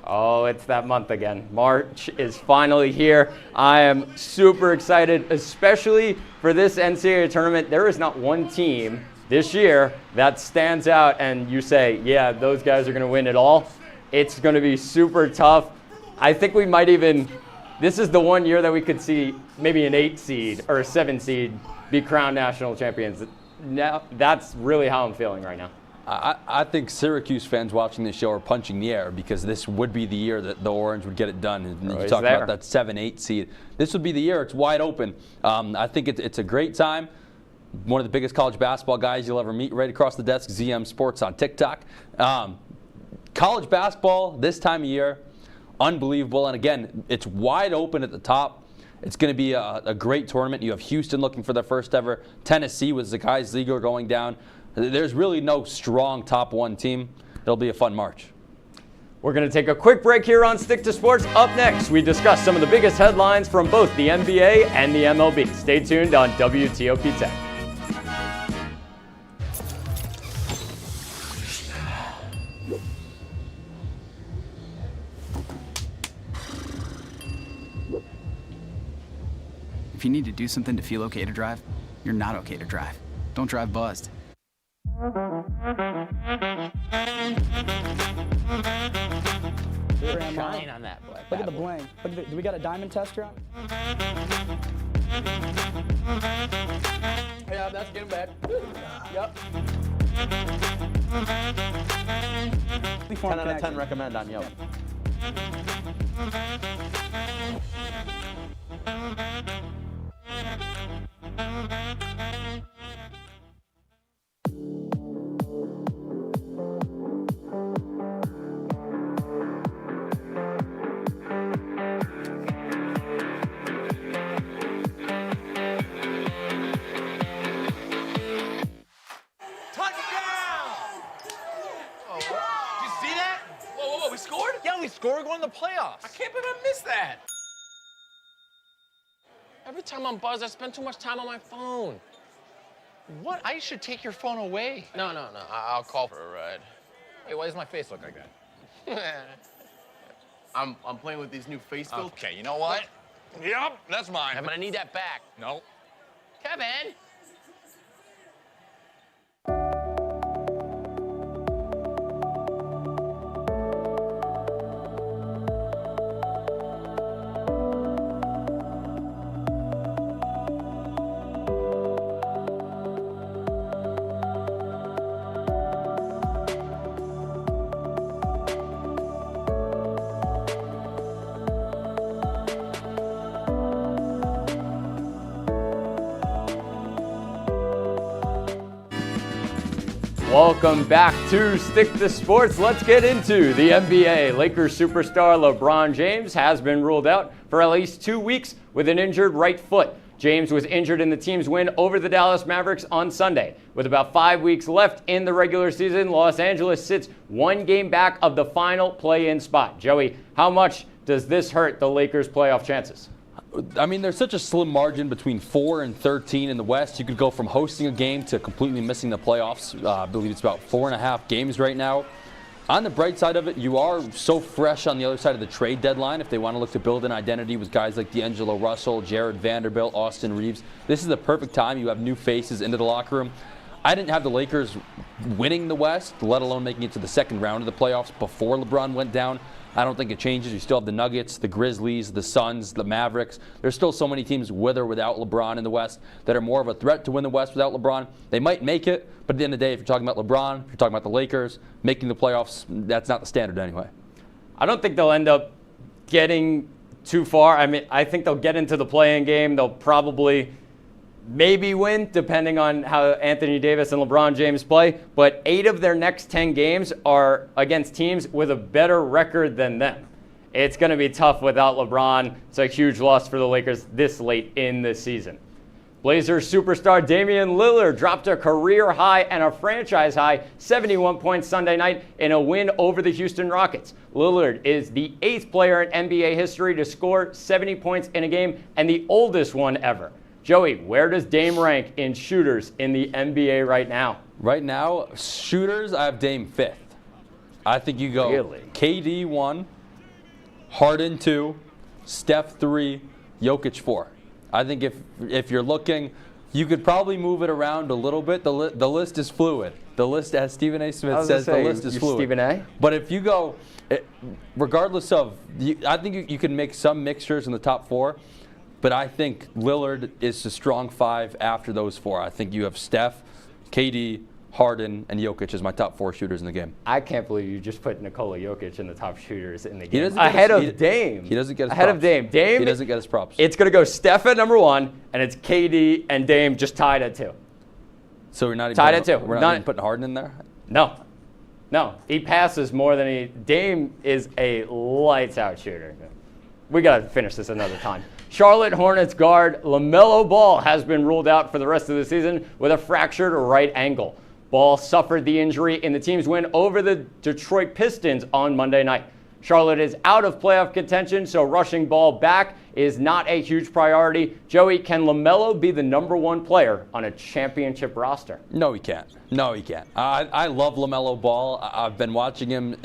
Speaker 3: Oh, it's that month again. March is finally here. I am super excited, especially for this NCAA tournament. There is not one team this year that stands out and you say, yeah, those guys are going to win it all. It's going to be super tough. I think we might even, this is the one year that we could see maybe an 8 seed or a 7 seed be crowned national champions. Now, that's really how I'm feeling right now.
Speaker 8: I think Syracuse fans watching this show are punching the air because this would be the year that the Orange would get it done. And you talk about that 7-8 seed. This would be the year. It's wide open. I think it's a great time. One of the biggest college basketball guys you'll ever meet right across the desk, ZM Sports on TikTok. College basketball this time of year, unbelievable. And again, it's wide open at the top. It's going to be a great tournament. You have Houston looking for their first ever. Tennessee with Zakai Zeigler going down. There's really no strong top 1 team. It'll be a fun March.
Speaker 3: We're going to take a quick break here on Stick to Sports. Up next, we discuss some of the biggest headlines from both the NBA and the MLB. Stay tuned on WTOP Tech.
Speaker 10: If you need to do something to feel okay to drive, you're not okay to drive. Don't drive buzzed.
Speaker 13: Shine on that black.
Speaker 18: Look at the bling. Do we got a diamond tester on? Yeah, that's getting bad. Yep.
Speaker 13: 10 out of 10 recommend on Yelp.
Speaker 11: We're going to the playoffs. I can't believe I missed that.
Speaker 4: that? Every time I'm buzzed, I spend too much time on my phone.
Speaker 11: What? I should take your phone away.
Speaker 4: No. I'll call for a ride.
Speaker 11: Hey, why does my face look like that?
Speaker 4: I'm playing with these new face filters.
Speaker 11: Okay, you know what? Yep, that's mine.
Speaker 4: But I need that back.
Speaker 11: No.
Speaker 4: Kevin!
Speaker 3: Welcome back to Stick to Sports. Let's get into the NBA. Lakers superstar LeBron James has been ruled out for at least 2 weeks with an injured right foot. James was injured in the team's win over the Dallas Mavericks on Sunday. With about 5 weeks left in the regular season, Los Angeles sits 1 game back of the final play-in spot. Joey, how much does this hurt the Lakers' playoff chances?
Speaker 8: I mean, there's such a slim margin between 4 and 13 in the West. You could go from hosting a game to completely missing the playoffs. I believe it's about 4.5 games right now. On the bright side of it, you are so fresh on the other side of the trade deadline. If they want to look to build an identity with guys like D'Angelo Russell, Jared Vanderbilt, Austin Reeves, this is the perfect time. You have new faces into the locker room. I didn't have the Lakers winning the West, let alone making it to the second round of the playoffs before LeBron went down. I don't think it changes. You still have the Nuggets, the Grizzlies, the Suns, the Mavericks. There's still so many teams with or without LeBron in the West that are more of a threat to win the West without LeBron. They might make it, but at the end of the day, if you're talking about LeBron, if you're talking about the Lakers, making the playoffs, that's not the standard anyway.
Speaker 3: I don't think they'll end up getting too far. I mean, I think they'll get into the play-in game. They'll probably maybe win, depending on how Anthony Davis and LeBron James play. But 8 of their next 10 games are against teams with a better record than them. It's going to be tough without LeBron. It's a huge loss for the Lakers this late in the season. Blazers superstar Damian Lillard dropped a career high and a franchise high 71 points Sunday night in a win over the Houston Rockets. Lillard is the 8th player in NBA history to score 70 points in a game and the oldest one ever. Joey, where does Dame rank in shooters in the NBA right now?
Speaker 8: Right now, shooters, I have Dame 5th. I think you go KD 1, Harden 2, Steph 3, Jokic 4. I think if you're looking, you could probably move it around a little bit. The list is fluid. The list, as Stephen A. Smith says, the list is fluid.
Speaker 3: Stephen A?
Speaker 8: But if you go, regardless of, I think you can make some mixtures in the top 4. But I think Lillard is the strong 5 after those 4. I think you have Steph, KD, Harden, and Jokic as my top 4 shooters in the game.
Speaker 3: I can't believe you just put Nikola Jokic in the top shooters in the game. Ahead of Dame.
Speaker 8: He doesn't get his
Speaker 3: ahead
Speaker 8: props.
Speaker 3: of Dame. Dame.
Speaker 8: He doesn't get his props.
Speaker 3: It's going to go Steph at number 1, and it's KD and Dame just tied at 2.
Speaker 8: So we're not even
Speaker 3: tied at 2.
Speaker 8: We're not even putting Harden in there?
Speaker 3: No. He passes more than he. Dame is a lights out shooter. We got to finish this another time. Charlotte Hornets guard LaMelo Ball has been ruled out for the rest of the season with a fractured right ankle. Ball suffered the injury in the team's win over the Detroit Pistons on Monday night. Charlotte is out of playoff contention, so rushing Ball back is not a huge priority. Joey, can LaMelo be the number 1 player on a championship roster?
Speaker 8: No, he can't. I love LaMelo Ball. I've been watching him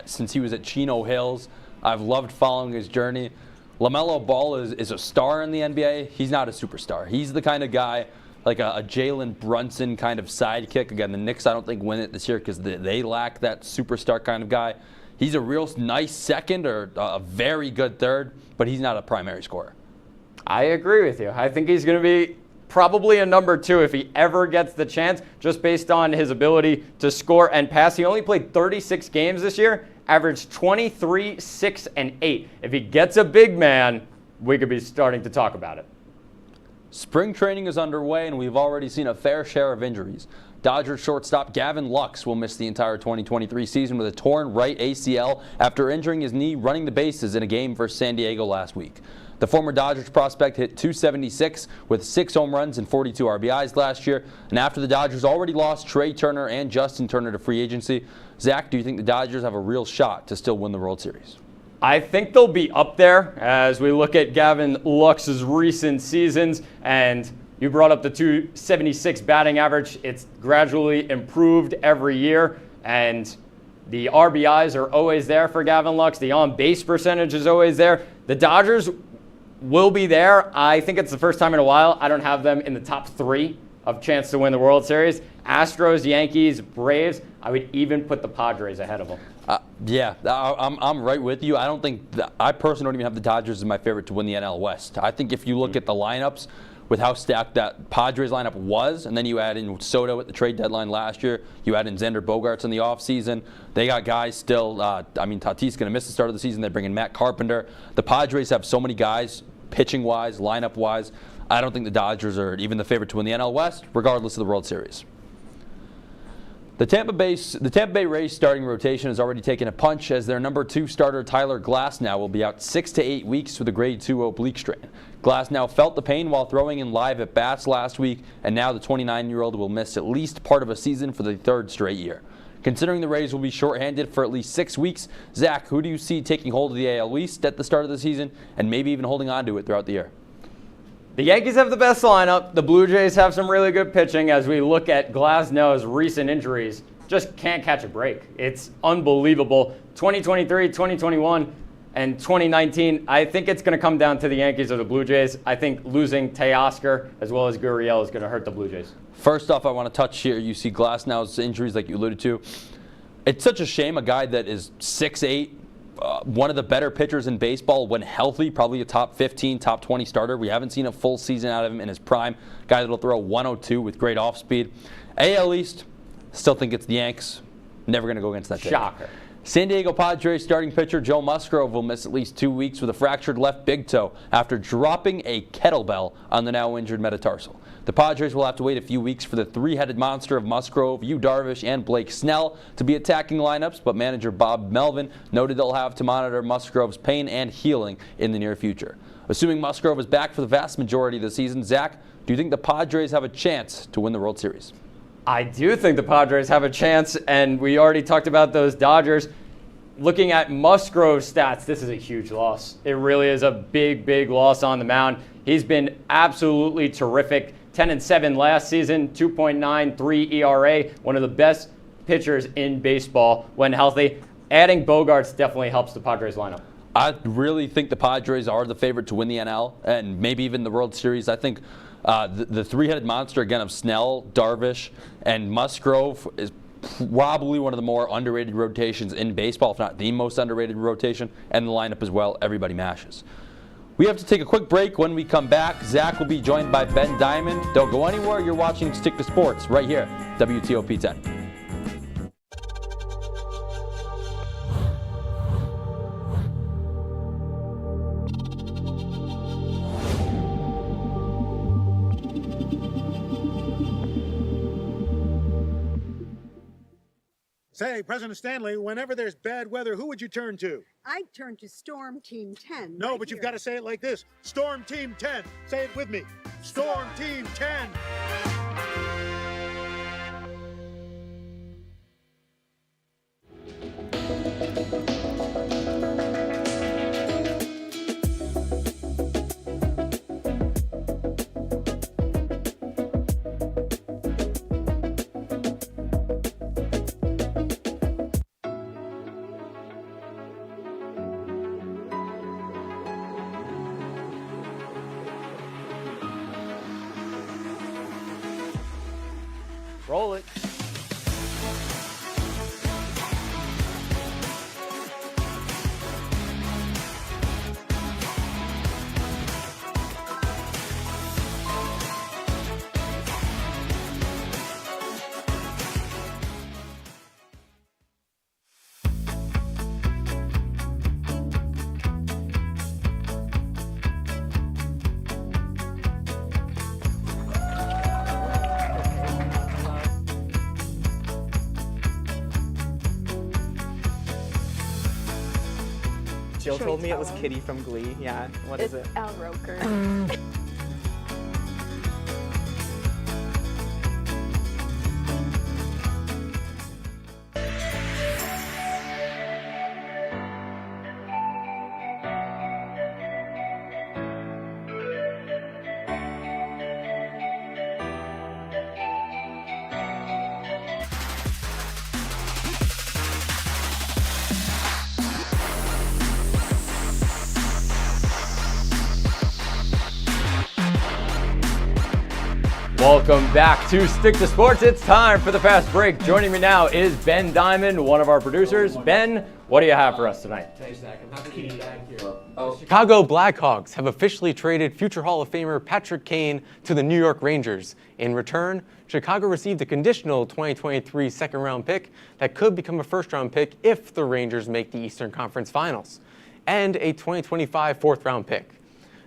Speaker 8: since he was at Chino Hills. I've loved following his journey. LaMelo Ball is a star in the NBA. He's not a superstar. He's the kind of guy, like a Jalen Brunson kind of sidekick. Again, the Knicks, I don't think, win it this year because they lack that superstar kind of guy. He's a real nice second or a very good third, but he's not a primary scorer.
Speaker 3: I agree with you. I think he's going to be probably a number 2 if he ever gets the chance, just based on his ability to score and pass. He only played 36 games this year, averaged 23, 6, and 8. If he gets a big man, we could be starting to talk about it.
Speaker 8: Spring training is underway, and we've already seen a fair share of injuries. Dodgers shortstop Gavin Lux will miss the entire 2023 season with a torn right ACL after injuring his knee running the bases in a game versus San Diego last week. The former Dodgers prospect hit .276 with 6 home runs and 42 RBIs last year. And after the Dodgers already lost Trey Turner and Justin Turner to free agency, Zach, do you think the Dodgers have a real shot to still win the World Series?
Speaker 3: I think they'll be up there as we look at Gavin Lux's recent seasons. And you brought up the 276 batting average. It's gradually improved every year. And the RBIs are always there for Gavin Lux. The on-base percentage is always there. The Dodgers will be there. I think it's the first time in a while I don't have them in the top 3 of chance to win the World Series. Astros, Yankees, Braves. I would even put the Padres ahead of them.
Speaker 8: I'm right with you. I personally don't even have the Dodgers as my favorite to win the NL West. I think if you look at the lineups with how stacked that Padres lineup was, and then you add in Soto at the trade deadline last year, you add in Xander Bogaerts in the offseason, they got guys still. Tatis going to miss the start of the season. They bring in Matt Carpenter. The Padres have so many guys, pitching-wise, lineup-wise. I don't think the Dodgers are even the favorite to win the NL West, regardless of the World Series. The Tampa Bay Rays starting rotation has already taken a punch as their number 2 starter Tyler Glasnow will be out 6 to 8 weeks with a grade 2 oblique strain. Glasnow felt the pain while throwing in live at bats last week, and now the 29-year-old will miss at least part of a season for the 3rd straight year. Considering the Rays will be shorthanded for at least 6 weeks, Zach, who do you see taking hold of the AL East at the start of the season and maybe even holding on to it throughout the year?
Speaker 3: The Yankees have the best lineup. The Blue Jays have some really good pitching. As we look at Glasnow's recent injuries, just can't catch a break. It's unbelievable. 2023, 2021, and 2019, I think it's going to come down to the Yankees or the Blue Jays. I think losing Teoscar as well as Gurriel is going to hurt the Blue Jays.
Speaker 8: First off, I want to touch here. You see Glasnow's injuries like you alluded to. It's such a shame a guy that is 6'8", one of the better pitchers in baseball when healthy, probably a top 15, top 20 starter. We haven't seen a full season out of him in his prime. Guy that'll throw 102 with great off speed. AL East, still think it's the Yanks. Never going to go against that.
Speaker 3: Shocker.
Speaker 8: San Diego Padres starting pitcher Joe Musgrove will miss at least 2 weeks with a fractured left big toe after dropping a kettlebell on the now injured metatarsal. The Padres will have to wait a few weeks for the 3-headed monster of Musgrove, Yu Darvish, and Blake Snell to be attacking lineups, but manager Bob Melvin noted they'll have to monitor Musgrove's pain and healing in the near future. Assuming Musgrove is back for the vast majority of the season, Zach, do you think the Padres have a chance to win the World Series?
Speaker 3: I do think the Padres have a chance, and we already talked about those Dodgers. Looking at Musgrove's stats, this is a huge loss. It really is a big, big loss on the mound. He's been absolutely terrific. 10-7 last season, 2.93 ERA, one of the best pitchers in baseball when healthy. Adding Bogaerts definitely helps the Padres lineup.
Speaker 8: I really think the Padres are the favorite to win the NL and maybe even the World Series. I think the 3-headed monster again of Snell, Darvish, and Musgrove is probably one of the more underrated rotations in baseball, if not the most underrated rotation, and the lineup as well. Everybody mashes. We have to take a quick break. When we come back, Zach will be joined by Ben Diamond. Don't go anywhere. You're watching Stick to Sports right here, WTOP 10.
Speaker 15: Say, President Stanley, whenever there's bad weather, who would you turn to?
Speaker 17: I'd turn to Storm Team 10.
Speaker 15: No, but you've got to say it like this. Storm Team 10. Say it with me. Storm Team 10.
Speaker 3: Roll it.
Speaker 19: Jill told me it was Kitty from Glee. Yeah, what is it?
Speaker 22: Al Roker.
Speaker 3: Welcome back to Stick to Sports. It's time for the fast break. Joining me now is Ben Diamond, one of our producers. Ben, what do you have for us tonight?
Speaker 6: Thanks, Zach. I'm happy to be back here. Chicago Blackhawks have officially traded future Hall of Famer Patrick Kane to the New York Rangers. In return, Chicago received a conditional 2023 second-round pick that could become a first-round pick if the Rangers make the Eastern Conference Finals, and a 2025 fourth-round pick.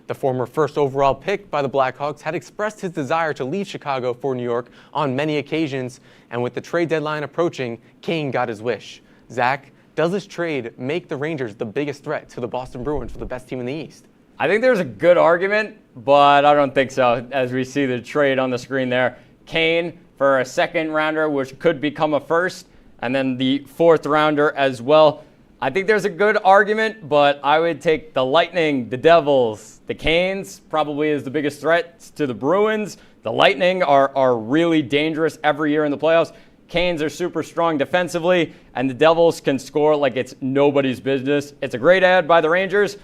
Speaker 6: The former first overall pick by the Blackhawks had expressed his desire to leave Chicago for New York on many occasions, and with the trade deadline approaching, Kane got his wish. Zach, does this trade make the Rangers the biggest threat to the Boston Bruins for the best team in the East?
Speaker 3: I think there's a good argument, but I don't think so, as we see the trade on the screen there. Kane for a second rounder, which could become a first, and then the fourth rounder as well. I think there's a good argument, but I would take the Lightning, the Devils, the Canes probably is the biggest threat to the Bruins. The Lightning are really dangerous every year in the playoffs. Canes are super strong defensively, and the Devils can score like it's nobody's business. It's a great ad by the Rangers.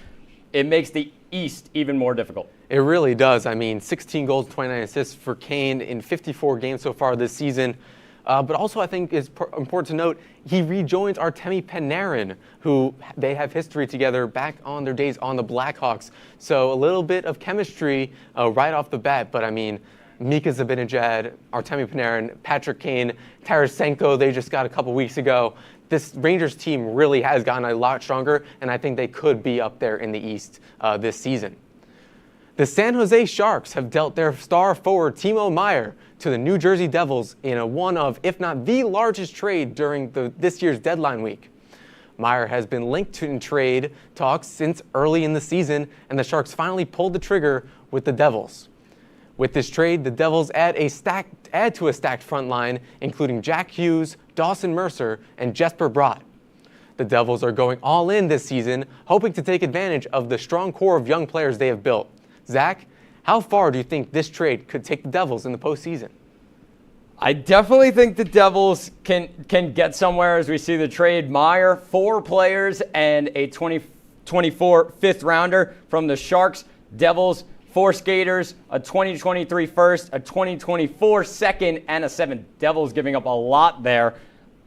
Speaker 3: It makes the East even more difficult.
Speaker 6: It really does. I mean, 16 goals, 29 assists for Kane in 54 games so far this season. But also, I think it's important to note, he rejoins Artemi Panarin, who they have history together back on their days on the Blackhawks. So a little bit of chemistry right off the bat. But I mean, Mika Zibanejad, Artemi Panarin, Patrick Kane, Tarasenko, they just got a couple weeks ago. This Rangers team really has gotten a lot stronger, and I think they could be up there in the East this season. The San Jose Sharks have dealt their star forward Timo Meier to the New Jersey Devils in one of, if not the largest trade during this year's deadline week. Meier has been linked to trade talks since early in the season, and the Sharks finally pulled the trigger with the Devils. With this trade, the Devils add to a stacked front line, including Jack Hughes, Dawson Mercer, and Jesper Bratt. The Devils are going all in this season, hoping to take advantage of the strong core of young players they have built. Zach, how far do you think this trade could take the Devils in the postseason?
Speaker 3: I definitely think the Devils can get somewhere as we see the trade. Meier, 4 players, and a 2024 fifth rounder from the Sharks. Devils, 4 skaters, a 2023 first, a 2024 second, and a 7th. Devils giving up a lot there.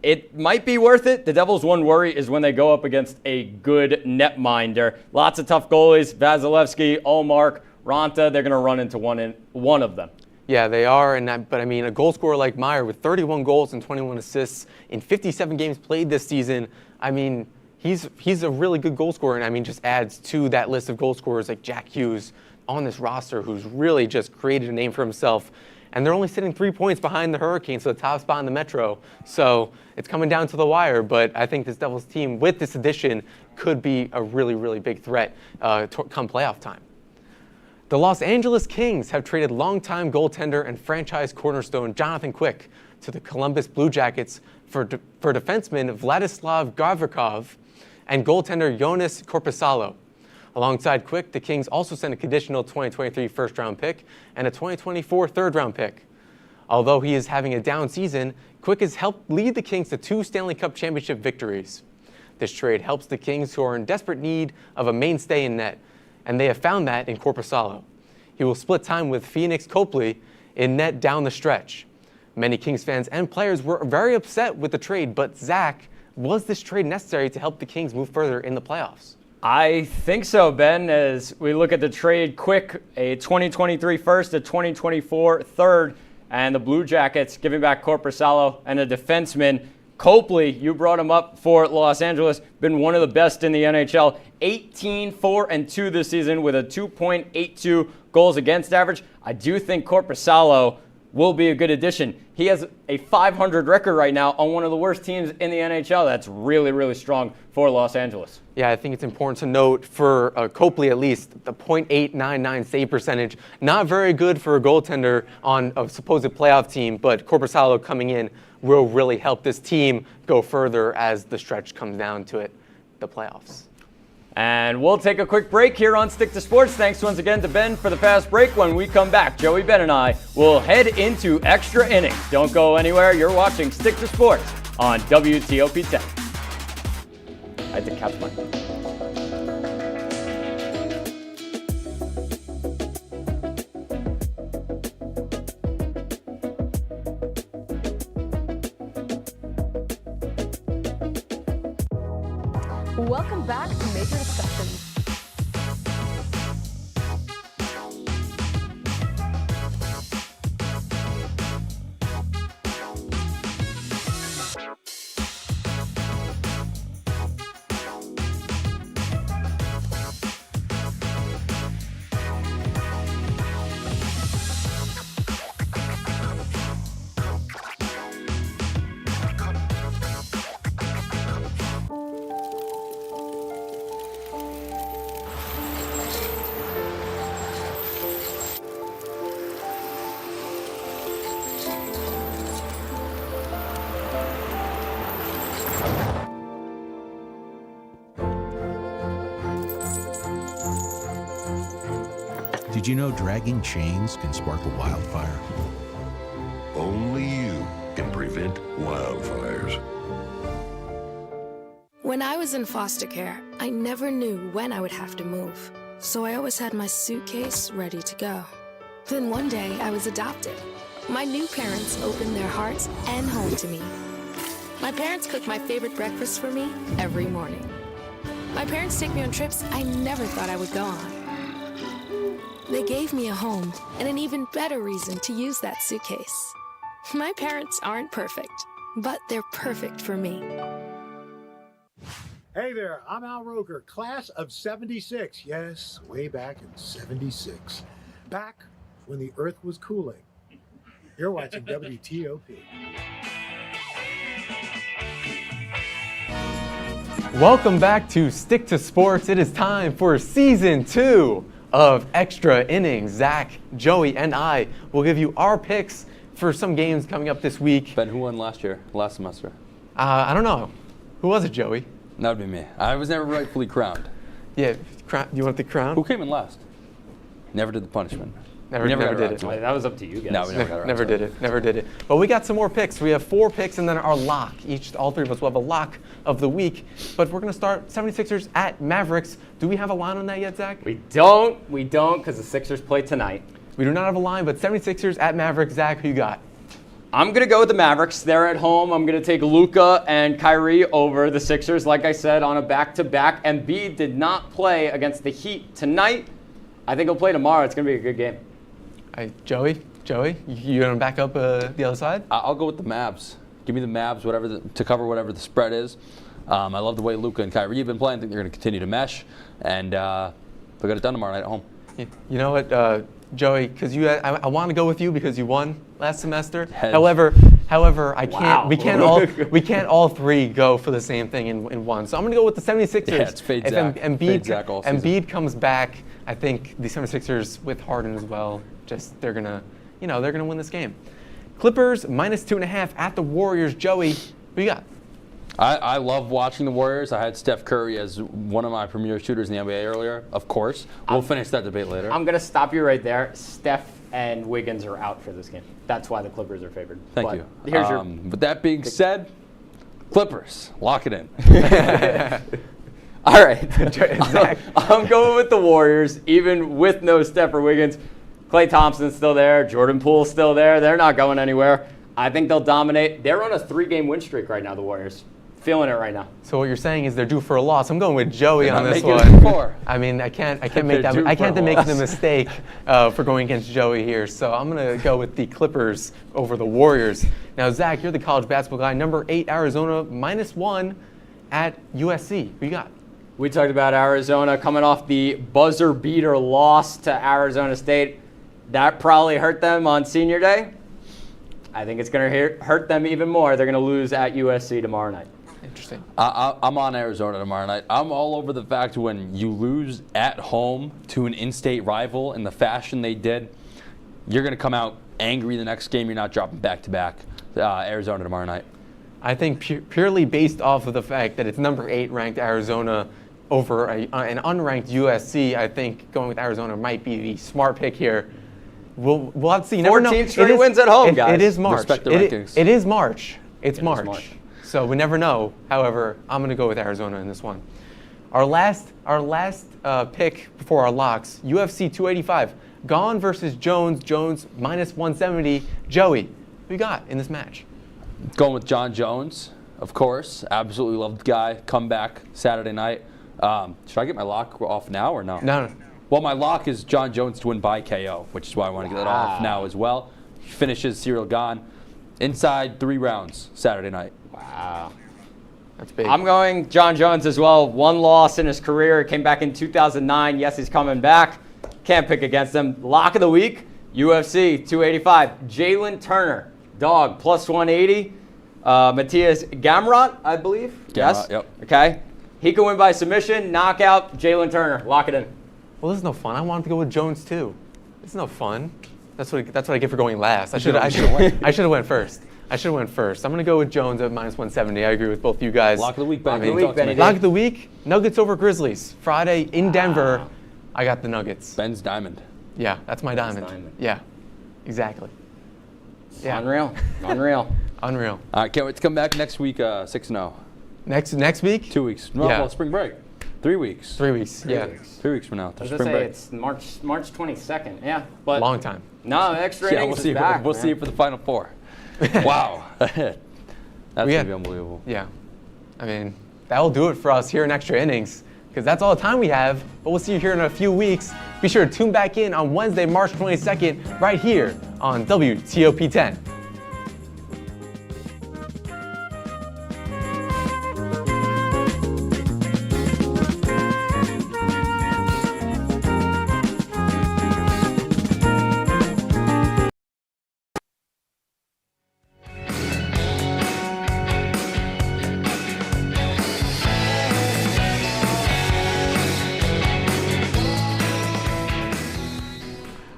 Speaker 3: It might be worth it. The Devils' one worry is when they go up against a good netminder. Lots of tough goalies, Vasilevsky, Ullmark, Ranta, they're going to run into one of them.
Speaker 6: Yeah, they are, but I mean, a goal scorer like Meier with 31 goals and 21 assists in 57 games played this season, I mean, he's a really good goal scorer, and I mean, just adds to that list of goal scorers like Jack Hughes on this roster who's really just created a name for himself. And they're only sitting 3 points behind the Hurricanes, so the top spot in the Metro. So it's coming down to the wire, but I think this Devils team, with this addition, could be a really, really big threat come playoff time. The Los Angeles Kings have traded longtime goaltender and franchise cornerstone Jonathan Quick to the Columbus Blue Jackets for defenseman Vladislav Gavrikov and goaltender Joonas Korpisalo. Alongside Quick, the Kings also sent a conditional 2023 first-round pick and a 2024 third-round pick. Although he is having a down season, Quick has helped lead the Kings to 2 Stanley Cup championship victories. This trade helps the Kings, who are in desperate need of a mainstay in net, and they have found that in Korpisalo. He will split time with Phoenix Copley in net down the stretch. Many Kings fans and players were very upset with the trade, but Zach, was this trade necessary to help the Kings move further in the playoffs?
Speaker 3: I think so, Ben, as we look at the trade. Quick, a 2023 first, a 2024 third, and the Blue Jackets giving back Korpisalo and a defenseman. Copley, you brought him up for Los Angeles, been one of the best in the NHL. 18-4-2 this season with a 2.82 goals against average. I do think Korpisalo will be a good addition. He has a 500 record right now on one of the worst teams in the NHL. That's really, really strong for Los Angeles.
Speaker 6: Yeah, I think it's important to note for Copley at least, the .899 save percentage. Not very good for a goaltender on a supposed playoff team, but Korpisalo coming in will really help this team go further as the stretch comes down to it, the playoffs.
Speaker 3: And we'll take a quick break here on Stick to Sports. Thanks once again to Ben for the fast break. When we come back, Joey, Ben, and I will head into extra innings. Don't go anywhere. You're watching Stick to Sports on WTOP 10. I had to catch my...
Speaker 16: Welcome back to Major Discussions.
Speaker 7: Did you know dragging chains can spark a wildfire?
Speaker 1: Only you can prevent wildfires.
Speaker 22: When I was in foster care, I never knew when I would have to move. So I always had my suitcase ready to go. Then one day I was adopted. My new parents opened their hearts and home to me. My parents cook my favorite breakfast for me every morning. My parents take me on trips I never thought I would go on. They gave me a home and an even better reason to use that suitcase. My parents aren't perfect, but they're perfect for me.
Speaker 15: Hey there, I'm Al Roker, class of 76. Yes, way back in 76. Back when the earth was cooling. You're watching WTOP.
Speaker 6: Welcome back to Stick to Sports. It is time for Season 2 of Extra Innings. Zach, Joey, and I will give you our picks for some games coming up this week.
Speaker 8: Ben, who won last semester?
Speaker 6: I don't know. Who was it, Joey?
Speaker 8: That would be me. I was never rightfully crowned.
Speaker 6: Yeah, you want the crown?
Speaker 8: Who came in last? Never did the punishment.
Speaker 6: Never did it.
Speaker 3: That was up to you guys.
Speaker 8: No, we never got around
Speaker 6: Never
Speaker 8: to it.
Speaker 6: did it. Never did it. But we got some more picks. We have 4 picks and then our lock. All 3 of us will have a lock of the week. But we're going to start 76ers at Mavericks. Do we have a line on that yet, Zach?
Speaker 3: We don't, because the Sixers play tonight.
Speaker 6: We do not have a line, but 76ers at Mavericks. Zach, who you got?
Speaker 3: I'm going to go with the Mavericks. They're at home. I'm going to take Luka and Kyrie over the Sixers, like I said, on a back-to-back. Embiid did not play against the Heat tonight. I think he'll play tomorrow. It's going to be a good game.
Speaker 6: Joey, you going to back up the other side?
Speaker 8: I'll go with the Mavs. Give me the Mavs, to cover whatever the spread is. I love the way Luka and Kyrie have been playing. I think they're going to continue to mesh, and they'll get it done tomorrow night at home.
Speaker 6: You know what, Joey? Because I want to go with you because you won last semester.
Speaker 8: Hedge.
Speaker 6: However, I can't.
Speaker 3: Wow.
Speaker 6: We can't all 3 go for the same thing in one. So I'm going to go with the 76ers.
Speaker 8: Yeah, it's fade
Speaker 6: if
Speaker 8: Zach. Fade Zach all season.
Speaker 6: Embiid comes back, I think the 76ers with Harden as well. They're gonna win this game. Clippers -2.5 at the Warriors. Joey, who you got?
Speaker 8: I love watching the Warriors. I had Steph Curry as one of my premier shooters in the NBA earlier. Of course, we'll finish that debate later.
Speaker 3: I'm going to stop you right there. Steph and Wiggins are out for this game. That's why the Clippers are favored.
Speaker 8: Thank you.
Speaker 3: Here's your.
Speaker 8: With that being said, Clippers, lock it in.
Speaker 3: All right. I'm going with the Warriors, even with no Steph or Wiggins. Klay Thompson's still there. Jordan Poole's still there. They're not going anywhere. I think they'll dominate. They're on a 3-game win streak right now, the Warriors. Feeling it right now.
Speaker 6: So what you're saying is they're due for a loss. I'm going with Joey on this
Speaker 8: one. I
Speaker 6: mean, I can't make the mistake for going against Joey here. So I'm going to go with the Clippers over the Warriors. Now, Zach, you're the college basketball guy. Number 8, Arizona, -1 at USC. Who you got?
Speaker 3: We talked about Arizona coming off the buzzer beater loss to Arizona State. That probably hurt them on senior day. I think it's going to hurt them even more. They're going to lose at USC tomorrow night.
Speaker 6: Interesting.
Speaker 8: I'm on Arizona tomorrow night. I'm all over the fact when you lose at home to an in-state rival in the fashion they did, you're going to come out angry the next game. You're not dropping back-to-back. Arizona tomorrow night.
Speaker 6: I think purely based off of the fact that it's number 8 ranked Arizona over an unranked USC, I think going with Arizona might be the smart pick here. We'll have to see. You never know.
Speaker 3: 14 straight wins at home, guys.
Speaker 6: It is March.
Speaker 8: Respect the rankings.
Speaker 6: It is March. It's March. So we never know. However, I'm going to go with Arizona in this one. Our last pick before our locks, UFC 285. Gone versus Jones. Jones -170. Joey, who you got in this match?
Speaker 8: Going with John Jones. of course. Absolutely loved Guy. Comeback Saturday night. Should I get my lock off now or no?
Speaker 6: No.
Speaker 8: Well, my lock is John Jones to win by KO, which is why I want to get that off now as well. He finishes Cyril Gane inside 3 rounds Saturday night.
Speaker 3: Wow.
Speaker 6: That's big.
Speaker 3: I'm going John Jones as well. 1 loss in his career. Came back in 2009. Yes, he's coming back. Can't pick against him. Lock of the week, UFC 285. Jalen Turner, dog, plus 180. Matthias Gamrot, I believe. Yes?
Speaker 8: Yep.
Speaker 3: Okay. He can win by submission, knockout, Jalen Turner. Lock it in.
Speaker 6: Well, this is no fun. I wanted to go with Jones too. This is no fun. That's what I get for going last. I should have went first. I'm gonna go with Jones at minus 170. I agree with both you guys.
Speaker 8: Lock of the week, Benny.
Speaker 6: Lock of the week. Nuggets over Grizzlies. Friday in Denver. I got the Nuggets.
Speaker 8: Ben's diamond.
Speaker 6: Yeah, that's my diamond. Yeah, exactly. Yeah.
Speaker 3: Unreal.
Speaker 6: Unreal.
Speaker 8: All right, can't wait to come back next week, 6-0.
Speaker 6: Next week?
Speaker 8: 2 weeks. No,
Speaker 6: Yeah.
Speaker 8: well, spring break. 3 weeks.
Speaker 6: 3 weeks. Yeah.
Speaker 8: 3 weeks from now.
Speaker 3: I was
Speaker 8: Spring
Speaker 3: gonna say
Speaker 8: break.
Speaker 3: it's March 22nd. Yeah, but
Speaker 6: Long time.
Speaker 3: No, extra
Speaker 8: Yeah,
Speaker 3: innings
Speaker 8: we'll see.
Speaker 3: is back.
Speaker 8: We'll see you for the Final Four. Wow. That's gonna be unbelievable.
Speaker 6: Yeah. I mean, that'll do it for us here in Extra Innings, because that's all the time we have. But we'll see you here in a few weeks. Be sure to tune back in on Wednesday, March 22nd, right here on WTOP 10.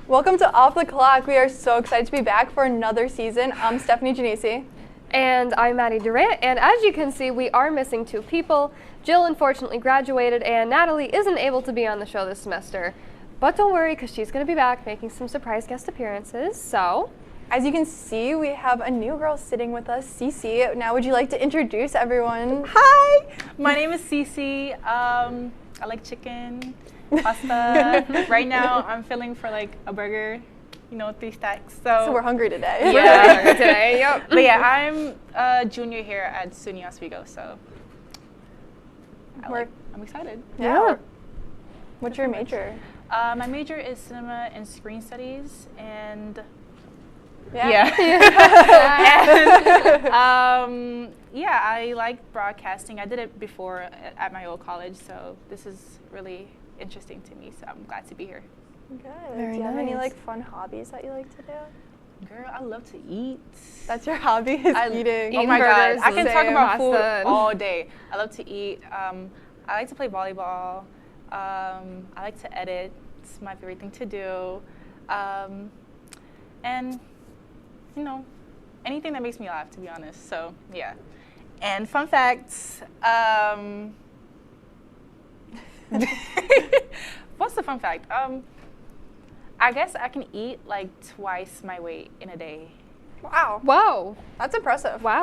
Speaker 2: Welcome to Off the Clock. We are so excited to be back for another season. I'm Stephanie Genesi.
Speaker 14: And I'm Maddie Durant, and as you can see, we are missing 2 people. Jill unfortunately graduated, and Natalie isn't able to be on the show this semester. But don't worry, because she's going to be back making some surprise guest appearances, so...
Speaker 2: As you can see, we have a new girl sitting with us, Cece. Now, would you like to introduce everyone?
Speaker 23: Hi, my name is Cece. I like chicken, pasta. Right now, I'm feeling for like a burger, 3 stacks. So
Speaker 2: we're hungry today.
Speaker 14: Yeah, we're hungry today, yep.
Speaker 23: But yeah, I'm a junior here at SUNY Oswego, so I'm excited.
Speaker 2: Yeah. What's your major?
Speaker 23: My major is cinema and screen studies, and
Speaker 2: Yeah.
Speaker 23: I like broadcasting. I did it before at my old college, so this is really interesting to me, so I'm glad to be here.
Speaker 2: Good.
Speaker 14: Very
Speaker 2: do you have any
Speaker 14: nice.
Speaker 2: fun hobbies that you like to do?
Speaker 23: Girl, I love to eat.
Speaker 2: That's your hobby, is eating.
Speaker 23: Oh my God, I can talk about food
Speaker 14: pasta.
Speaker 23: all day. I love to eat. I like to play volleyball. I like to edit. It's my favorite thing to do. And anything that makes me laugh, to be honest. So yeah. And fun facts. What's the fun fact? I guess I can eat like twice my weight in a day.
Speaker 2: Wow.
Speaker 14: Whoa.
Speaker 2: That's impressive.
Speaker 14: Wow.